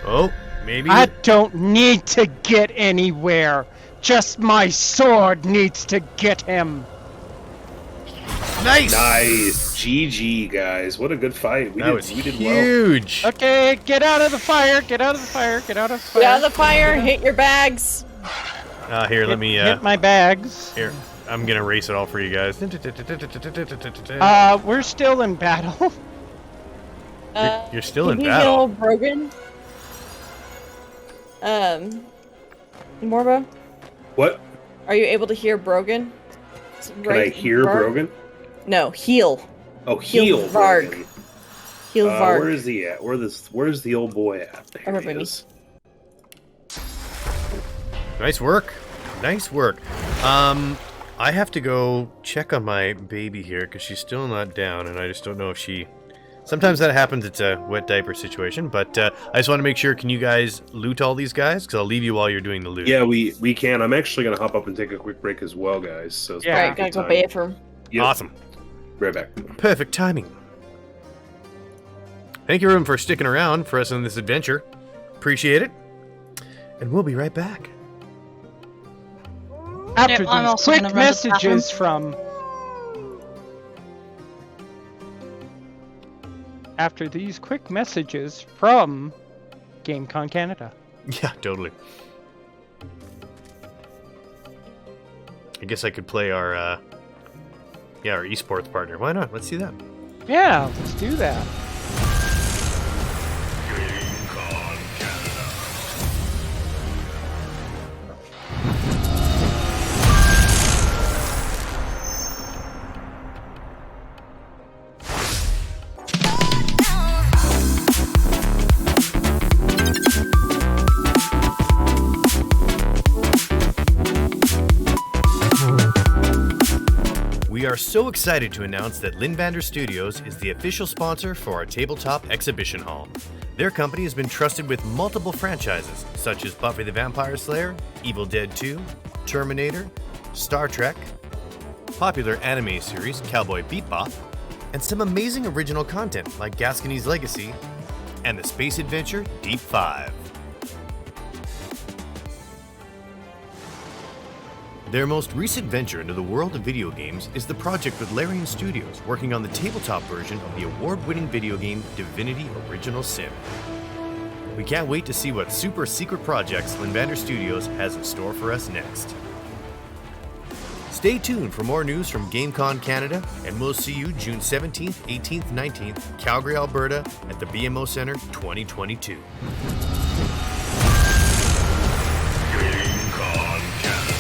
Oh, maybe. I don't need to get anywhere. Just my sword needs to get him. Nice! Nice. GG, guys. What a good fight. We That was did well. huge. Okay, get out of the fire. Get out of the fire. Get out of the fire. Get out of the fire, hit your bags. Here, let me. hit my bags. Here, I'm gonna race it all for you guys. We're still in battle. You're still in Can you battle. heal Brogan? Morbo, What? are you able to hear Brogan? Can I hear Brogan? No, heal. Oh, Heal heal Varg. Brogan. Heal Varg. Where is he at? Where's the old boy at? There Over he by me. is. Nice work. Nice work. I have to go check on my baby here because she's still not down, and I just don't know if she. Sometimes that happens. It's a wet diaper situation, but I just want to make sure. Can you guys loot all these guys? Because I'll leave you while you're doing the loot. Yeah, we can. I'm actually gonna hop up and take a quick break as well, guys. So it's Yeah. Alright, perfect gotta go time. bathe for him. Yep. Awesome. Right back. Perfect timing. Thank you, everyone, for sticking around for us on this adventure. Appreciate it. And we'll be right back. After Yep, I'm these also quick gonna run to the bathroom. messages from. After these quick messages from GameCon Canada. Yeah, totally. I guess I could play our, our esports partner. Why not? Let's see that. Yeah, let's do that. are so excited to announce that Lindbander Studios is the official sponsor for our tabletop exhibition hall. Their company has been trusted with multiple franchises, such as Buffy the Vampire Slayer, Evil Dead 2, Terminator, Star Trek, popular anime series Cowboy Bebop, and some amazing original content like Gascony's Legacy and the space adventure Deep 5. Their most recent venture into the world of video games is the project with Larian Studios, working on the tabletop version of the award-winning video game Divinity Original Sin. We can't wait to see what super secret projects Lindbander Studios has in store for us next. Stay tuned for more news from GameCon Canada, and we'll see you June 17th, 18th, 19th, Calgary, Alberta, at the BMO Centre 2022. GameCon Canada.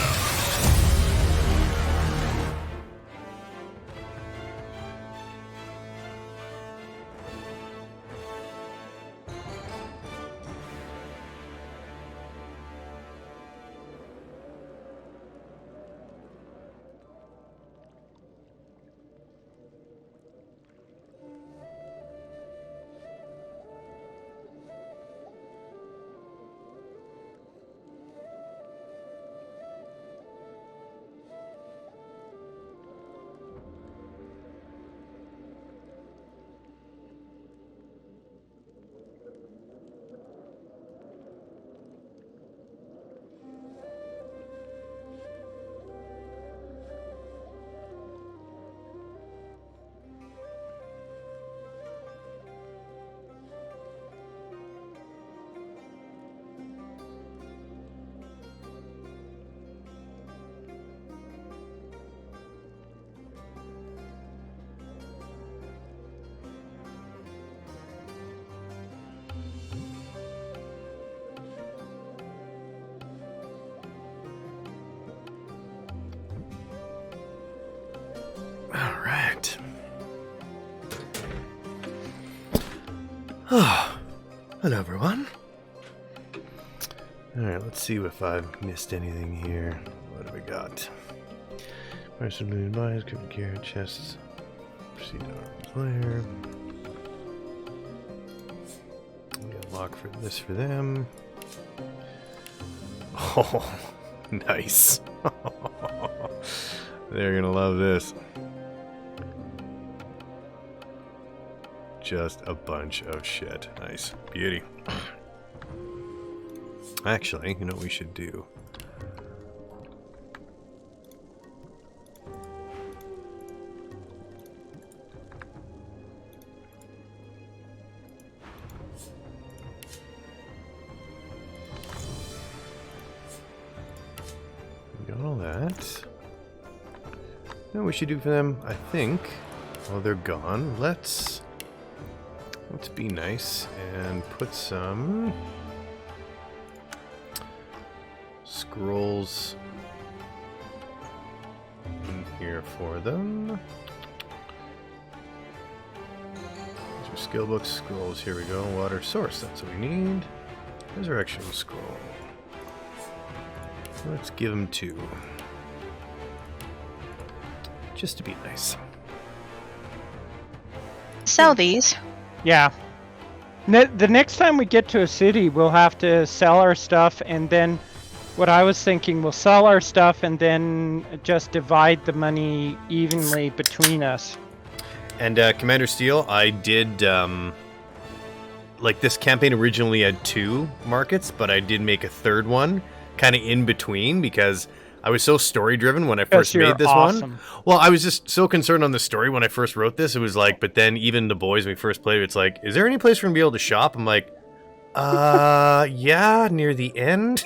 All right. Oh, hello, everyone. All right, let's see if I've missed anything here. What do we got? Person moving by, covered gear, chests, proceed to arms layer. We got lock for this for them. Oh, nice. They're gonna love this. Just a bunch of shit. Nice. Beauty. Actually, you know what we should do? We got all that. You know what we should do for them? I think, while they're gone, let's be nice and put some scrolls in here for them. These are skill books, scrolls. Here we go. Water source. That's what we need. Resurrection scroll. Let's give them 2. Just to be nice. Sell these. Yeah. The next time we get to a city, we'll have to sell our stuff, and then what I was thinking, we'll sell our stuff and then just divide the money evenly between us. And Commander Steel, I did, like, this campaign originally had 2 markets, but I did make a 3rd one, kind of in between, because I was so story-driven when I first made this one. Well, I was just so concerned on the story when I first wrote this. It was like, but then even the boys, when we first played, it's like, is there any place for me to be able to shop? I'm like, yeah, near the end.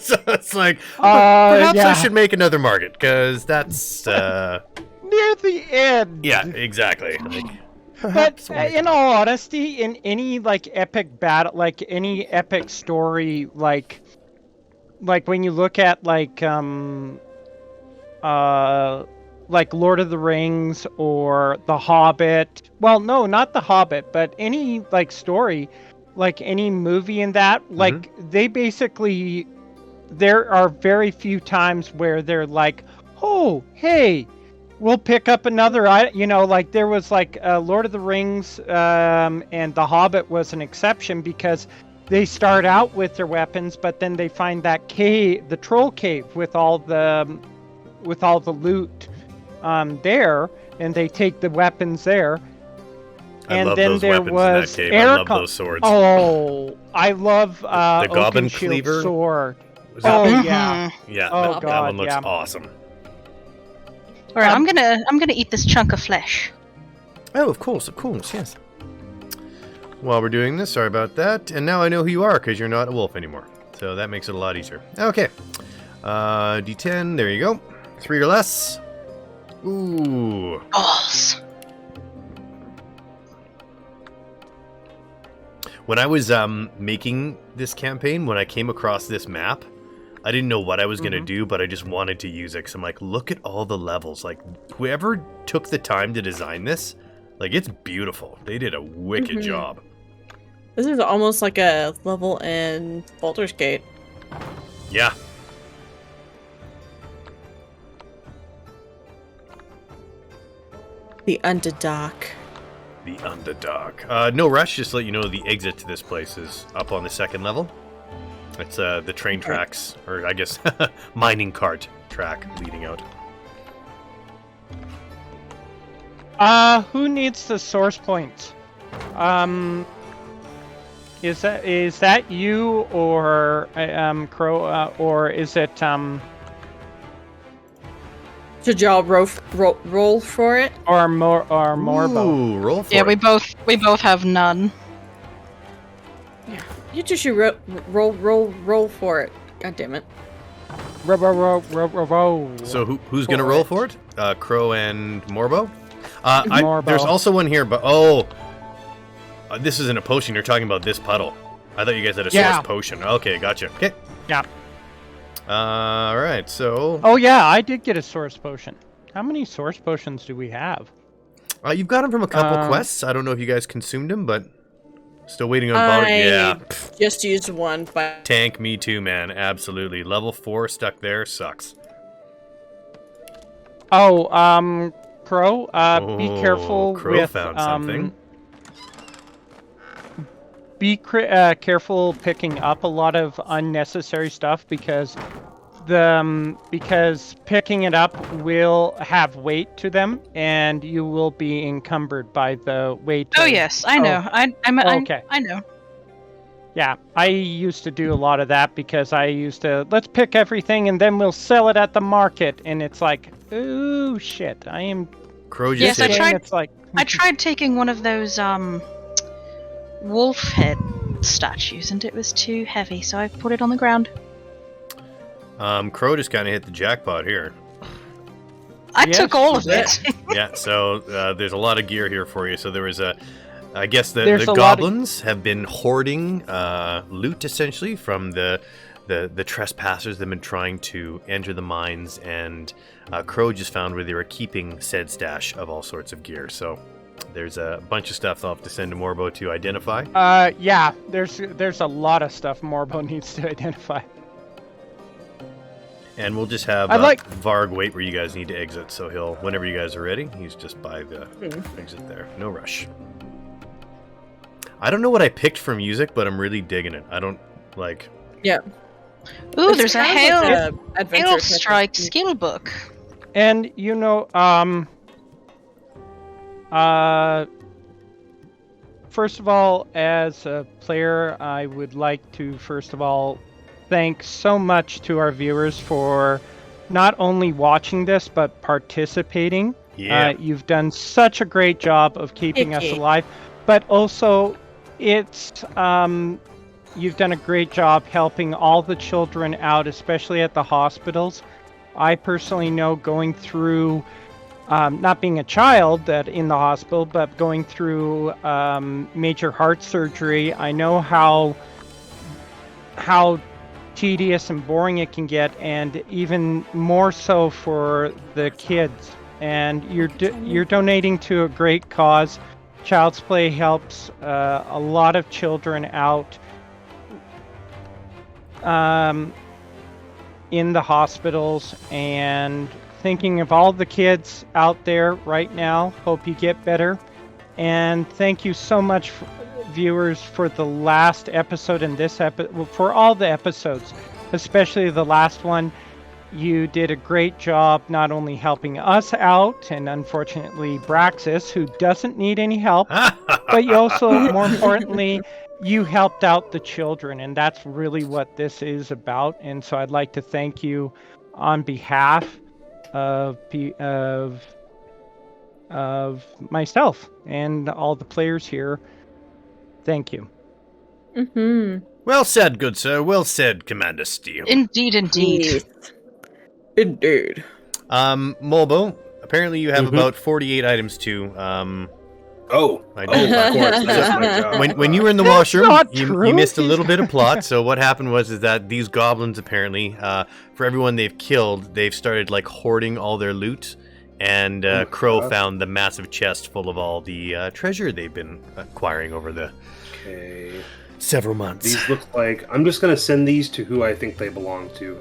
So it's like, perhaps I should make another market, because that's, near the end. Yeah, exactly. Like, but in all honesty, in any, like, epic battle, like, any epic story, like when you look at like Lord of the Rings or The Hobbit. Well, no, not The Hobbit, but any like story, like any movie in that, like they basically, there are very few times where they're like, oh, hey, we'll pick up another. Like there was like Lord of the Rings, and The Hobbit was an exception because they start out with their weapons, but then they find that cave, the troll cave, with all the loot there, and they take the weapons there. I And love then those there weapons was in that cave. I love those swords. Oh, I love the Goblin Oakenshield Cleaver? sword. Was that Oh big? yeah. Yeah, Oh, that God, one looks yeah. awesome. All right, I'm gonna eat this chunk of flesh. Oh, of course, yes. While we're doing this, sorry about that. And now I know who you are, because you're not a wolf anymore. So that makes it a lot easier. Okay. D10, there you go. 3 or less. Ooh. Balls. When I was making this campaign, when I came across this map, I didn't know what I was going to do, but I just wanted to use it. Because I'm like, look at all the levels. Like, whoever took the time to design this, like, it's beautiful. They did a wicked job. This is almost like a level in Baldur's Gate. Yeah. The Underdark. The Underdark. No rush, just to let you know the exit to this place is up on the 2nd level. It's the train tracks, or I guess mining cart track leading out. Who needs the source points? Is that you or Crow, or is it Should y'all roll for it? or Morbo? Ooh, roll for Yeah, it. we both have none. Yeah. You two should roll for it. God damn it. Row. So who's gonna roll for it? Crow and Morbo? Morbo. There's also one here, but this isn't a potion. You're talking about this puddle. I thought you guys had a source potion. Okay, gotcha. Okay. Yeah. All right. So. Oh yeah, I did get a source potion. How many source potions do we have? You've got them from a couple quests. I don't know if you guys consumed them, but still waiting on Baldur. Yeah. Just used one, but Tank, me too, man. Absolutely. Level 4 stuck there sucks. Oh, Crow, be careful Crow with found something. Be careful picking up a lot of unnecessary stuff because picking it up will have weight to them and you will be encumbered by the weight. Oh yes, I know. Okay. I know. Yeah, I used to do a lot of that because I used to let's pick everything and then we'll sell it at the market, and it's like, ooh shit, I am. Crow just Yes, I hit- tried. It's like I tried taking one of those wolf head statues, and it was too heavy, so I put it on the ground. Crow just kind of hit the jackpot here. I Yes, took all of you did. it. Yeah, so there's a lot of gear here for you. So there was I guess There's the a lot of- goblins have been hoarding loot essentially from the trespassers that have been trying to enter the mines, and Crow just found where they were keeping said stash of all sorts of gear. So there's a bunch of stuff I'll have to send to Morbo to identify. yeah, there's a lot of stuff Morbo needs to identify. And we'll just have Varg wait where you guys need to exit. So he'll, whenever you guys are ready, he's just by the exit there. No rush. I don't know what I picked for music, but I'm really digging it. I don't like. yeah. Ooh, It's there's a kind of hail like a adventure type of strike thing. skill book. And first of all, as a player, I would like to first of all thank so much to our viewers for not only watching this but participating. Yeah. You've done such a great job of keeping us Icky. alive, but also it's you've done a great job helping all the children out, especially at the hospitals. I personally know going through, not being a child that in the hospital, but going through major heart surgery, I know how tedious and boring it can get, and even more so for the kids. And you're donating to a great cause. Child's Play helps a lot of children out in the hospitals, and thinking of all the kids out there right now. Hope you get better. And thank you so much, viewers, for the last episode and this episode, well, for all the episodes, especially the last one. You did a great job not only helping us out, and unfortunately Braxxis, who doesn't need any help, but you also, more importantly, you helped out the children, and that's really what this is about. And so I'd like to thank you on behalf of myself and all the players here. Thank you. Mm-hmm. Well said, good sir. Well said, Commander Steele. Indeed, indeed. Indeed. Molbo, apparently you have about 48 items too. Oh, I do. of course. That's my job. When you were in the washroom, not you true. missed a little bit of plot. So what happened was that these goblins apparently, for everyone they've killed, they've started like hoarding all their loot. And Crow found the massive chest full of all the treasure they've been acquiring over the several months. These look like... I'm just going to send these to who I think they belong to.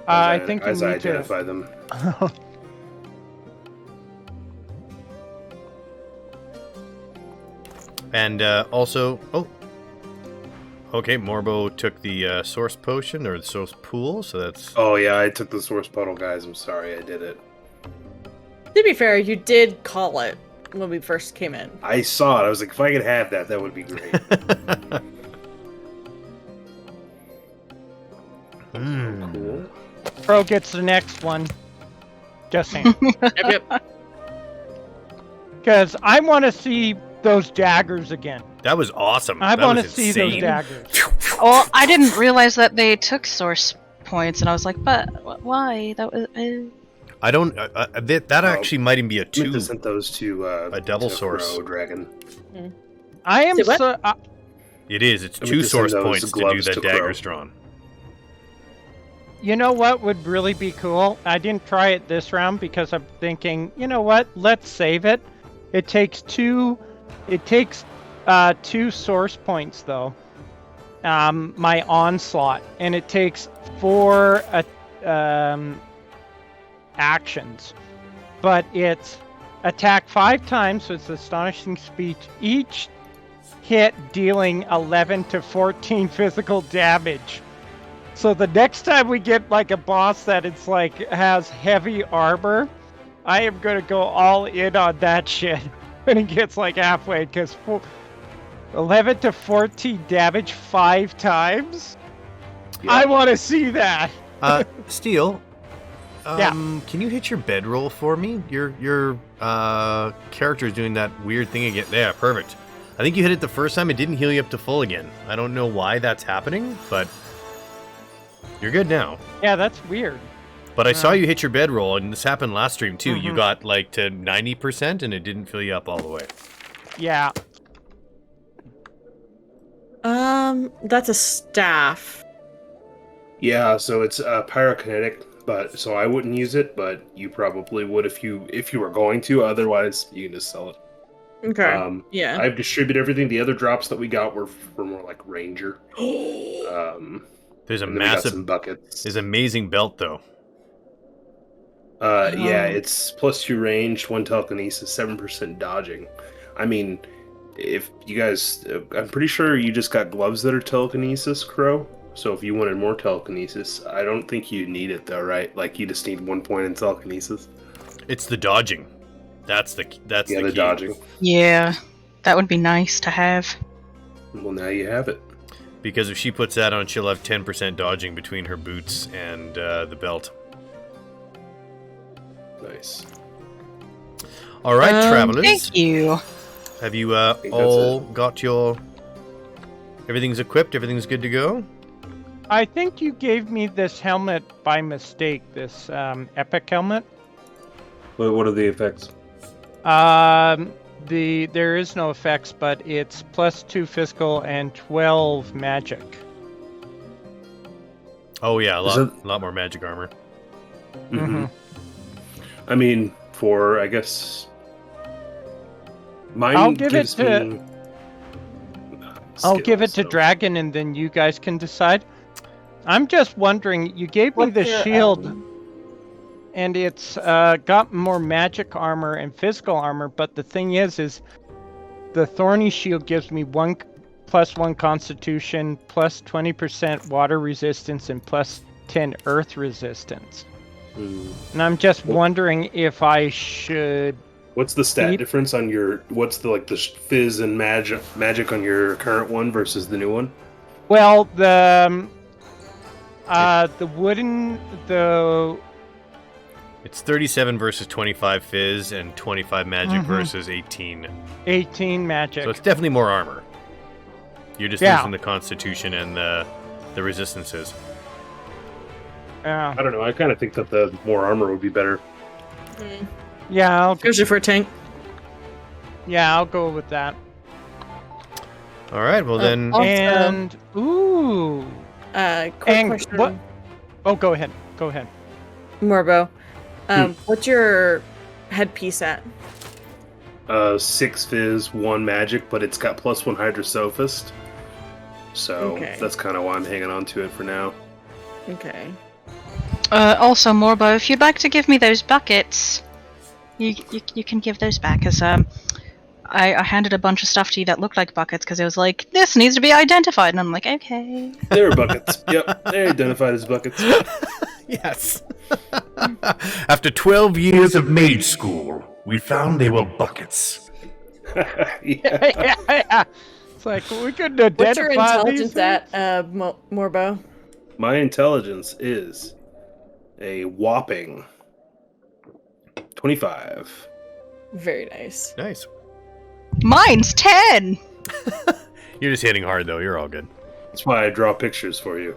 I think you as I need to... identify them. And also... Oh. Okay, Morbo took the source potion, or the source pool, so that's... Oh, yeah, I took the source puddle, guys. I'm sorry, I did it. To be fair, you did call it when we first came in. I saw it. I was like, if I could have that, that would be great. Cool. Pro gets the next one. Just saying. Yep. Because I want to see those daggers again. That was awesome. I That want to was see those insane. daggers. Well, I didn't realize that they took source points, and I was like, but why? That was. I don't... that actually might even be a I meant to two. send those to A double to source. Crow Dragon. I am Say what? so... It is. It's I meant two to send source those points to do gloves that to daggers Crow. drawn. You know what would really be cool? I didn't try it this round because I'm thinking, you know what? Let's save it. It takes two source points though. My onslaught, and it takes 4 actions. But it's attack 5 times, so it's astonishing speed. Each hit dealing 11 to 14 physical damage. So the next time we get like a boss that it's like has heavy armor, I am gonna go all in on that shit when it gets like halfway, because 11 to 14 damage 5 times? Yeah. I want to see that. Steel, Yeah. can you hit your bedroll for me? Your character is doing that weird thing again. Yeah, perfect. I think you hit it the first time. It didn't heal you up to full again. I don't know why that's happening, but you're good now. Yeah, that's weird. But I saw you hit your bedroll, and this happened last stream too. Mm-hmm. You got like to 90%, and it didn't fill you up all the way. Yeah. That's a staff. Yeah, so it's pyrokinetic, but so I wouldn't use it, but you probably would if you were going to. Otherwise, you can just sell it. Okay. Yeah. I've distributed everything. The other drops that we got were more like Ranger. There's a and then we got massive, some buckets. there's an amazing belt though. Yeah, it's +2 range, 1 telekinesis, 7% dodging. I mean, if you guys, I'm pretty sure you just got gloves that are telekinesis, Crow. So if you wanted more telekinesis, I don't think you need it though, right? Like you just need 1 point in telekinesis. It's the dodging. That's the Yeah, the the key. dodging. Yeah, that would be nice to have. Well, now you have it. Because if she puts that on, she'll have 10% dodging between her boots and the belt. Nice. All right, travelers. Thank you. Have you think that's all got your... Everything's equipped? Everything's good to go? I think you gave me this helmet by mistake, this epic helmet. What are the effects? There is no effects, but it's +2 physical and 12 magic. Oh yeah, a Is lot more magic armor. Mm-hmm. I mean, I guess... Mine I'll give gives it to- me... I'll give it to skills, so- Dragon, and then you guys can decide. I'm just wondering, you gave me What's the your, shield. and it's got more magic armor and physical armor. But the thing is the thorny shield gives me +1 Constitution, +20% water resistance, and +10 earth resistance. And I'm just wondering if I should. What's the stat difference on your? What's the fizz and magic on your current one versus the new one? Well, the It's 37 versus 25 fizz and 25 magic versus 18. 18 magic. So it's definitely more armor. You're just losing the constitution and the resistances. Yeah. I don't know. I kind of think that the more armor would be better. Yeah, Especially for a tank. I'll go with that. All right, well then. Also, And quick and question. what? Oh, go ahead. Morbo. What's your headpiece at? 6 fizz, 1 magic, but it's got +1 Hydrosophist. So that's kind of why I'm hanging on to it for now. Okay. Also, Morbo, if you'd like to give me those buckets, you can give those back, as I handed a bunch of stuff to you that looked like buckets, because it was like, this needs to be identified, and I'm like, okay. They were buckets. Yep, they're identified as buckets. Yes. After 12 years of maid school, we found they were buckets. Yeah. It's like we couldn't identify What's your intelligence these at, Morbo? My intelligence is a whopping 25. Very nice. Nice. Mine's 10! You're just hitting hard, though. You're all good. That's why I draw pictures for you.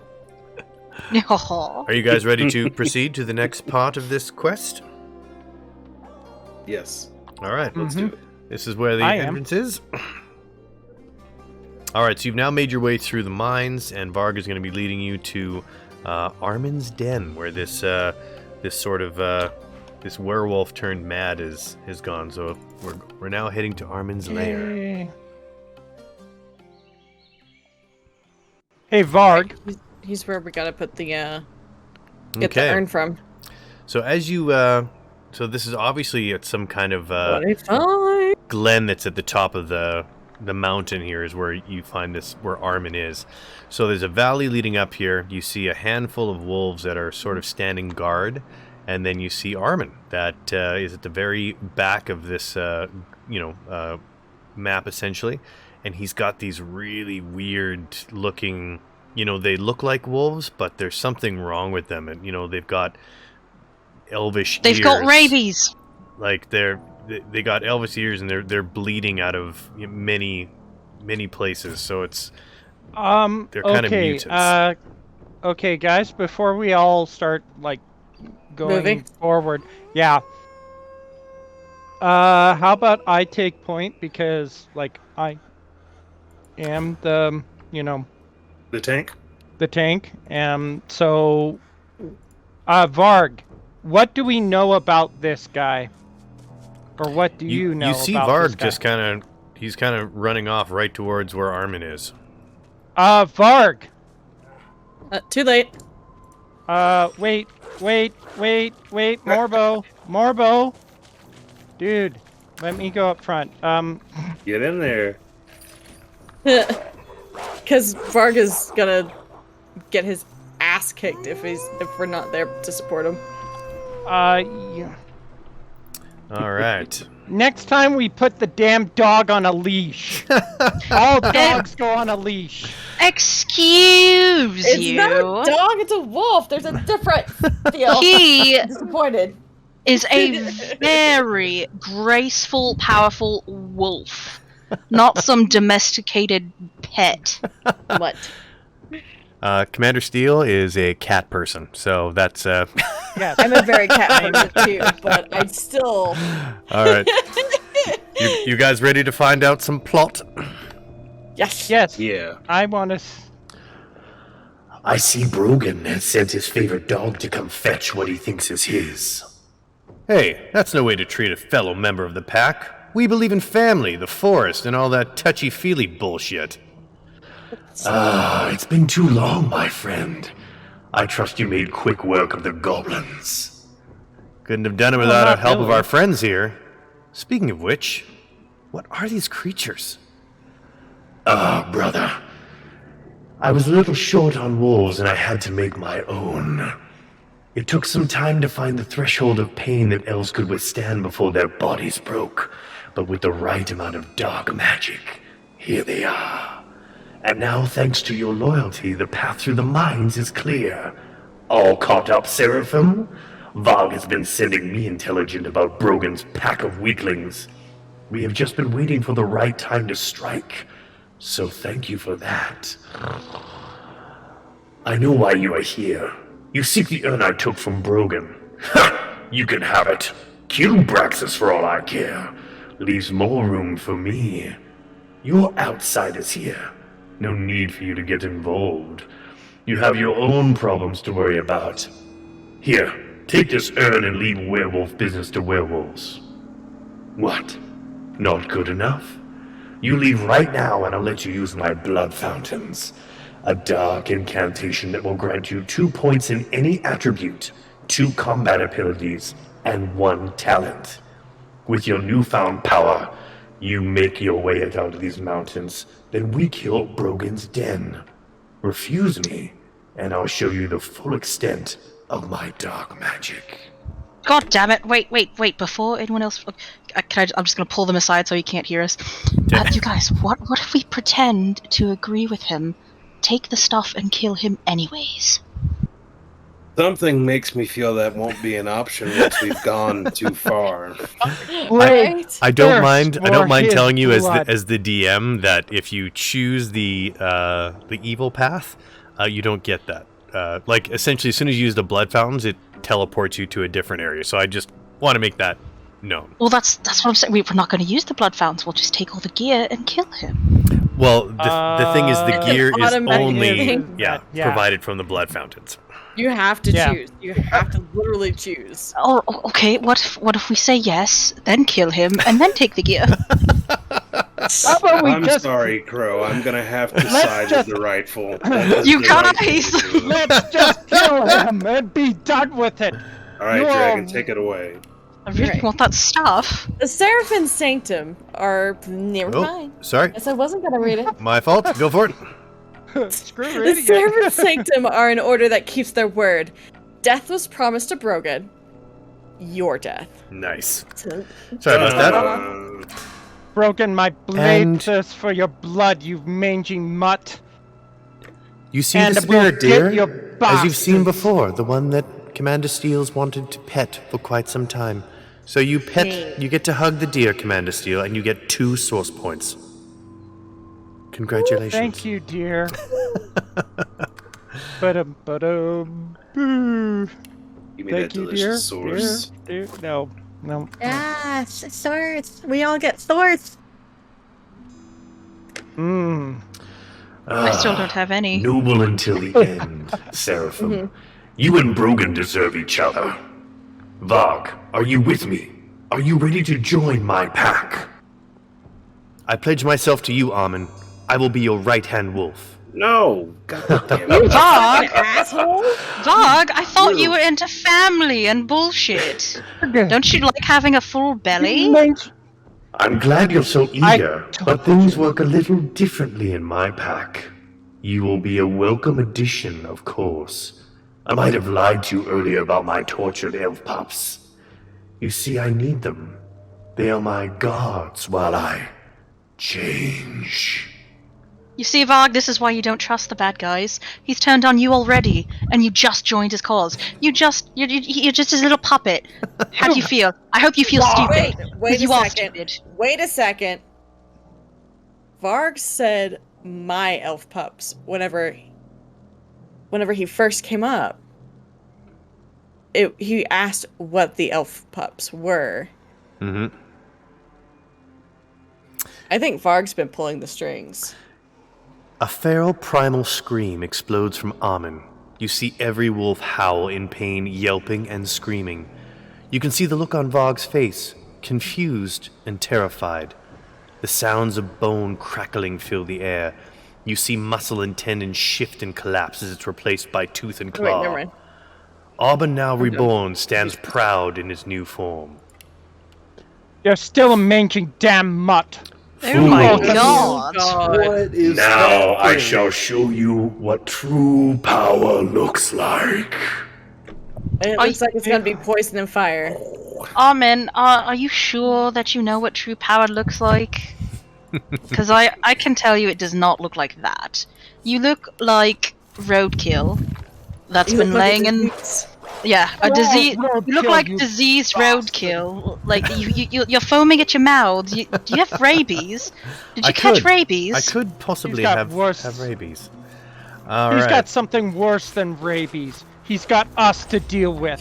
Oh. Are you guys ready to proceed to the next part of this quest? Yes. All right. Let's do it. This is where the I am. entrance is. All right, so you've now made your way through the mines, and Varg is going to be leading you to Armin's Den, where this sort of this werewolf turned mad is gone. So we're now heading to Armin's lair. Hey, Varg. He's where we gotta put the get the urn from. So as you so this is obviously at some kind of 25. glen that's at the top of the mountain here is where you find this, where Armin is. So there's a valley leading up here. You see a handful of wolves that are sort of standing guard, and then you see Armin that is at the very back of this map essentially, and he's got these really weird looking, they look like wolves, but there's something wrong with them, and they've got elvish ears. They've got rabies! Like they got elvish ears, and they're bleeding out of many places. So it's they're kind of mutants. Okay, guys, before we all start going Moving forward, how about I take point, because I am the The tank? the tank, and so Varg, what do we know about this guy? Or what do you know? You see about Varg this guy? just he's kind of running off right towards where Armin is. Varg. Too late. Wait, Morbo. Dude, let me go up front. Get in there. Because Varg is gonna get his ass kicked if we're not there to support him. Yeah. All right. Next time we put the damn dog on a leash. All dogs go on a leash. Excuse It's you. not a dog, it's a wolf. There's a difference. Deal. He Disappointed. is a very graceful, powerful wolf. Not some domesticated pet. What? Commander Steele is a cat person, so that's Yes. I'm a very cat person too, but I still. all right. You guys ready to find out some plot? Yes. Yes. Yeah. I want to. I see Brogan has sent his favorite dog to come fetch what he thinks is his. Hey, that's no way to treat a fellow member of the pack. We believe in family, the forest, and all that touchy-feely bullshit. It's been too long, my friend. I trust you made quick work of the goblins. Couldn't have done it without the not help of really. our friends here. Speaking of which, what are these creatures? Ah, brother. I was a little short on wolves and I had to make my own. It took some time to find the threshold of pain that elves could withstand before their bodies broke. But with the right amount of dark magic, here they are. And now, thanks to your loyalty, the path through the mines is clear. All caught up, Seraphim? Varg has been sending me intelligence about Brogan's pack of weaklings. We have just been waiting for the right time to strike. So thank you for that. I know why you are here. You seek the urn I took from Brogan. Ha! You can have it. Kill Braxxis for all I care. Leaves more room for me. You're outsiders here. No need for you to get involved. You have your own problems to worry about. Here, take this urn and leave werewolf business to werewolves. What? Not good enough? You leave right now and I'll let you use my blood fountains. A dark incantation that will grant you 2 points in any attribute, 2 combat abilities, and 1 talent. With your newfound power, you make your way down to these mountains, then we kill Brogan's den. Refuse me, and I'll show you the full extent of my dark magic. God damn it! Wait! Before anyone else, I'm just gonna pull them aside so he can't hear us. You guys, what if we pretend to agree with him, take the stuff, and kill him anyways? Something makes me feel that won't be an option once we've gone too far. Right? I don't mind. I don't for mind his telling you blood. as the DM that if you choose the evil path, you don't get that. Like essentially, as soon as you use the blood fountains, it teleports you to a different area. So I just want to make that known. Well, that's what I'm saying. We're not going to use the blood fountains. We'll just take all the gear and kill him. Well, the thing is, the It's gear an is automatic only thing. Yeah. provided from the blood fountains. You have to Yeah. choose. You have to literally choose. Oh, okay. What if we say yes, then kill him, and then take the gear? How about we I'm just sorry, Crow. I'm gonna have to Let's side just- with the rightful. You The guys! rightful thing to do. let's just kill him and be done with it. All right, You Dragon, all- take it away. I really Right. want that stuff. The Seraphim Sanctum are. Never Oh, mind. sorry, Guess I wasn't gonna read it. my fault. Go for it. Screw The reading Seraphim it. Sanctum are an order that keeps their word. Death was promised to Brogan. Your death. Nice. So- Sorry about that. Broken my blade And- thirsts for your blood, you mangy mutt. You see And the we'll spirit, get dear, your as you've seen bastards. before, the one that Commander Steele's wanted to pet for quite some time. So you pet, you get to hug the deer, Commander Steele, and you get 2 source points. Congratulations. Thank you, dear. Boo. Give me Thank that you, delicious dear. source. Dear. No. Yeah, swords. We all get swords. Mmm. I still don't have any. Noble until the end, Seraphim. You and Brogan deserve each other. Varg, are you with me? Are you ready to join my pack? I pledge myself to you, Armin. I will be your right-hand wolf. No, God damn it. Varg! Asshole! Varg, I thought you were into family and bullshit. Don't you like having a full belly? I'm glad you're so eager, but things work a little differently in my pack. You will be a welcome addition, of course. I might have lied to you earlier about my tortured elf pups. You see, I need them. They are my guards while I change. You see, Varg, this is why you don't trust the bad guys. He's turned on you already, and you just joined his cause. You're just his little puppet. How do you feel? I hope you feel stupid. Wait you a are second. stupid. Wait a second. Varg said my elf pups whenever he first came up. He asked what the elf pups were. Mm-hmm. I think Varg's been pulling the strings. A feral primal scream explodes from Armin. You see every wolf howl in pain, yelping and screaming. You can see the look on Varg's face, confused and terrified. The sounds of bone crackling fill the air. You see muscle and tendon shift and collapse as it's replaced by tooth and Oh, wait, claw. never mind. Auburn now reborn stands proud in his new form. You're still a mangy damn mutt. Oh my Oh, god. What is Now I happening? shall show you what true power looks like. It looks like it's gonna be poison and fire. Armin, are you sure that you know what true power looks like? Because I can tell you it does not look like that. You look like roadkill that's You been look like laying a in... disease. Yeah, a disease. You look roadkill, like you diseased roadkill. Like you're foaming at your mouths. Do you have rabies? Did you catch rabies? I could possibly He's got have worse- rabies. He's Alright. got something worse than rabies. He's got us to deal with.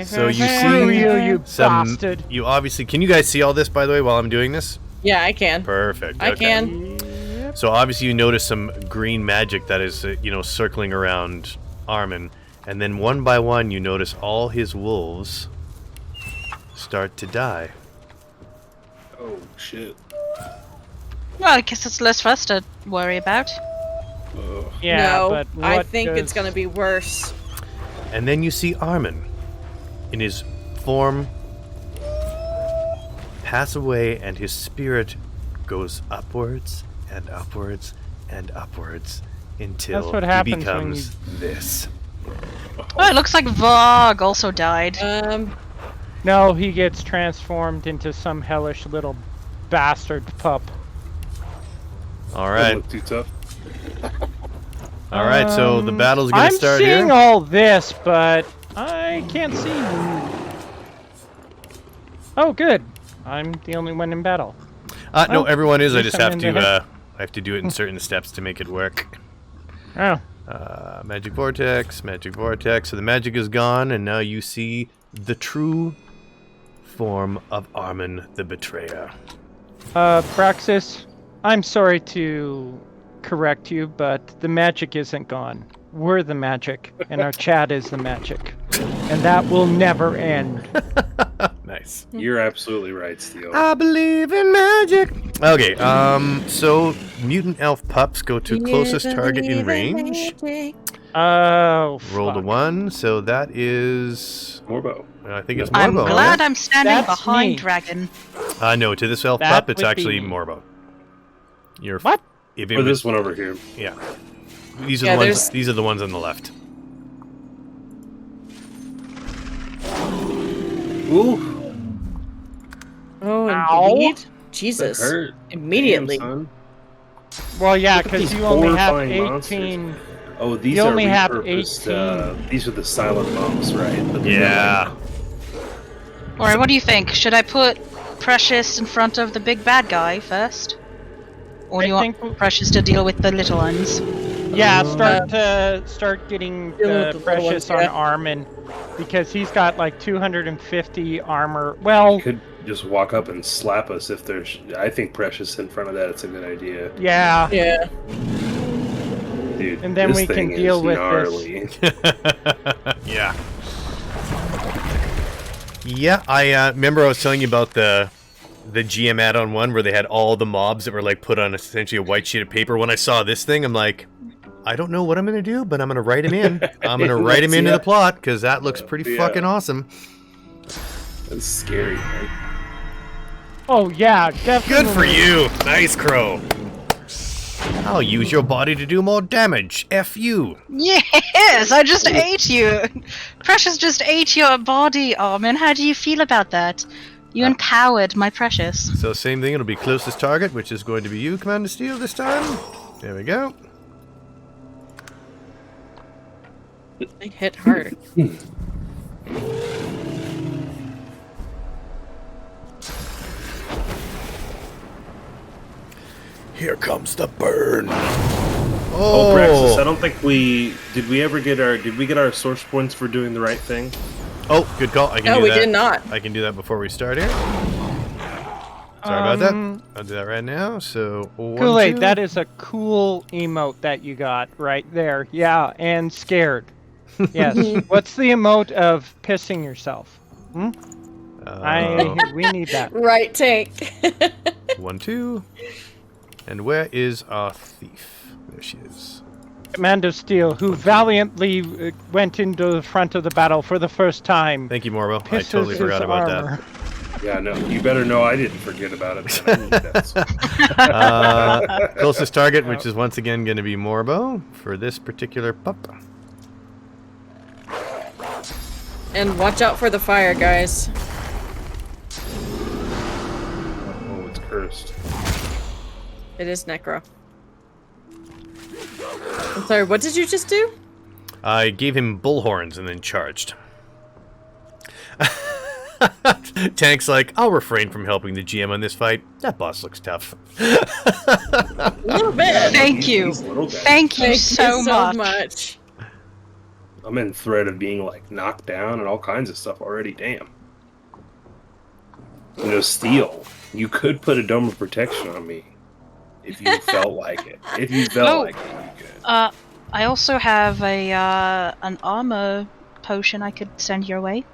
So you Screw see you some... bastard. You obviously... Can you guys see all this, by the way, while I'm doing this? Yeah, I can. Perfect. I okay. can. So obviously you notice some green magic that is, circling around Armin. And then one by one you notice all his wolves start to die. Oh shit. Well, I guess it's less for us to worry about. Yeah, no, but I what think it's does- gonna be worse. And then you see Armin in his form pass away, and his spirit goes upwards and upwards and upwards until That's what he happens when becomes this. Oh, it looks like Varg also died. No, he gets transformed into some hellish little bastard pup. All Doesn't right, look too tough. all right. So the battle's gonna I'm start seeing here. all this, but I can't see. Oh, good. I'm the only one in battle. No, Oh, everyone is. I at just least I'm have in the to. head. I have to do it in certain steps to make it work. Oh, Magic vortex, magic vortex. So the magic is gone, and now you see the true form of Armin the Betrayer. Braxxis, I'm sorry to correct you, but the magic isn't gone. We're the magic, and our chat is the magic. And that will never end. Nice. You're absolutely right, Steel. I believe in magic. Okay, so mutant elf pups go to closest target in range. Oh, Rolled a fuck. 1, so that is. Morbo. I think it's I'm Morbo. glad I'm standing That's behind me. Dragon. No, to this elf That pup, it's would be actually me. Morbo. You're What? If it Or was, this one over here. yeah. These are Yeah, the ones. there's- These are the ones on the left. Ooh, Oh, Ow. indeed. that Jesus. hurt. Immediately. Damn, son. Well, yeah, Look at because these you only have horrifying monsters. 18. Oh, these You are only have repurposed, 18. these are the silent monks, right? But they're Yeah. Alright, what do you think? Should I put Precious in front of the big bad guy first? Or do you I want think- Precious to deal with the little ones? Yeah, start getting Dealing with the the little precious ones, on yeah. Armin, because he's got like 250 armor. Well, Could just walk up and slap us if there's. I think Precious in front of that. It's a good idea, yeah. Yeah. dude. And then this we can thing is deal with gnarly. Yeah. Yeah, I remember I was telling you about the GM add-on one where they had all the mobs that were like put on essentially a white sheet of paper. When I saw this thing, I'm like, I don't know what I'm gonna do, but I'm gonna write him in. I'm gonna write him into the plot because that looks pretty Yeah. fucking awesome. That's scary, man. Oh yeah, definitely. Good for you, nice crow. I'll use your body to do more damage. F you. Yes, I just ate you! Precious just ate your body, Armin. How do you feel about that? You empowered my Precious. So same thing. It'll be closest target, which is going to be you, Commander Steel, this time. There we go. They hit hard. Here comes the burn. Oh, Braxxis, I don't think we did. We ever get our? Did we get our source points for doing the right thing? Oh, good call. I can No, do we that. did not. I can do that before we start here. Sorry about that. I'll do that right now. So, Kool-Aid, 2. that is a cool emote that you got right there. Yeah, and scared. Yes. What's the emote of pissing yourself? We need that. Right tank. 1, 2. And where is our thief? There she is. Commander Steele, who valiantly went into the front of the battle for the first time. Thank you, Morbo. I Pisses totally his forgot about armor. Yeah, no, you better know I didn't forget about it, man. I need that. that. Closest target, which is once again going to be Morbo for this particular pup. And watch out for the fire, guys. Oh, it's cursed. It is Necro. I'm sorry, what did you just do? I gave him bullhorns and then charged. Tank's like, I'll refrain from helping the GM on this fight. That boss looks tough. A little bit. Thank you. These little guys. Thank you Thank so you much. I'm in threat of being like knocked down and all kinds of stuff already. Damn. You know, Steel, you could put a dome of protection on me if you felt like it. If you felt Oh. like it, you could. I also have a an armor potion I could send your way.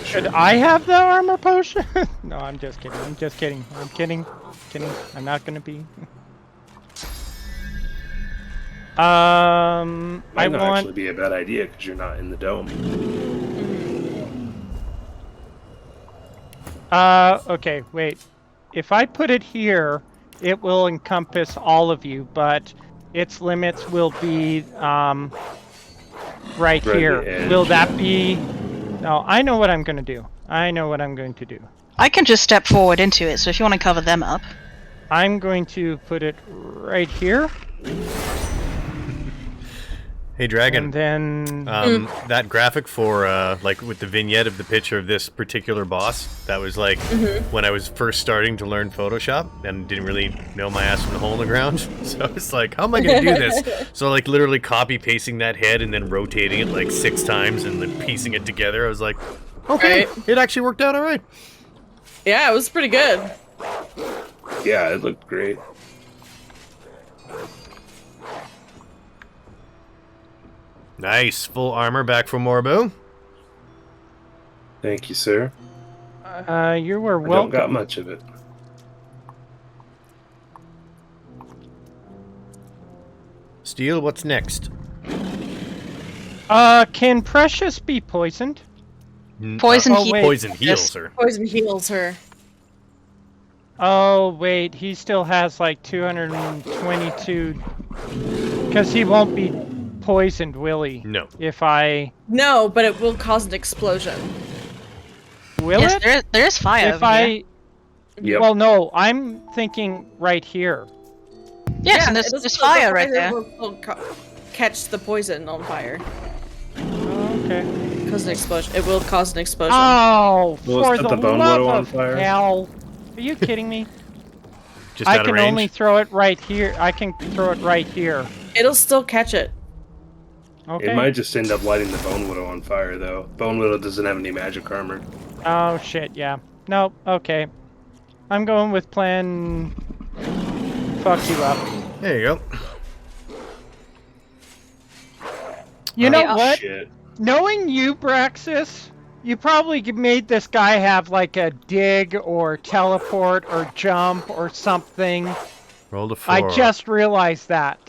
Should I have the armor potion? No, I'm just kidding. I'm just kidding. I'm kidding. Kidding. I'm not gonna be. I Might not want. actually be a bad idea because you're not in the dome. Okay, wait. If I put it here, it will encompass all of you, but its limits will be right Right at here. the edge. Will that be? No, I know what I'm gonna do. I know what I'm going to do. I can just step forward into it, so if you want to cover them up. I'm going to put it right here, Hey, Dragon. and then That graphic for, like, with the vignette of the picture of this particular boss, that was, like, when I was first starting to learn Photoshop and didn't really know my ass from the hole in the ground. So I was like, how am I going to do this? So, like, literally copy-pasting that head and then rotating it, like, 6 times and then piecing it together. I was like, okay, Right. it actually worked out all right. Yeah, it was pretty good. Yeah, it looked great. Nice. Full armor back from Morbo. Thank you, sir. you were I don't welcome. got much of it. Steel, what's next? Can Precious be poisoned? Poison Oh, heat. wait. Poison heals her. Poison heals her. Oh, wait, he still has like 222. Because he won't be poisoned, will he? No. If I. No, but it will cause an explosion. Will Yes, it? there is fire. If over I. here. Yep. Well, no, I'm thinking right here. Yes, and it there's does- fire the right there. Will catch the poison on fire. Oh, okay. Cause an explosion. It will cause an explosion. Oh, Well, for set the the bone love widow on of fire. hell! Are you kidding me? Just I out of can range. only throw it right here. I can throw it right here. It'll still catch it. Okay. It might just end up lighting the Bone Widow on fire, though. Bone Widow doesn't have any magic armor. Oh shit! Yeah. Nope. Okay. I'm going with plan. Fuck you up. There you go. You know Yeah. what? Shit. Knowing you, Braxxis, you probably made this guy have like a dig or teleport or jump or something. Rolled a 4. I just realized that.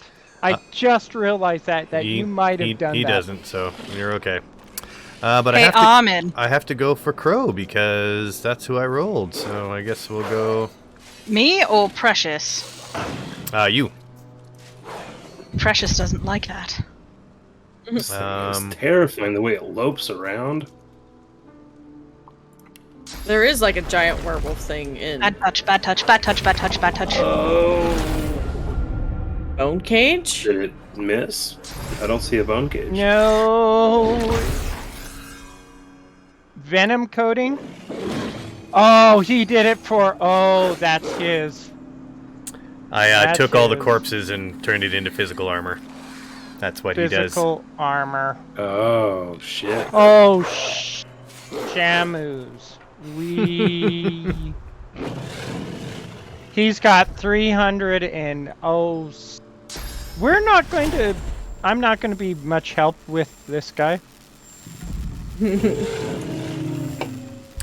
I just realized that you might have done he that. doesn't, so you're okay. But Hey, Armin. I have to go for Crow because that's who I rolled. So I guess we'll go. Me or Precious? You. Precious doesn't like that. This thing Um, is terrifying the way it lopes around. There is like a giant werewolf thing in Bad touch, bad touch, bad touch, bad touch, bad touch. Oh. Bone Cage. Did it miss? I don't see a bone cage. No. Venom coating? Oh, he did it for. Oh, that's his. I That's took all the his. corpses and turned it into physical armor. That's what he does. Physical armor. Oh, shit. Oh, Shamus. We. He's got 300 and oh. We're not going to. I'm not going to be much help with this guy.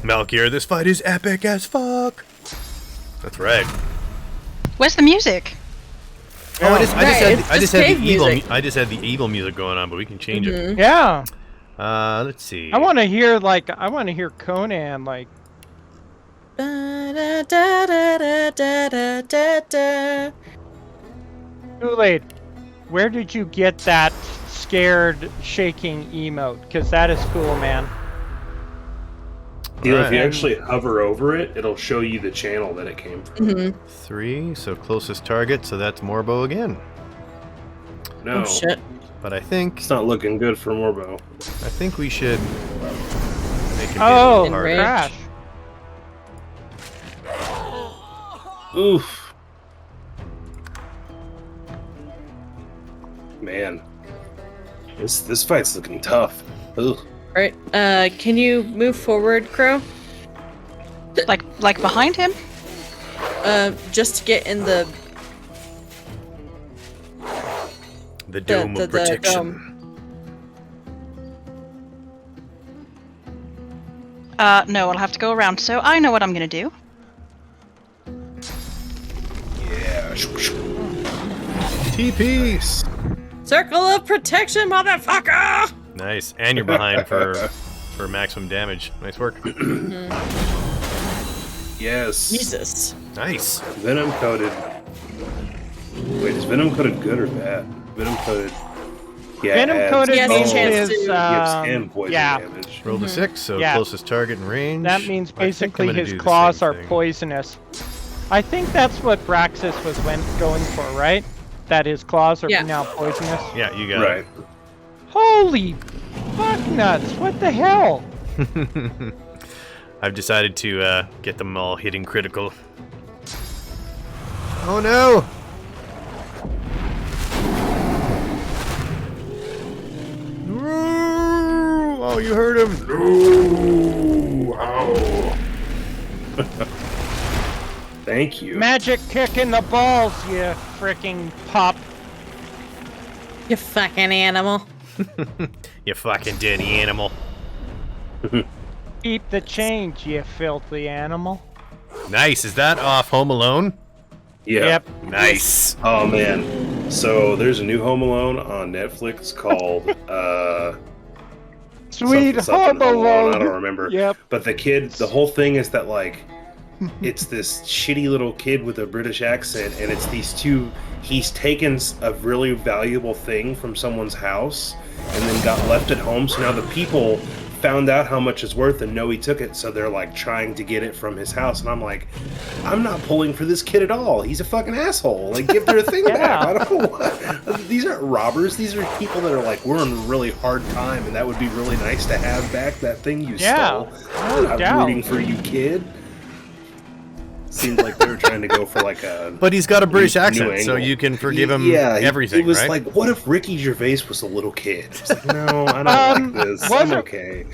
Malkier, this fight is epic as fuck. That's right. Where's the music? Oh, I Right, just had cave the evil. music. I just had the evil music going on, but we can change it. Yeah. Let's see. I want to hear Conan like. Da-da-da-da-da-da-da-da. Kool-Aid, where did you get that scared shaking emote? Because that is cool, man. If you Alright. actually hover over it, it'll show you the channel that it came from. 3, so closest target, so that's Morbo again. No, Oh shit. But I think it's not looking good for Morbo. we should make him Oh, hit a little harder. crash. Oof. Man, this fight's looking tough. Ugh. Right. Can you move forward, Crow? Like behind him? Just to get in the Dome of protection. dome. No, I'll have to go around. So I know what I'm gonna do. Yeah. TP. Circle of protection, motherfucker! Nice, and you're behind for maximum damage. Nice work. Yes. Jesus. Nice. Venom coated. Wait, is venom coated good or bad? Venom coated. Yeah. Venom adds- coated Yes, means chance is to- Gives him poison yeah. damage. Roll the 6, so Yeah. closest target in range. That means I think I'm basically gonna his do the claws same are thing. poisonous. I think that's what Braxxis was going for, right? That his claws are Yeah. now poisonous. Yeah, you got Right. Holy fuck nuts! What the hell? it. I've decided to get them all hitting critical. Oh no! No! Oh, you heard him. Ooh, ow. Thank you. Magic kick in the balls, you freaking pup. You fucking animal. You fucking dirty animal. Keep the change, you filthy animal. Nice. Is that off Home Alone? Yeah. Yep. Nice. Oh man. So there's a new Home Alone on Netflix called Sweet something Home Alone. I don't remember. Yep. But the whole thing is that like it's this shitty little kid with a British accent, and it's these two. He's taken a really valuable thing from someone's house, and then got left at home. So now the people found out how much it's worth and know he took it, so they're like trying to get it from his house. And I'm like, I'm not pulling for this kid at all. He's a fucking asshole. Like, give their thing back. I don't know what. These aren't robbers. These are people that are like, we're in a really hard time, and that would be really nice to have back that thing you stole. no I'm doubt. rooting for you, kid. Seems like they were trying to go for like a. But he's got a British new accent, so angle. you can forgive him Yeah, everything, it was right? like, what if Ricky Gervais was a little kid? It's like, no, I don't like this. I'm wasn't- okay.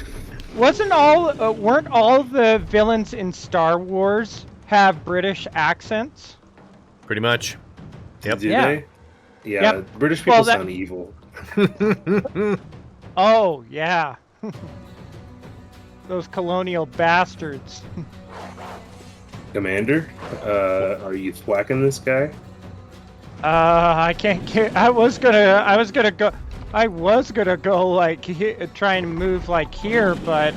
Weren't all the villains in Star Wars have British accents? Pretty much. Yep. Do Yeah. they? Yeah, Yep. British people Well, that- sound evil. Oh, yeah. Those colonial bastards. Commander, are you thwacking this guy? I can't get. I was gonna go like try and move like here, but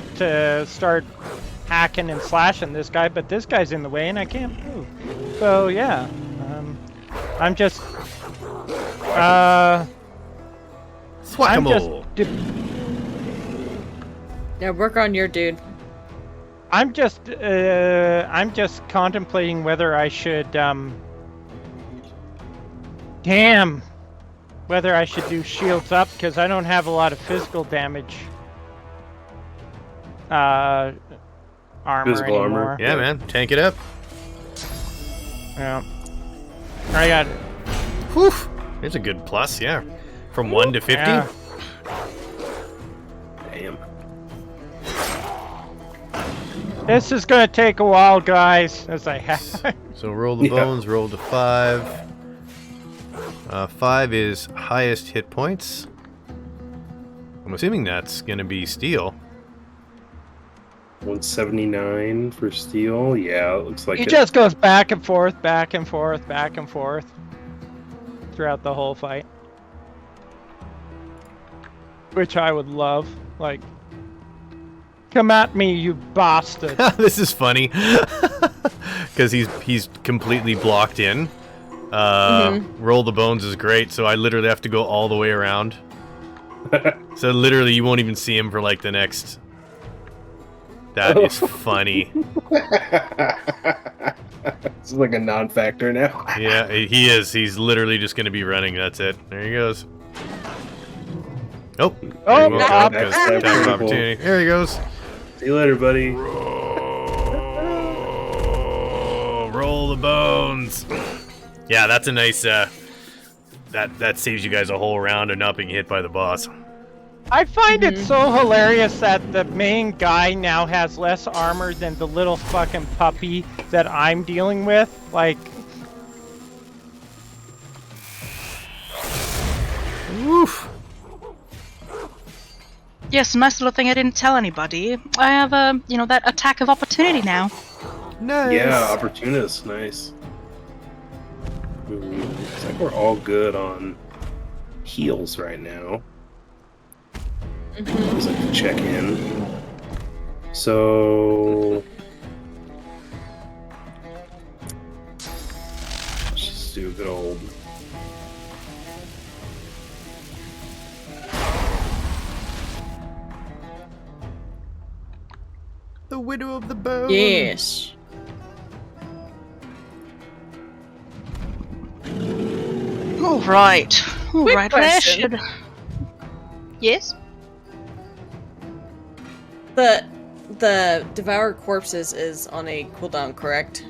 start hacking and slashing this guy. But this guy's in the way, and I can't move. So yeah, I'm just. I'm Thwack-a-mole. just. Yeah, work on your dude. I'm just contemplating whether I should whether I should do shields up, because I don't have a lot of physical damage armor Physical armor. anymore. Yeah, man. Tank it up. Yeah. I got it. Whew. There's a good plus, yeah. From 1 to 50. Yeah. Damn. This is gonna take a while, guys, as I have. So roll the bones, roll to 5. 5 is highest hit points. I'm assuming that's gonna be steel. 179 for steel. Yeah, it looks like He it. just goes back and forth, back and forth, back and forth. throughout the whole fight. Which I would love. Like, come at me, you bastard. This is funny. Because he's completely blocked in. Roll the bones is great, so I literally have to go all the way around. So literally you won't even see him for like the next... That is funny. This is like a non-factor now. Yeah, he is. He's literally just going to be running. That's it. There he goes. Oh, Oh, that's attack of pretty opportunity. There he goes. See you later, buddy. Roll the bones. Yeah, that's a nice. That saves you guys a whole round of not being hit by the boss. I find it so hilarious that the main guy now has less armor than the little fucking puppy that I'm dealing with. Like, Woof. Yes, nice little thing I didn't tell anybody. I have that attack of opportunity now. Nice. Yeah, opportunist, nice. Looks like we're all good on heals right now. Always like to check in. So let's just do a good old. The Widow of the Bone. Yes. All right. All Quick right. Where question. should? Yes. The Devour Corpses is on a cooldown, correct?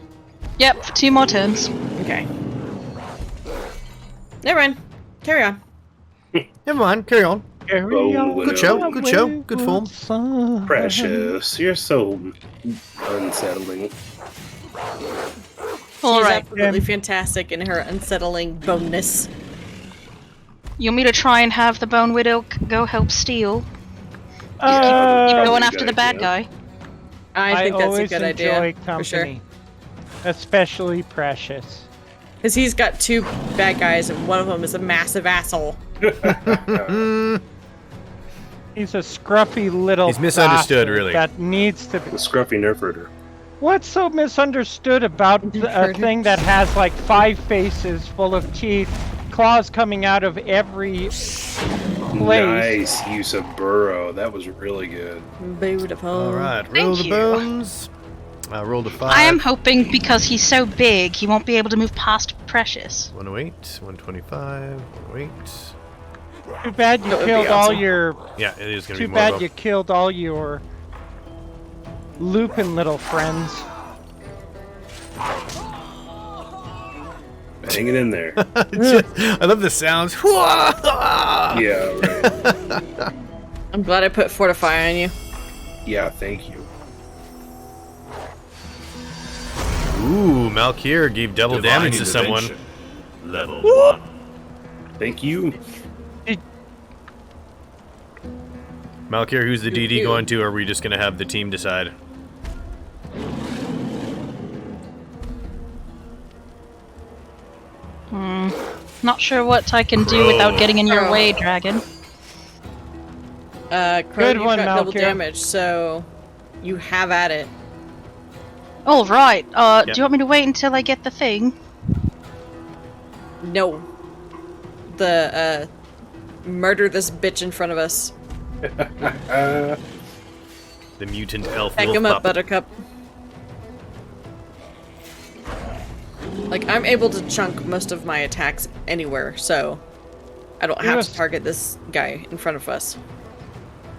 Yep. For 2 more turns. Okay. Never mind. Carry on. Never mind. Carry on. carry Oh, on. Widow. Good show. Good show. Good form. Son. Precious, you're so unsettling. All She's right. absolutely fantastic in her unsettling boneness. You want me to try and have the Bone Widow go help steal? Keep Probably going a after good the bad idea. guy. I think that's a always good enjoy idea. company, For sure. especially Precious. Because he's got 2 bad guys, and one of them is a massive asshole. He's a scruffy little. He's misunderstood, bastard really. That needs to be. The scruffy nerf herder. What's so misunderstood about a thing that has like 5 faces full of teeth, claws coming out of every place? Nice use of burrow. That was really good. Beautiful. All right. Roll the you. bones. Roll the 5. I am hoping because he's so big, he won't be able to move past Precious. 108, 125, 108. Too bad you That would be killed all awesome. your. Yeah, it is going to Too be more bad of a- you killed all your Lupin little friends. Hanging in there. I love the sounds. Yeah, right. I'm glad I put Fortify on you. Yeah, thank you. Ooh, Malkier gave double Divine damage to someone. intervention. Level 1. Thank you. Malkier, who's the DD going to, or are we just going to have the team decide? Not sure what I can do without getting in your way, Dragon. Crow, Good you've one, got double Malkier. damage, so you have at it. All right. Do Yep. you want me to wait until I get the thing? No. Murder this bitch in front of us. The mutant elf Pack wolf him up, pup. Buttercup. Like, I'm able to chunk most of my attacks anywhere, so I don't have to target this guy in front of us.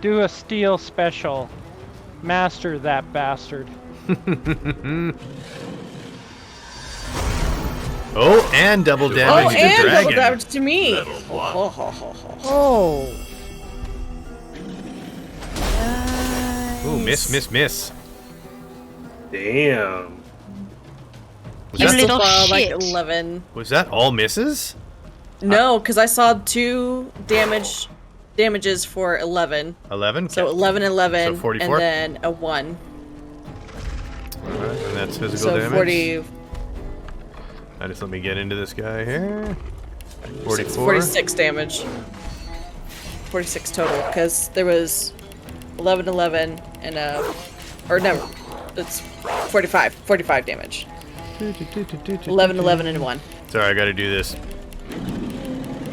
Do a steel special. Master that bastard. Oh, and double damage Oh, to and dragon. double damage to me! Level 1. Oh. Ooh, miss. Damn. Was You that, little So far, like shit. 11. was that all misses? No, because I saw 2 damages for 11. 11? So 11, 11, So 44? and then a 1. Alright, and that's physical So damage. 40. Just let me get into this guy here. 44. 46 damage. 46 total, because there was 11, 11, and or no, it's 45. 45 damage. 11, 11, and 1. Sorry, I gotta do this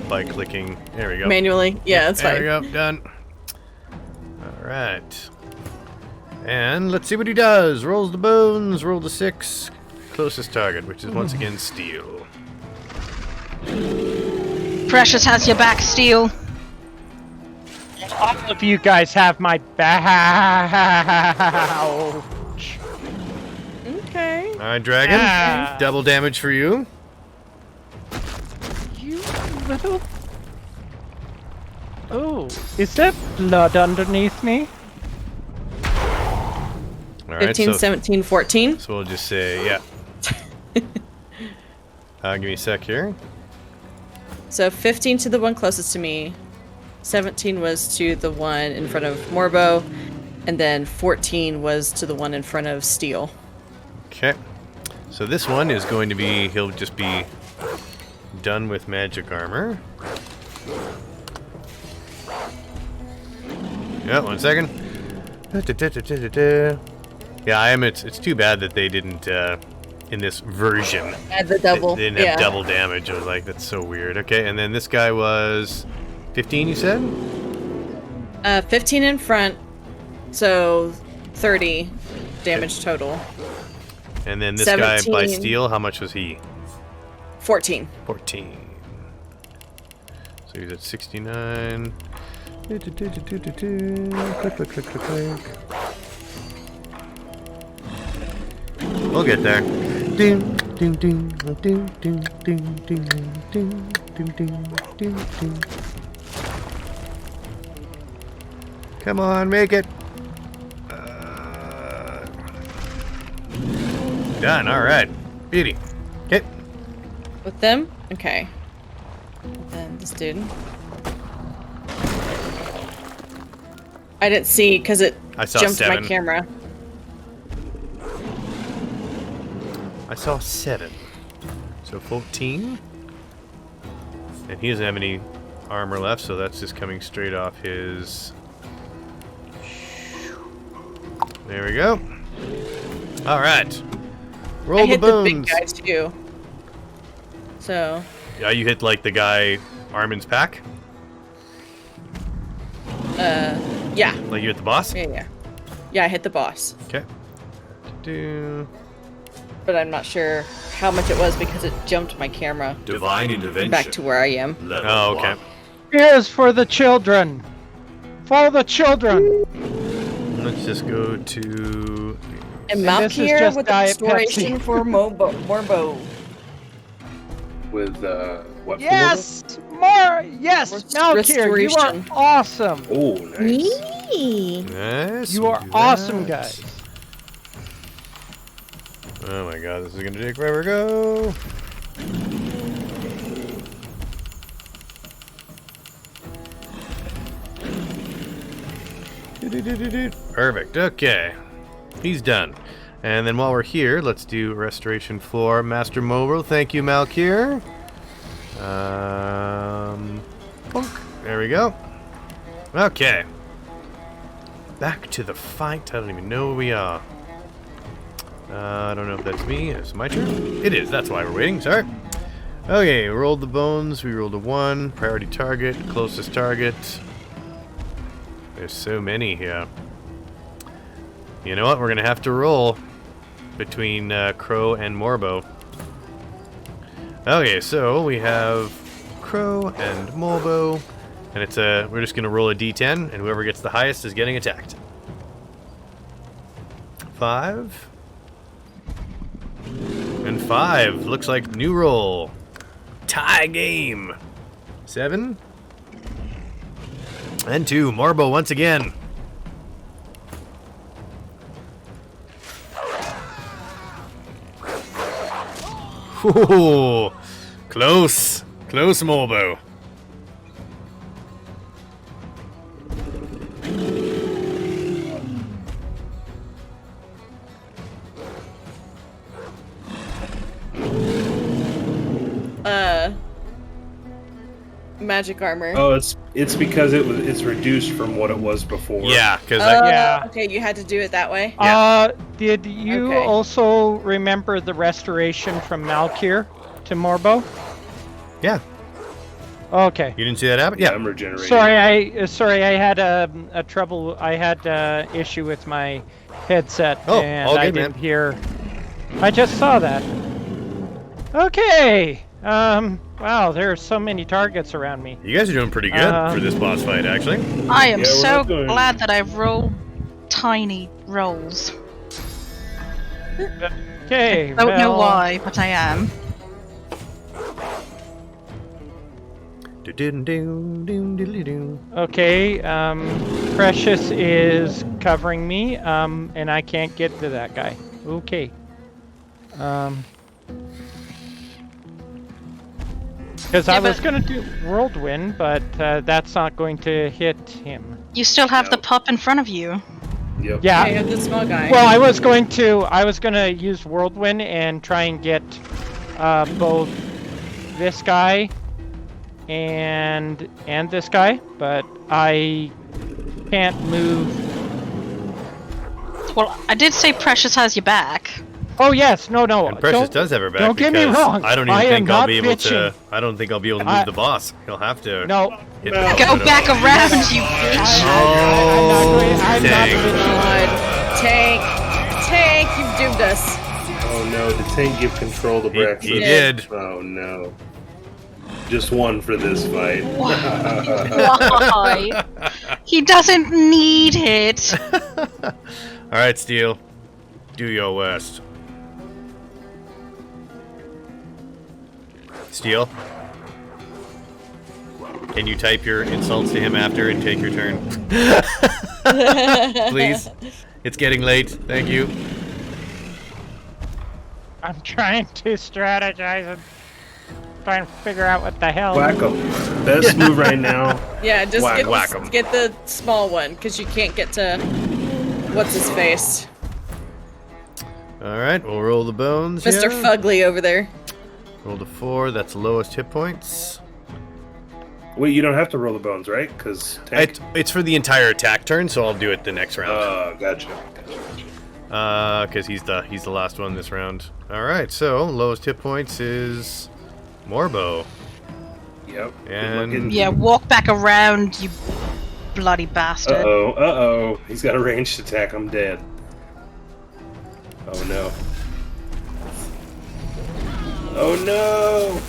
by clicking. There we go. Manually? Yeah, that's there fine. we go, done. Alright. And let's see what he does. Rolls the bones, roll the 6. Closest target, which is once again steel. Precious has your back, Steel. All of you guys have my back. Okay. Alright, Dragon. Ah. Double damage for you. You little. Oh, is there blood underneath me? Alright, 15, so, 17, 14. so we'll just say, yeah. Give me a sec here. So 15 to the one closest to me. 17 was to the one in front of Morbo. And then 14 was to the one in front of Steel. Okay. So this one is going to be, he'll just be done with magic armor. Yeah, 1 second. Yeah, I am. It's too bad that they didn't, in this version, Add the double. they didn't have double damage. I was like, that's so weird. Okay, and then this guy was 15, you said? 15 in front. So 30 damage total. And then this guy by 17. steel, how much was he? 14. 14. So he's at 69. Click, click, click, click, click. We'll get there. Ding, ding, ding, ding, ding, ding, ding, ding, ding, ding, ding. Come on, make it. Done. All right. Beauty. Okay. With them? Okay. And then this dude. I didn't see because it I saw jumped 7. my camera. I saw 7. So 14. And he doesn't have any armor left, so that's just coming straight off his. There we go. All right. Roll I the hit bones. the big guy too. So. Yeah, you hit like the guy Armin's pack? Yeah. Like you hit the boss? Yeah. Yeah, I hit the boss. Okay. But I'm not sure how much it was because it jumped my camera Divine intervention. back to where I am. Level Oh, okay. 1. Here's for the children. For the children. Let's just go to. And this is Malkier just with the Diet restoration Pepsi. for Morbo. With what? Yes, more. Yes, Malkier, you are Restoration. awesome. Oh, nice. Yee. Nice. You we'll are do awesome, that. guys. Oh my god, this is gonna take forever. Go. Perfect. Okay. He's done. And then while we're here, let's do restoration for Master Mobile. Thank you, Malkier. Bonk. There we go. Okay. Back to the fight. I don't even know where we are. I don't know if that's me. It's my turn. It is. That's why we're waiting. Sorry. Okay, rolled the bones. We rolled a 1. Priority target. Closest target. There's so many here. You know what? We're going to have to roll between Crow and Morbo. Okay, so we have Crow and Morbo. And it's we're just going to roll a d10, and whoever gets the highest is getting attacked. 5. And 5. Looks like new roll. Tie game. 7. And 2. Morbo once again. Ooh, close. Close, Morbo. magic armor? Oh, it's because it's reduced from what it was before. Yeah, because Yeah. Okay, you had to do it that way. Did you Okay. also remember the restoration from Malkir to Morbo? yeah, Okay. you didn't see that happen. Yeah, Yeah, I'm regenerating. Sorry, I had a trouble. I had issue with my headset, Oh, and all I good, didn't man. hear. I just saw that. Okay. Wow, there are so many targets around me. you guys are doing pretty good for this boss fight, actually. I am Yeah, we're so not doing- glad that I rolled tiny rolls. Okay. Don't know well, why, but I am. Okay. Precious is covering me. And I can't get to that guy. Okay. Because I Yeah, was but- gonna do whirlwind, but that's not going to hit him. You still have the No. pup in front of you. Yep. Yeah. I have the small guy. Well, I was gonna use whirlwind and try and get both this guy and this guy, but I can't move. Well, I did say Precious has your back. Oh yes, no. And Precious don't- does have her back. don't get me because wrong, I don't I even am think I'll not be able to. bitching. I don't think I'll be able to move I- the boss. He'll have to. No, hit No. the Go button. back around, you bitch! I'm not dang. bitching. God. Tank, you've doomed us. Oh no, did Tank give control to Braxxis? He did. Oh no. Just one for this fight. Why? He doesn't need it. All right, Steel. Do your worst. Steel. Can you type your insults to him after and take your turn? Please. It's getting late. Thank you. I'm trying to strategize and trying to figure out what the hell. Whack 'em. Best move right now. Yeah, just Whack 'em. get the small one, because you can't get to what's his face, All right, we'll roll the bones. Mr. here. Fugly over there. Roll the 4. That's lowest hit points. Wait, you don't have to roll the bones, right? Because Tank. It's for the entire attack turn, so I'll do it the next round. Gotcha. Because he's the last one this round. All right, so lowest hit points is Morbo. Yep. And- Yeah, walk back around, you bloody bastard. Uh-oh. He's got a ranged attack. I'm dead. Oh no. Oh no!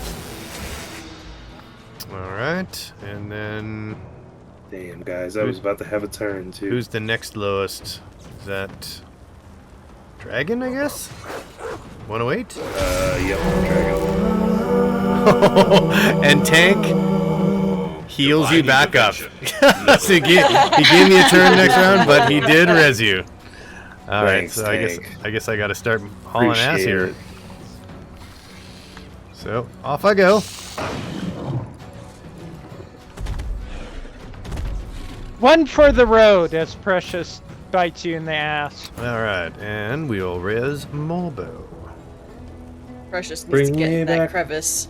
All right, and then Damn, guys, I was about to have a turn too. who's the next lowest? Is that Dragon, I guess? 108? Yep, Dragon. And Tank heals you Divine back up. intervention. So he gave me a turn next round, but he did res you. All right, Thanks, so Tank. I guess I got to start hauling ass Appreciate here. it. So off I go. One for the road as Precious bites you in the ass. All right, and we'll res Morbo. Precious needs Bring to get me in that back. crevice.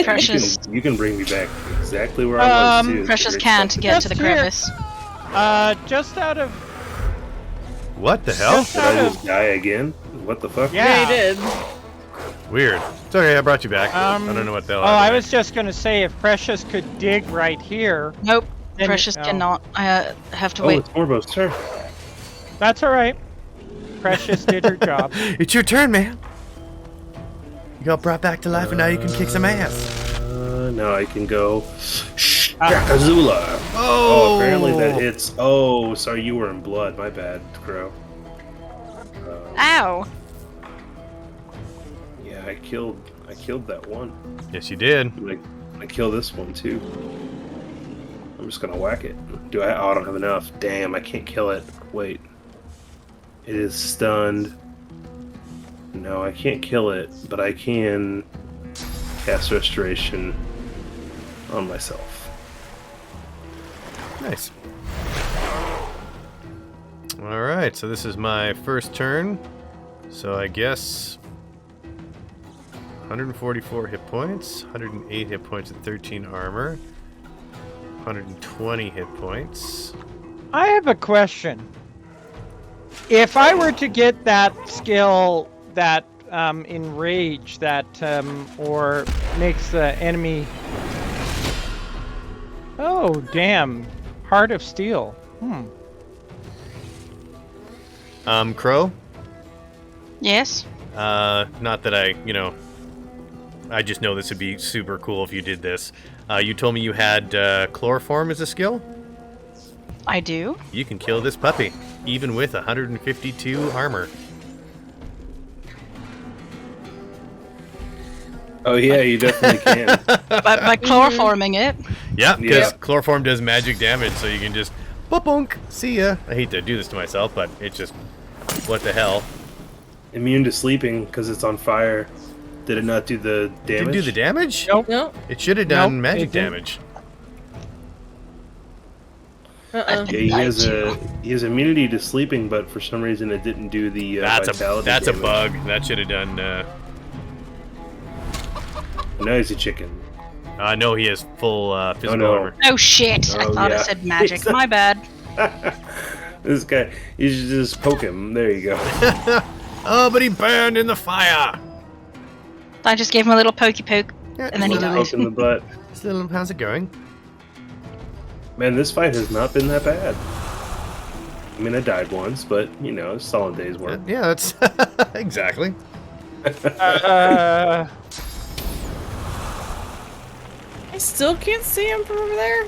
Precious, You can bring me back exactly where I was too. Precious Great can't stuff. get to the Just here. crevice. Just out of What the hell? Just Did I just die again? What the fuck? Yeah. Yeah, he did. Weird. It's okay, I brought you back. I don't know what the hell happened I there. was just gonna say if Precious could dig right here, Nope, Then- Precious no. cannot. I have to Oh, wait. it's Morbo's turn. that's all right. Precious did her job. It's your turn, man. You got brought back to life, and now you can kick some ass. Now I can go. Shakazula. Oh, apparently that hits. Oh, sorry, you were in blood. My bad, Crow. Ow! Yeah, I killed that one. Yes, you did. I kill this one too. I'm just gonna whack it. Do I? Oh, I don't have enough. Damn, I can't kill it. Wait. It is stunned. No, I can't kill it, but I can cast Restoration on myself. Nice. All right, so this is my first turn. So I guess 144 hit points, 108 hit points and 13 armor, 120 hit points. I have a question. If I were to get that skill, that enrage, that or makes the enemy. Oh damn! Heart of Steel. Crow? Yes. Not that I just know this would be super cool if you did this. You told me you had chloroform as a skill? I do. You can kill this puppy, even with 152 armor. Oh yeah, you definitely can. By chloroforming it. Yeah, because Yeah. chloroform does magic damage, so you can just boop, see ya. I hate to do this to myself, but it's just, what the hell? Immune to sleeping because it's on fire. Did it not do the damage? Didn't do the damage? Nope. No. It should have done Nope, magic it didn't. damage. Uh-uh. Yeah, he has immunity to sleeping, but for some reason it didn't do the vitality That's a damage. bug. That should have done. Noisy chicken. No, he has full physical no. armor. Oh shit! I Oh, thought yeah. it said magic. My bad. This guy, you should just poke him. There you go. Oh, but he burned in the fire. I just gave him a little pokey poke, and then he Little died. poke in the butt. How's it going? Man, this fight has not been that bad. I mean, I died once, but you know, it's a solid day's work. Yeah, that's exactly. I still can't see him from over there.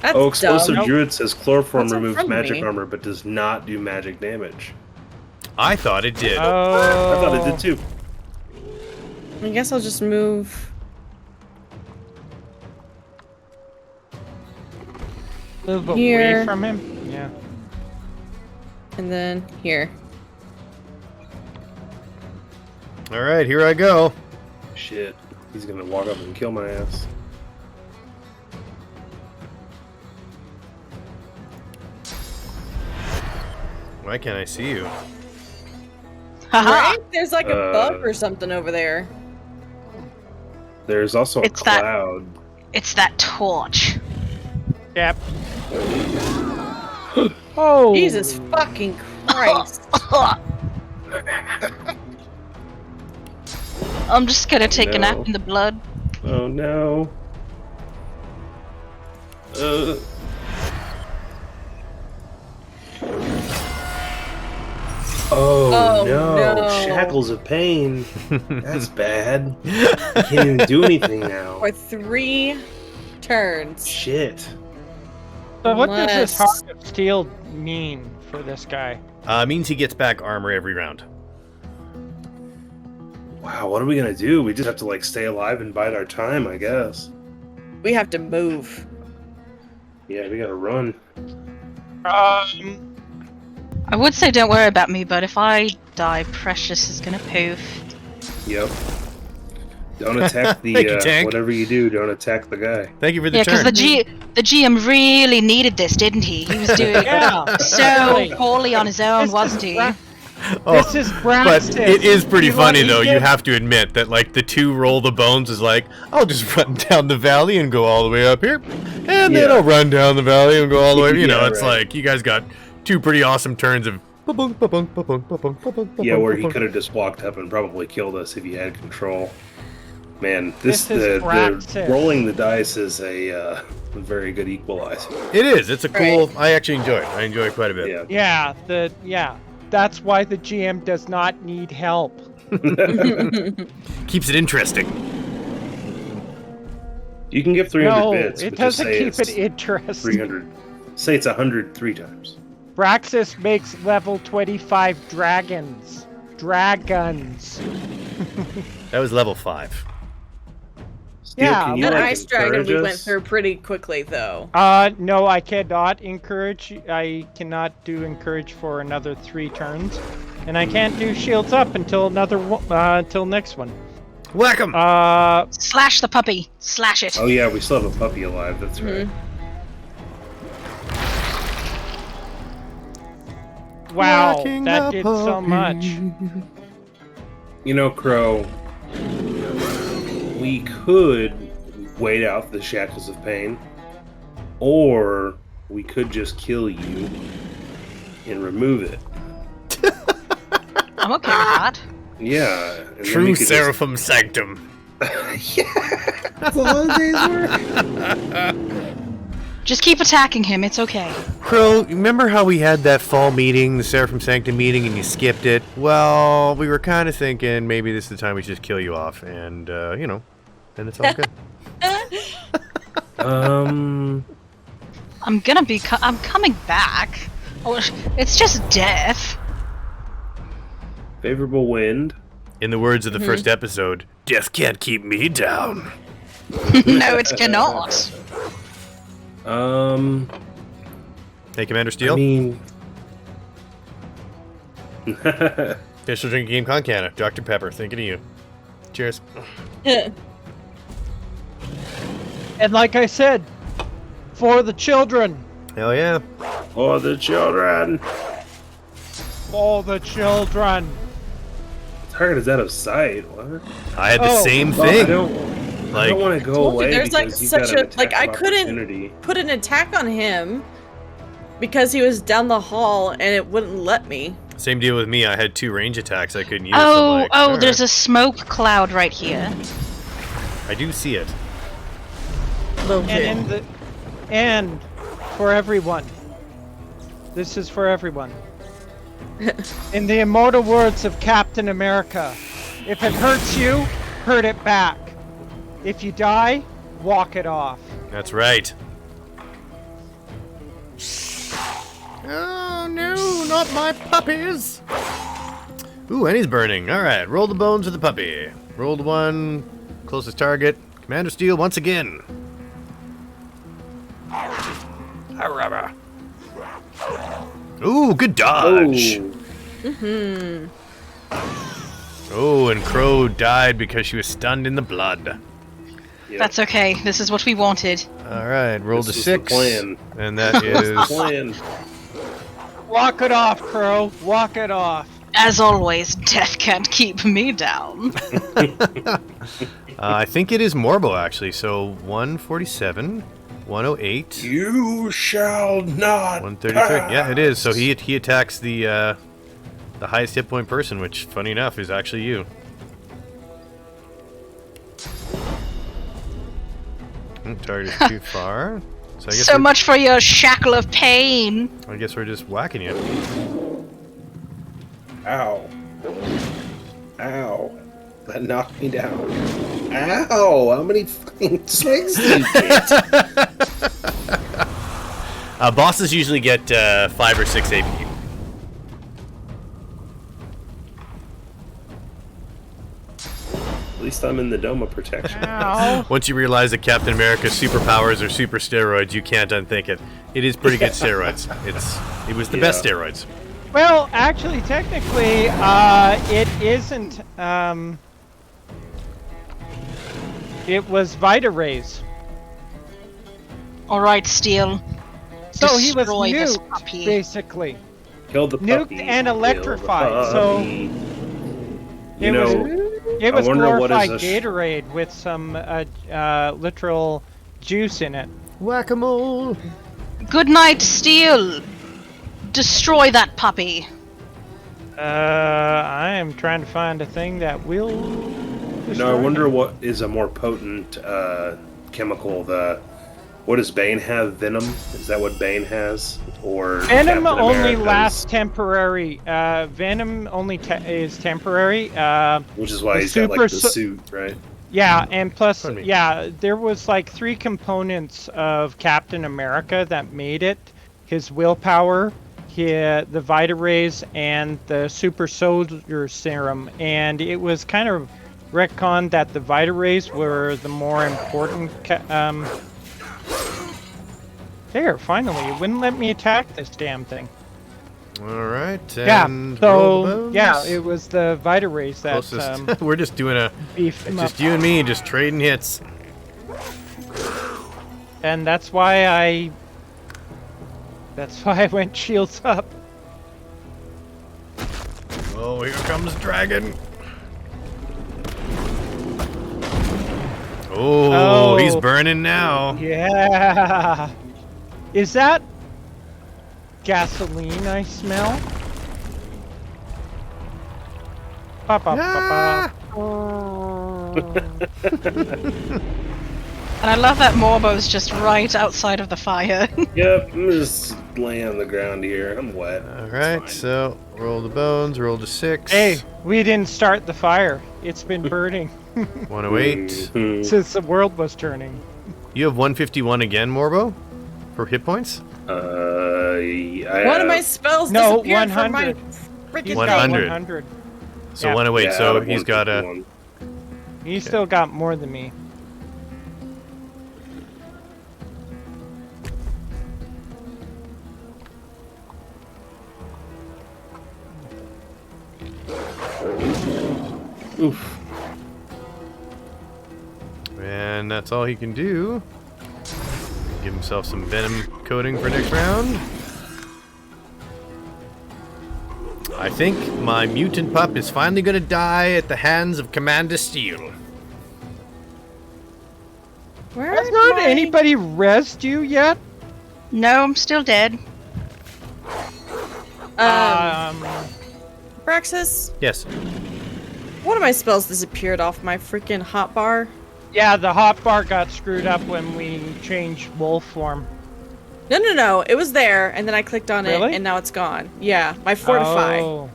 That's Oh, Explosive dumb. Druid says chloroform What's in removes front of magic me? armor, but does not do magic damage. I thought it did. I thought it did too. I guess I'll just move. Move Here. away from him. Yeah. And then here. All right, here I go. Shit, he's gonna walk up and kill my ass. Why can't I see you? Haha. Right? There's like a bug Uh, or something over there. There's also a It's that- cloud. It's that torch. Yep. Oh. Jesus fucking Christ. I'm just gonna take a nap no. in the blood. Oh no. Oh, Oh, no. no. Shackles of pain. That's bad. I can't even do anything now. For 3 turns. Shit. So what does this Unless- Heart of Steel mean for this guy? Means he gets back armor every round. Wow, what are we gonna do? We just have to like stay alive and bide our time, I guess. We have to move. Yeah, we gotta run. I would say don't worry about me, but if I die, Precious is gonna poof. Yep. Don't attack the Thank you, Tank. whatever you do, don't attack the guy. Thank you for the Yeah, because turn. the GM really needed this, didn't he? He was doing Yeah. so Really. poorly on his own, This wasn't is he? Bra- Oh, This is but Braxxis. it is pretty You funny want- though. he You did- have to admit that like the 2 roll the bones is like, I'll just run down the valley and go all the way up here, and then Yeah. I'll run down the valley and go all the way. You know, Yeah, it's right. like you guys got 2 pretty awesome turns of. Yeah, where he could have just walked up and probably killed us if he had control. Man, This is the Braxxis. rolling the dice is a very good equalizer. It is. It's a cool. I actually enjoy it. I enjoy it quite a bit. Yeah. Yeah. That's why the GM does not need help. Keeps it interesting. You can give 300 No, bits, it but just doesn't say keep it's it interesting. 300. Say it's 100 3 times. Braxxis makes level 25 dragons. Dragons. That was level 5. Steel, Yeah, can you, That like, ice dragon we encourage went us? through pretty quickly, though. No, I cannot encourage. I cannot do encourage for another 3 turns, and I can't do shields up until until next one. Whack 'em. Slash the puppy. Slash it. Oh yeah, we still have a puppy alive. That's Mm-hmm. right. Wow, Whacking that the did so puppy. much. You know, Crow, We could wait out the shackles of pain, or we could just kill you and remove it. I'm okay with that. Yeah. And then True we could Seraphim Sanctum. That's all those days were. Just keep attacking him. It's okay. Crow, remember how we had that fall meeting, the Seraphim Sanctum meeting, and you skipped it? Well, we were kind of thinking maybe this is the time we should just kill you off, and, then it's all good. I'm coming back. Oh, it's just death. Favorable wind. In the words of the first episode, death can't keep me down. No, it cannot. Hey, Commander Steel. I mean... Official drinking game con canna. Dr. Pepper, thinking of you. Cheers. And like I said, for the children. Hell yeah. For the children. For the children. Target is out of sight. What? I had the Oh. same Well, thing. I don't want to go Told you, away there's like because you've such got an a like attack I of couldn't opportunity. put an attack on him because he was down the hall and it wouldn't let me. Same deal with me. I had 2 range attacks I couldn't use. Oh, so I'm like, there's a smoke cloud right here. I do see it. And for everyone. This is for everyone. In the immortal words of Captain America, if it hurts you, hurt it back. If you die, walk it off. That's right. Oh no, not my puppies! Ooh, and he's burning. Alright, roll the bones of the puppy. Rolled 1, closest target. Commander Steel once again. Ooh, good dodge! Oh, and Crow died because she was stunned in the blood. Yep. That's okay. This is what we wanted. Alright, rolled This a was the 6. plan. And that is... Plan. Walk it off, Crow. Walk it off. As always, death can't keep me down. I think it is Morbo, actually. So 147, 108, You shall not 133. pass. Yeah, it is. So he attacks the highest hit point person, which, funny enough, is actually you. Target is too far. So I guess So much for your shackle of pain. I guess we're just whacking you. Ow. Ow. That knocked me down. Ow! How many fucking swings did you get? Bosses usually get 5 or 6 AP. At least I'm in the dome of protection. Ow. Once you realize that Captain America's superpowers are super steroids, you can't unthink it. It is pretty good steroids. It was the best steroids. Well, actually, technically, it isn't. It was Vita Rays. All right, Steel. So he was Destroy this nuked, puppy. basically. Killed the Nuked puppy. and Killed the electrified, so- puppy. It You know, It was I wonder what is glorified a Gatorade with some literal juice in it. Whack-a-mole! Good night, Steel. Destroy that puppy. I am trying to find a thing that will. No, I destroy wonder him. what is a more potent chemical. What does Bane have? Venom? Is that what Bane has? Or Venom Captain only America's? lasts temporary. Venom only is temporary. Which is why the he's got like super the so- suit, right? Yeah, and plus, Pardon me. yeah, there was like 3 components of Captain America that made it: his willpower, the Vita Rays, and the Super Soldier Serum. And it was kind of retconned that the Vita Rays were the more important. There, finally, it wouldn't let me attack this damn thing. Alright, Yeah, and roll the so bones. yeah, it was the Vita Rays that Closest. We're just doing beefed him up. just you and me, just trading hits. And that's why I went shields up. Oh, here comes Dragon. Oh, he's Oh. burning now. Yeah. Is that gasoline I smell? Ba, ba, ba, ba. And I love that Morbo's just right outside of the fire. Yep, I'm just laying on the ground here. I'm wet. All right, so roll the bones, roll the 6. Hey, we didn't start the fire. It's been burning 108. Mhm. since the world was turning. You have 151 again, Morbo, for hit points. I One of my have- spells No, disappeared from my 100. freaking He's 100. got 100. So Yeah. 108. yeah, out so of he's got a. 151. He's still got more than me. Oof. And that's all he can do. Give himself some venom coating for next round. I think my mutant pup is finally gonna die at the hands of Commander Steel. Where Has am not I? anybody rezzed you yet? No, I'm still dead. Braxxis, Yes. one of my spells disappeared off my freaking hotbar. Yeah, the hotbar got screwed up when we changed wolf form. No. It was there, and then I clicked on it, Really? and now it's gone. Yeah, my fortify. Oh.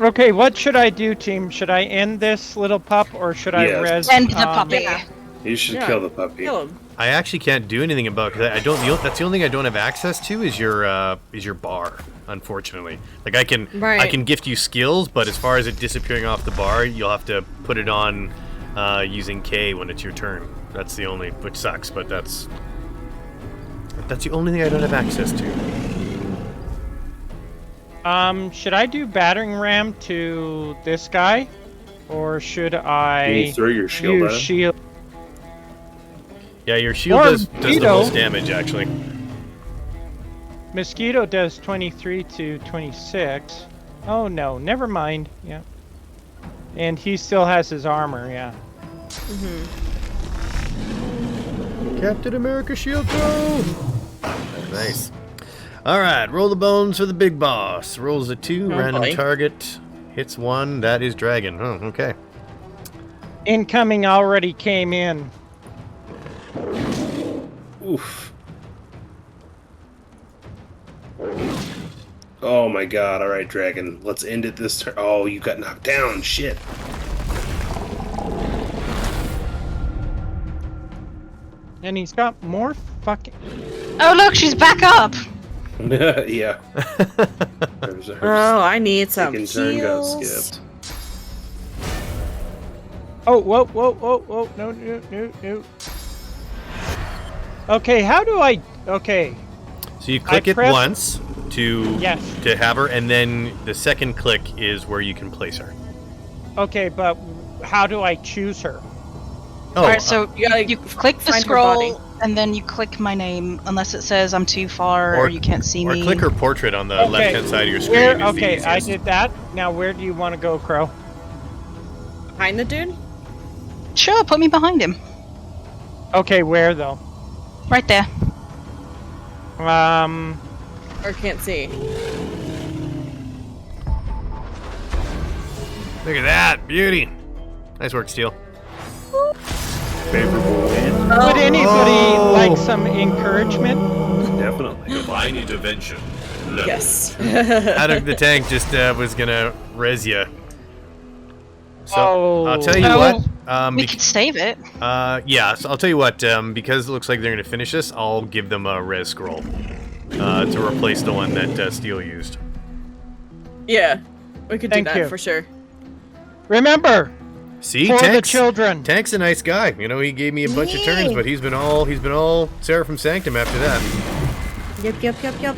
Okay, what should I do, team? Should I end this little pup, or should I Yes. res? End the puppy. yeah. You should Yeah. kill the puppy. Kill him. I actually can't do anything about because I don't. That's the only thing I don't have access to is your bar. Unfortunately, like I can Right. gift you skills, but as far as it disappearing off the bar, you'll have to put it on using K when it's your turn. That's the only, which sucks, but that's the only thing I don't have access to. Should I do battering ram to this guy, or should Can you I throw your shield use at him? shield? Yeah, your shield Or does the mosquito. most damage actually. Mosquito does 23 to 26. Oh no, never mind. Yeah. And he still has his armor, yeah. Captain America shield throw. Nice. All right, roll the bones for the big boss. Rolls a 2, Oh, random boy. target, hits 1. That is dragon. Oh, okay. Incoming already came in. Oof. Oh my god, alright, dragon. Let's end it this turn. Oh, you got knocked down. Shit. And he's got more fucking... Oh look, she's back up. Yeah. There's a Oh, I need some second turn got heals. skipped. Oh, whoa, no. Okay, how do I... Okay, So you click it press- once to Yes. to have her, and then the second click is where you can place her. okay, but how do I choose her? Oh, Alright, so you gotta you click the find her body. scroll, and then you click my name, unless it says I'm too far or, Or- you can't see or me. click her portrait on the Okay, left-hand side of your screen. Where? is the Okay, I easiest. did that. Now where do you want to go, Crow? Behind the dude? Sure, put me behind him. Okay, where though? Right there. Or can't see? Look at that beauty. Nice work, Steel. Favorable wind? Would anybody Oh. like some encouragement? Definitely. Divine intervention. Yes. Out of the tank just was gonna res you. So Oh. I'll tell you Oh, what. We could save it. Yeah, so I'll tell you what. Because it looks like they're gonna finish this, I'll give them a res scroll to replace the one that Steel used. Yeah. We could do Thank that you. for sure. Remember, See, for the Tank's, children. Tank's a nice guy. You know, he gave me a bunch of turns, but he's been all Seraphim Sanctum after that. Yep.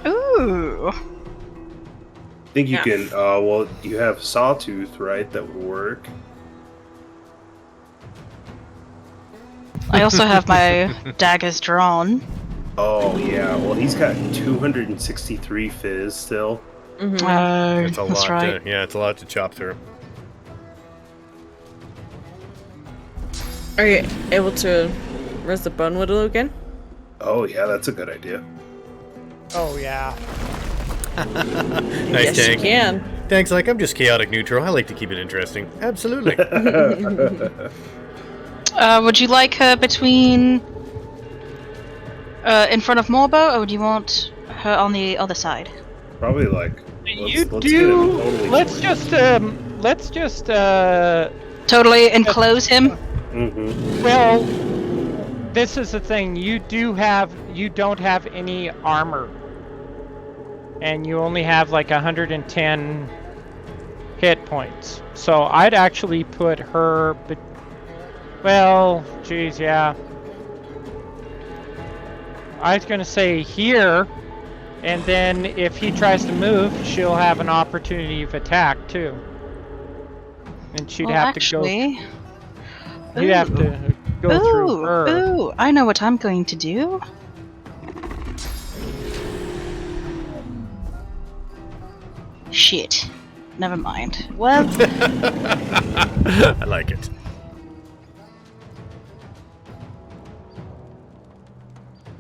Ooh. I think you Yeah. can, well, you have Sawtooth, right? That would work. I also have my daggers drawn. Oh yeah, well he's got 263 fizz still. Oh, That's a that's lot. right. Yeah, it's a lot to chop through. Are you able to raise the Bone Widow again? Oh yeah, that's a good idea. Oh yeah. Nice Yes, you tank. can. Thanks, like I'm just chaotic neutral. I like to keep it interesting. Absolutely. Would you like her between in front of Morbo, or would you want her on the other side? Probably like You let's do. get him totally Let's just. Totally enclose him. Mhm. Well, this is the thing. You don't have any armor, and you only have like 110 hit points. So I'd actually put her. Well, geez, yeah. I was gonna say here, and then if he tries to move, she'll have an opportunity of attack too. And she'd Well, have actually, to go. He'd have to go through her. Ooh, I know what I'm going to do. Shit. Never mind. Well, I like it.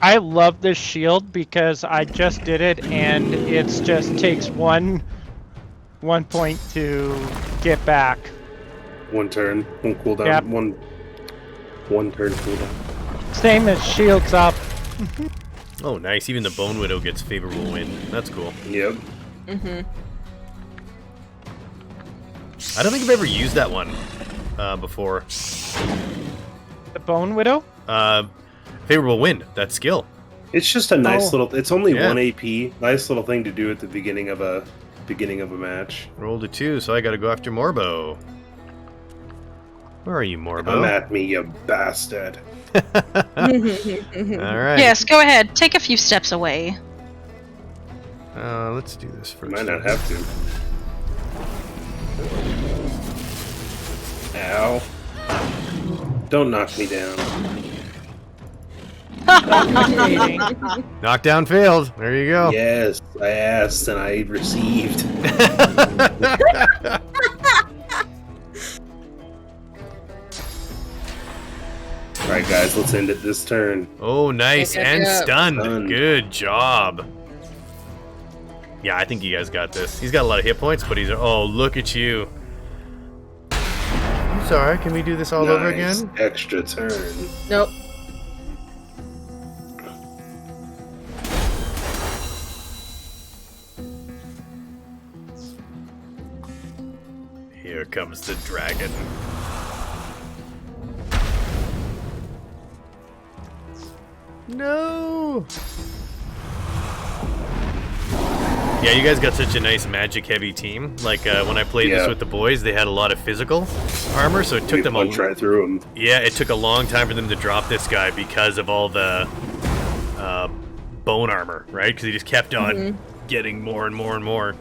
I love this shield because I just did it, and it's just takes one point to get back. One turn, one cooldown, Yep. one turn cooldown. Same as shields up. Oh, nice. Even the Bone Widow gets favorable wind. That's cool. Yep. I don't think I've ever used that one before. The Bone Widow. Favorable wind. That skill. It's just a nice Oh. little. It's only Yeah. 1 AP. Nice little thing to do at the beginning of a match. Rolled a 2, so I gotta go after Morbo. Where are you, Morbo? Come at me, you bastard. Alright. yes, go ahead. Take a few steps away. Let's do this You first. might not have to. Ow. Don't knock me down. Knockdown failed. There you go. Yes, I asked and I received. Alright, guys, let's end it this turn. Oh, nice. Good And job. stunned. Stunned. Good job. Yeah, I think you guys got this. He's got a lot of hit points, but he's... Oh, look at you. I'm sorry. Can we do this all over Nice. again? Extra turn. Nope. Here comes the dragon. No! Yeah, you guys got such a nice magic-heavy team. Like, when I played this Yeah. with the boys, they had a lot of physical armor, so it took We them punched right through him. Yeah, it took a long time for them to drop this guy because of all the bone armor, right? Because he just kept on getting more and more and more.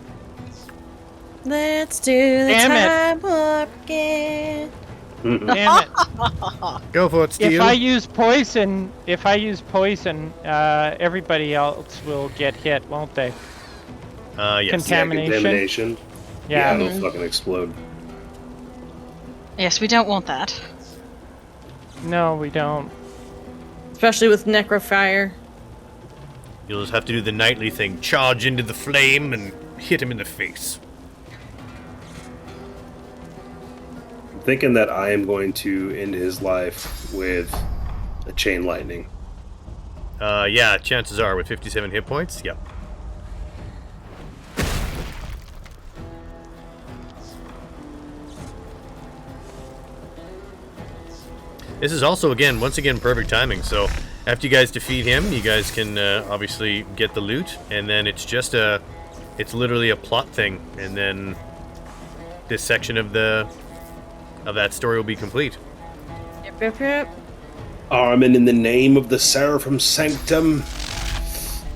Let's do the Damn it. time warp again. Damn it! Go for it, Steel. If I use poison, everybody else will get hit, won't they? Yes. Contamination. Contamination. Yeah. They'll fucking explode. Yes, we don't want that. No, we don't. Especially with Necrofire. You'll just have to do the nightly thing. Charge into the flame and hit him in the face. I'm thinking that I am going to end his life with a chain lightning. Yeah, chances are with 57 hit points, yep. This is also, once again, perfect timing. So after you guys defeat him, you guys can obviously get the loot, and then it's just it's literally a plot thing, and then this section of that story will be complete. Yep. Armin, in the name of the Seraphim Sanctum,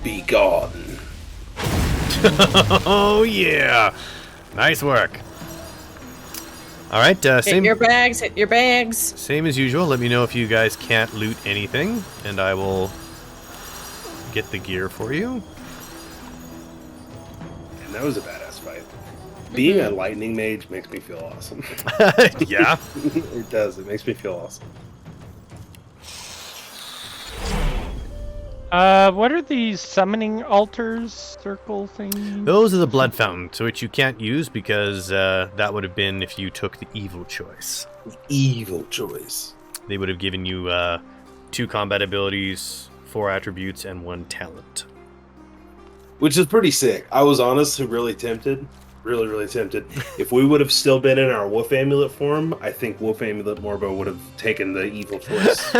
be gone. Oh yeah, nice work. All right, Hit same your bags, hit your bags. same as usual. Let me know if you guys can't loot anything, and I will get the gear for you. And that was a badass fight. Being a lightning mage makes me feel awesome. Yeah. It does. It makes me feel awesome. What are these summoning altars, circle things? Those are the blood fountains, which you can't use because that would have been if you took the evil choice. Evil choice. They would have given you 2 combat abilities, 4 attributes, and 1 talent. Which is pretty sick. I was honestly really tempted. Really, really tempted. If we would have still been in our Wolf Amulet form, I think Wolf Amulet Morbo would have taken the evil choice.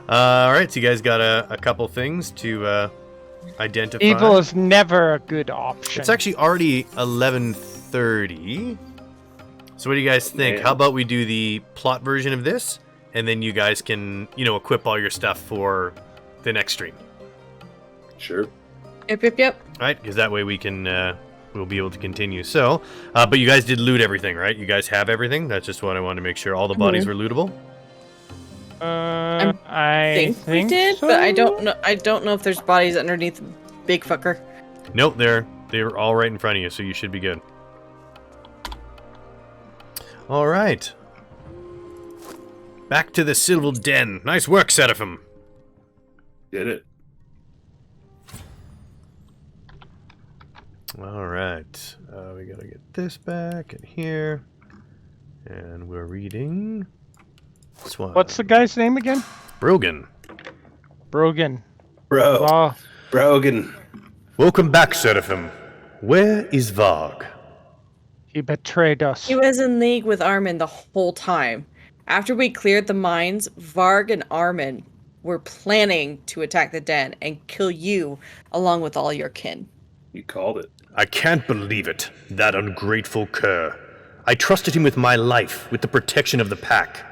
All right, so you guys got a couple things to identify. Evil is never a good option. It's actually already 11:30. So what do you guys think? Man. How about we do the plot version of this, and then you guys can, equip all your stuff for the next stream. Sure. Yep. All right, because that way we can we'll be able to continue. So, but you guys did loot everything, right? You guys have everything. That's just what I wanted to make sure. All the bodies were lootable. I think we did, so? but I don't know. I don't know if there's bodies underneath the big fucker. Nope, they're all right in front of you, so you should be good. All right. Back to the Silver Den. Nice work, Seraphim. Did it. All right. We gotta get this back in here, and we're reading. Swan. What's the guy's name again? Brogan. Brogan. Bro. Oh, Brogan. Welcome back, Seraphim. Where is Varg? he betrayed us. He was in league with Armin the whole time. After we cleared the mines, Varg and Armin were planning to attack the den and kill you along with all your kin. You called it. I can't believe it. That ungrateful cur. I trusted him with my life, with the protection of the pack.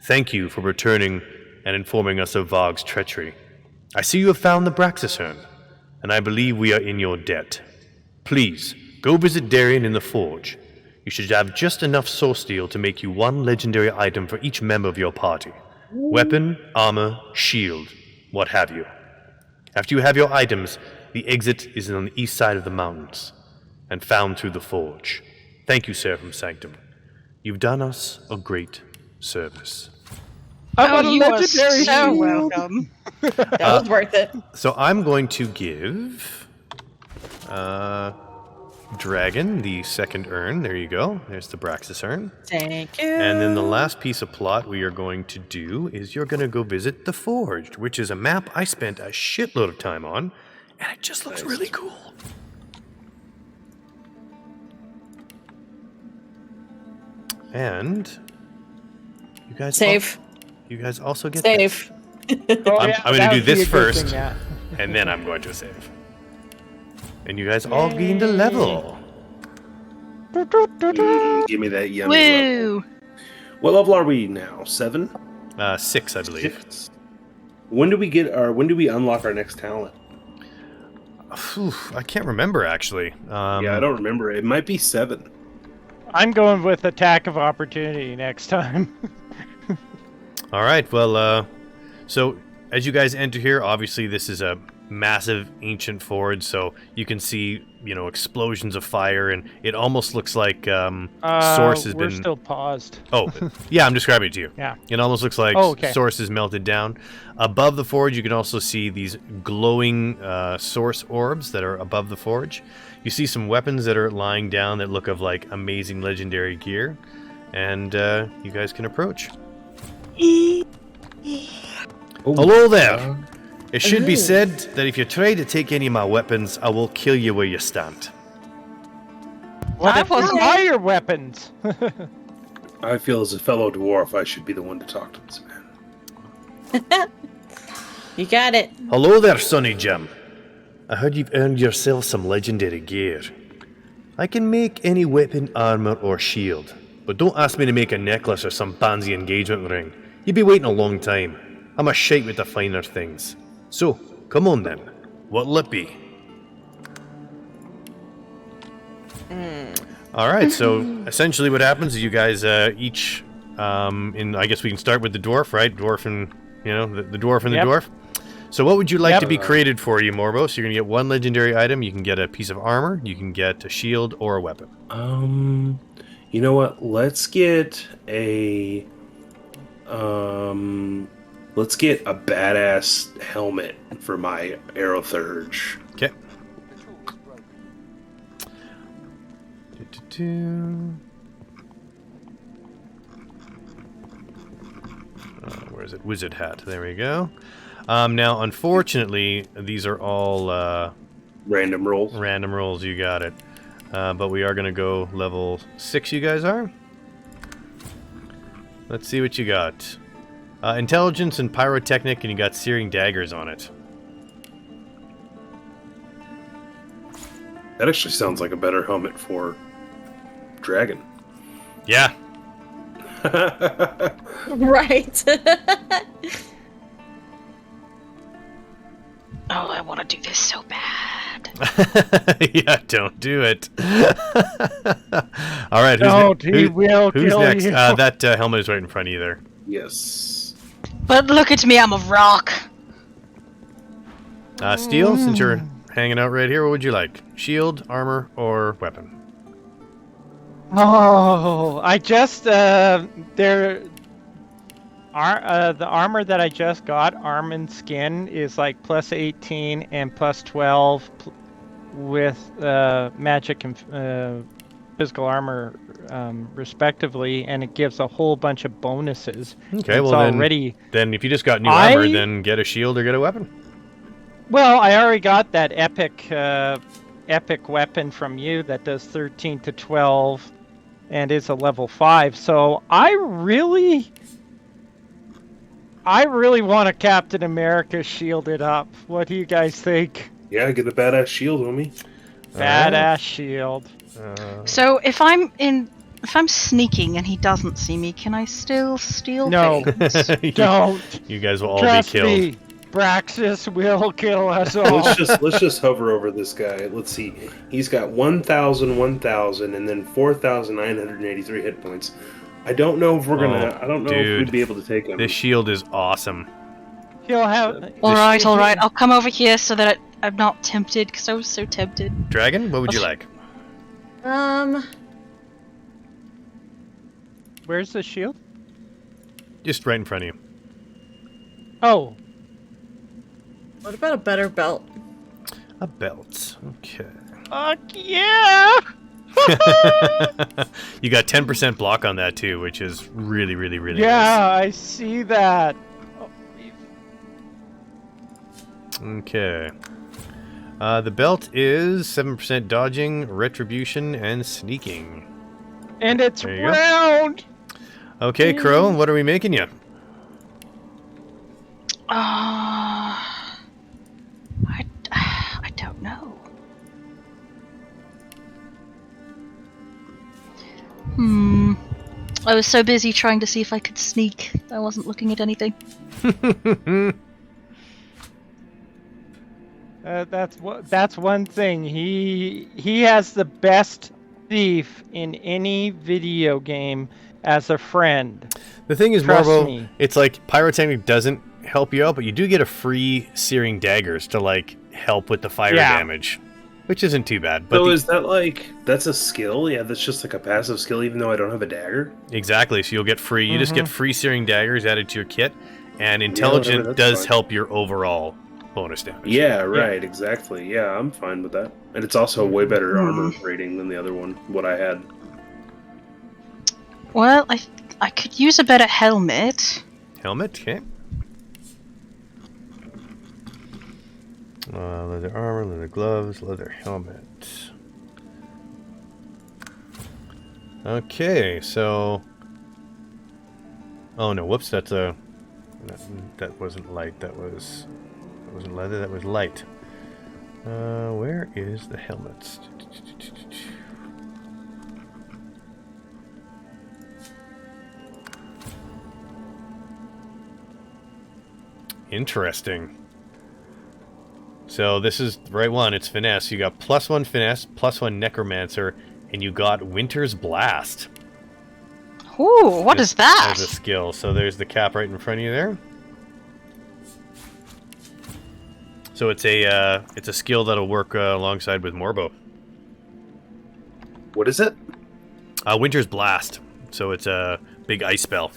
Thank you for returning and informing us of Varg's treachery. I see you have found the Braxxis urn, and I believe we are in your debt. Please, go visit Darien in the forge. You should have just enough source steel to make you 1 legendary item for each member of your party. Weapon, armor, shield, what have you. After you have your items, the exit is on the east side of the mountains, and found through the forge. Thank you, Seraphim Sanctum. You've done us a great service. I want a you are legendary so shield. welcome. That was worth it. So I'm going to give Dragon the second urn. There you go. There's the Braxxis urn. Thank you. And then the last piece of plot we are going to do is you're going to go visit the Forge, which is a map I spent a shitload of time on, and it just looks really cool. And you guys Save. you guys also get Save. Oh, I'm yeah, gonna that do would be this a good first. thing, yeah. and then I'm going to save. And you guys all gained a level. Give me that yummy level. Woo! What level are we now? 7? 6, I believe. 6. When do we unlock our next talent? Phew, I can't remember actually. Yeah, I don't remember. It might be 7. I'm going with attack of opportunity next time. All right. Well, so as you guys enter here, obviously this is a massive ancient forge, so you can see, explosions of fire, and it almost looks like Source has we're been. still paused. Oh, yeah, I'm describing it to you. Yeah. It almost looks like Oh, okay. Source is melted down. Above the forge, you can also see these glowing Source orbs that are above the forge. You see some weapons that are lying down that look of like amazing legendary gear, and you guys can approach. Hello there. It should be said that if you try to take any of my weapons, I will kill you where you stand. What I if was- fire weapons? I feel as a fellow dwarf, I should be the one to talk to this man. You got it. Hello there, Sonny Jim. I heard you've earned yourself some legendary gear. I can make any weapon, armor, or shield, but don't ask me to make a necklace or some fancy engagement ring. You'd be waiting a long time. I'm a shite with the finer things. So, come on then. What'll it be? All right, so essentially what happens is you guys each, I guess we can start with the dwarf, right? Dwarf and, the dwarf and the Yep. dwarf. So what would you like Yep. to be created for you, Morbo? So you're going to get one legendary item. You can get a piece of armor. You can get a shield or a weapon. You know what? Let's get a badass helmet for my Aerothurge. Okay. Where is it? Wizard hat. There we go. Now, unfortunately, these are all Random rolls. random rolls. You got it. But we are going to go level 6, you guys are. Let's see what you got. Intelligence and pyrotechnic, and you got searing daggers on it. That actually sounds like a better helmet for Dragon. Yeah. Right. Oh, I want to do this so bad. Yeah, don't do it. All right. Don't, he will who's kill next? you. That helmet is right in front of you there. Yes. But look at me, I'm a rock. Steel, since you're hanging out right here, what would you like? Shield, armor, or weapon? Oh, I just the armor that I just got, arm and skin, is like plus 18 and plus 12 with magic and physical armor respectively, and it gives a whole bunch of bonuses. Okay, It's well already. then if you just got new armor, then get a shield or get a weapon. Well, I already got that epic weapon from you that does 13 to 12 and is a level 5. So I really want a Captain America shielded up. What do you guys think? Yeah, get a badass shield, homie. Badass shield. So if I'm sneaking and he doesn't see me, can I still steal No. things? Don't. You guys will all Trust be killed. me. Braxxis will kill us all. Let's just hover over this guy. Let's see. He's got 1,000, 1,000, and then 4,983 hit points. I don't know if we're gonna. I don't know if we'd be able to take him. This shield is awesome. He'll have. All right. I'll come over here so that I'm not tempted, because I was so tempted. Dragon, what would you like? Where's the shield? Just right in front of you. Oh. What about a better belt? A belt. Okay. Fuck yeah! You got 10% block on that too, which is really, really, really Yeah, nice. I see that. Okay. The belt is 7% dodging, retribution, and sneaking. And it's There you go. round! Okay, Crow, what are we making you? I don't know. I was so busy trying to see if I could sneak. I wasn't looking at anything. That's one thing. He has the best thief in any video game as a friend. The thing is, Trust Marvo, me. it's like pyrotechnic doesn't help you out, but you do get a free searing daggers to like help with the fire damage, which isn't too bad. But So is that like that's a skill? Yeah, that's just like a passive skill, even though I don't have a dagger. exactly, so you'll get free. You just get free searing daggers added to your kit, and whatever, intelligent that's does fine. help your overall bonus damage. Yeah, right, exactly. Yeah, I'm fine with that. And it's also a way better armor rating than the other one, what I had. Well, I could use a better helmet. Helmet, okay. Leather armor, leather gloves, leather helmet. Okay, so. Oh no! Whoops, that's a. That wasn't light. That wasn't leather. That was light. Where is the helmet? Interesting. So this is the right one. It's finesse. You got +1 finesse, +1 necromancer, and you got Winter's Blast. Ooh, what is that? As a skill. So there's the cap right in front of you there. So it's a skill that'll work alongside with Morbo. What is it? Winter's Blast. So it's a big ice spell.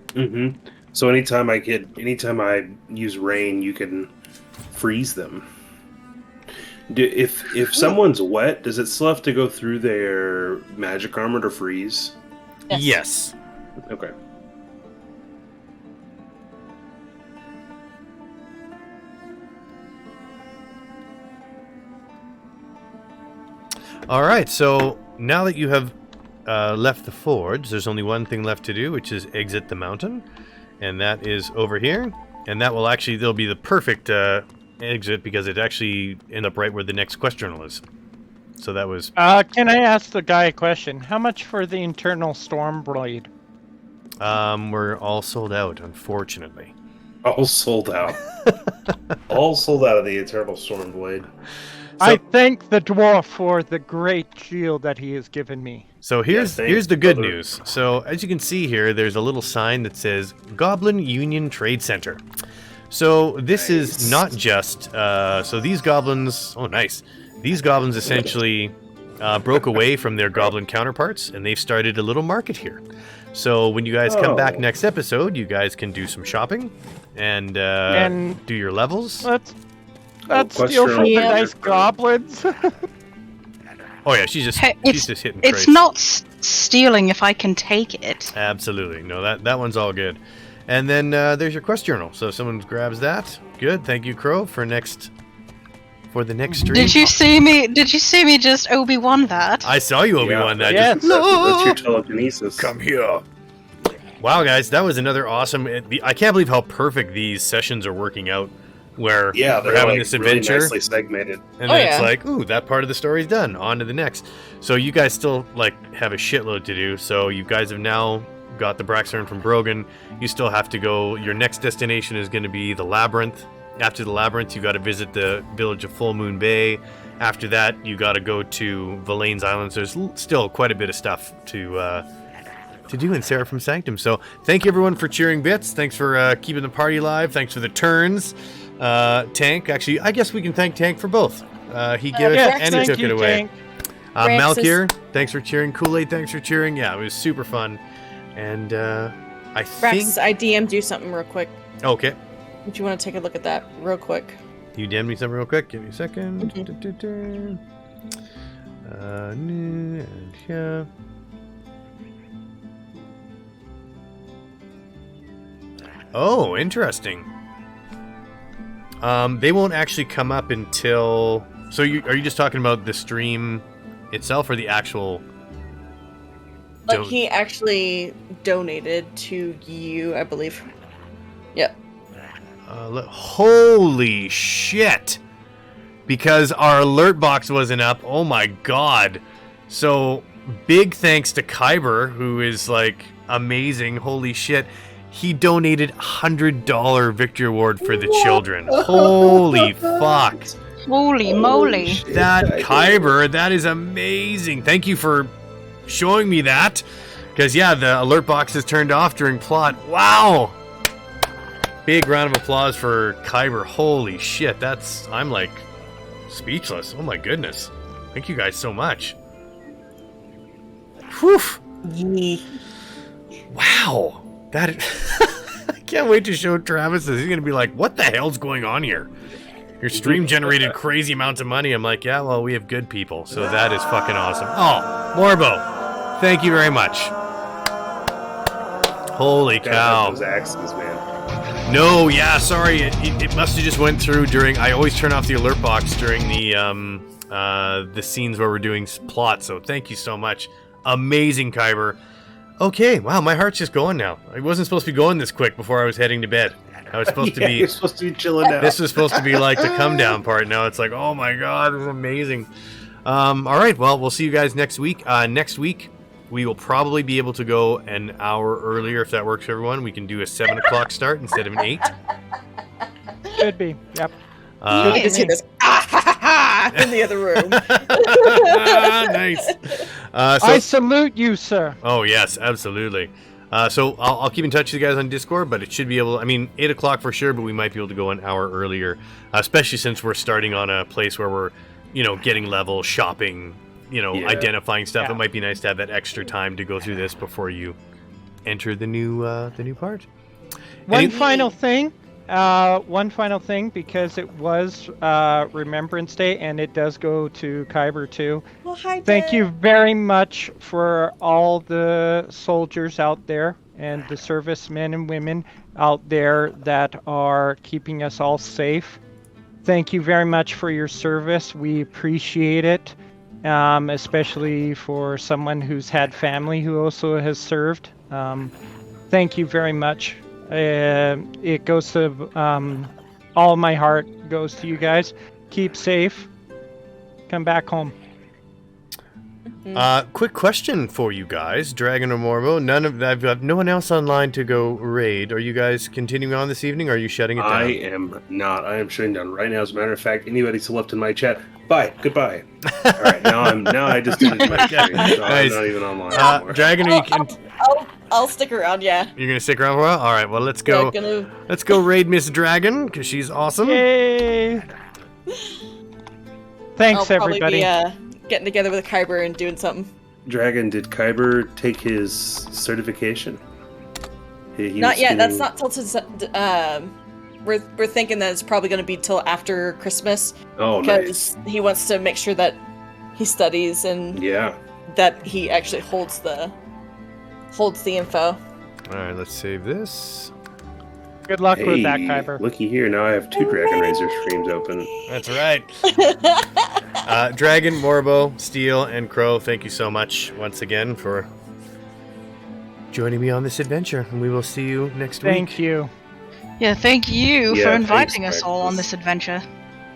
Mm-hmm. So anytime I use rain, you can freeze them. If someone's wet, does it still have to go through their magic armor to freeze? Yes. Okay. All right, so now that you have left the forge, there's only one thing left to do, which is exit the mountain, and that is over here. And that will actually, there'll be the perfect exit because it actually end up right where the next quest journal is. So that was. Can I ask the guy a question? How much for the internal storm blade? We're all sold out, unfortunately. All sold out. All sold out of the Eternal Storm Blade. I thank the dwarf for the great shield that he has given me. So here's the good news. So as you can see here, there's a little sign that says Goblin Union Trade Center. So this is not just so these goblins. Oh, nice. These goblins essentially broke away from their goblin counterparts, and they've started a little market here. So when you guys come back next episode, you guys can do some shopping and do your levels. Let's steal from the nice goblins. Oh yeah, she's just hitting It's crates. not stealing if I can take it. Absolutely. No, that one's all good. And then there's your quest journal. So if someone grabs that, good. Thank you, Crow, for the next stream. Did you see me just Obi-Wan that? I saw you, Obi-Wan. That Yes. That's your telekinesis. Come here. Wow, guys, that was another awesome. I can't believe how perfect these sessions are working out. Where Yeah, we're they're having like this adventure, really nicely segmented. and then it's like, ooh, that part of the story's done. On to the next. So you guys still have a shitload to do. So you guys have now got the Braxxis from Brogan. You still have to go. Your next destination is going to be the Labyrinth. After the Labyrinth, you got to visit the village of Full Moon Bay. After that, you got to go to Valane's Islands. There's still quite a bit of stuff to do in Seraphim Sanctum. So thank you everyone for cheering bits. Thanks for keeping the party alive. Thanks for the turns. Tank, actually, I guess we can thank Tank for both. He gave it and he took it away. Malkir, thanks for cheering. Kool-Aid, thanks for cheering. Yeah, it was super fun. And I think... Braxxis, I DM'd you something real quick. Okay. If you want to take a look at that real quick. You DM'd me something real quick? Give me a second. And here. Oh, interesting. They won't actually come up until... So are you just talking about the stream itself or the actual... Like, he actually donated to you, I believe. Yep. Holy shit! Because our alert box wasn't up. Oh my god. So, big thanks to Kyber, who is, amazing. Holy shit. He donated $100 victory award for the children. Holy fuck. Holy moly. That Kyber, that is amazing. Thank you for showing me that. Because, yeah, the alert box is turned off during plot. Wow. Big round of applause for Kyber. Holy shit. I'm speechless. Oh my goodness. Thank you guys so much. Whew. Wow. That I can't wait to show Travis this. He's gonna be like, "What the hell's going on here? Your stream generated crazy amounts of money." I'm like, "Yeah, well, we have good people, so that is fucking awesome." Oh, Morbo, thank you very much. Holy cow! Those axes, man. No, yeah, sorry. It must have just went through during. I always turn off the alert box during the scenes where we're doing plot. So thank you so much. Amazing, Kyber. Okay, wow, my heart's just going now. I wasn't supposed to be going this quick before I was heading to bed. I was supposed to be... You're supposed to be chilling out. This was supposed to be like the come down part. Now it's like, oh my god, this is amazing. All right, well, we'll see you guys next week. Next week, we will probably be able to go an hour earlier if that works for everyone. We can do a 7 o'clock start instead of an 8. Could be, yep. You can see this. in the other room. Nice. I salute you, sir. Oh yes, absolutely. So I'll keep in touch with you guys on Discord, but it should be able. I mean, 8 o'clock for sure, but we might be able to go an hour earlier, especially since we're starting on a place where we're, getting level, shopping, identifying stuff. Yeah. It might be nice to have that extra time to go through this before you enter the new part. One final thing, because it was Remembrance Day, and it does go to Kyber too. Well, hi, Thank you very much for all the soldiers out there and the servicemen and women out there that are keeping us all safe. Thank you very much for your service. We appreciate it, especially for someone who's had family who also has served. Thank you very much. It goes to all my heart goes to you guys. Keep safe. Come back home. Quick question for you guys, Dragon or Morbo. I've got no one else online to go raid. Are you guys continuing on this evening? Or are you shutting it down? I am not. I am shutting down right now. As a matter of fact, anybody still left in my chat, bye, goodbye. All right, now I just did it. My stream, so Nice. I'm not even online anymore. Dragon, are you I'll stick around. Yeah. you're gonna stick around for a while? All right. Well, let's go. Yeah, Let's go raid Miss Dragon because she's awesome. Yay! Thanks, I'll probably everybody. be getting together with Kyber and doing something. Dragon, did Kyber take his certification? He Not was yet. doing- That's not till we're thinking that it's probably going to be till after Christmas Oh, nice. because he wants to make sure that he studies and Yeah. that he actually holds the info. All right. Let's save this. Good luck with that, Hey, Kyber. looky here. Now I have 2 Dragon Razor streams open. That's right. Dragon, Morbo, Steel, and Crow, thank you so much once again for joining me on this adventure, and we will see you next week. Thank you. Yeah, thank you Yeah, for thanks, inviting us all on Braxxis. this adventure.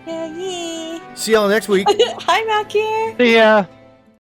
Yeah. See y'all next week. Hi, Mac here. See ya.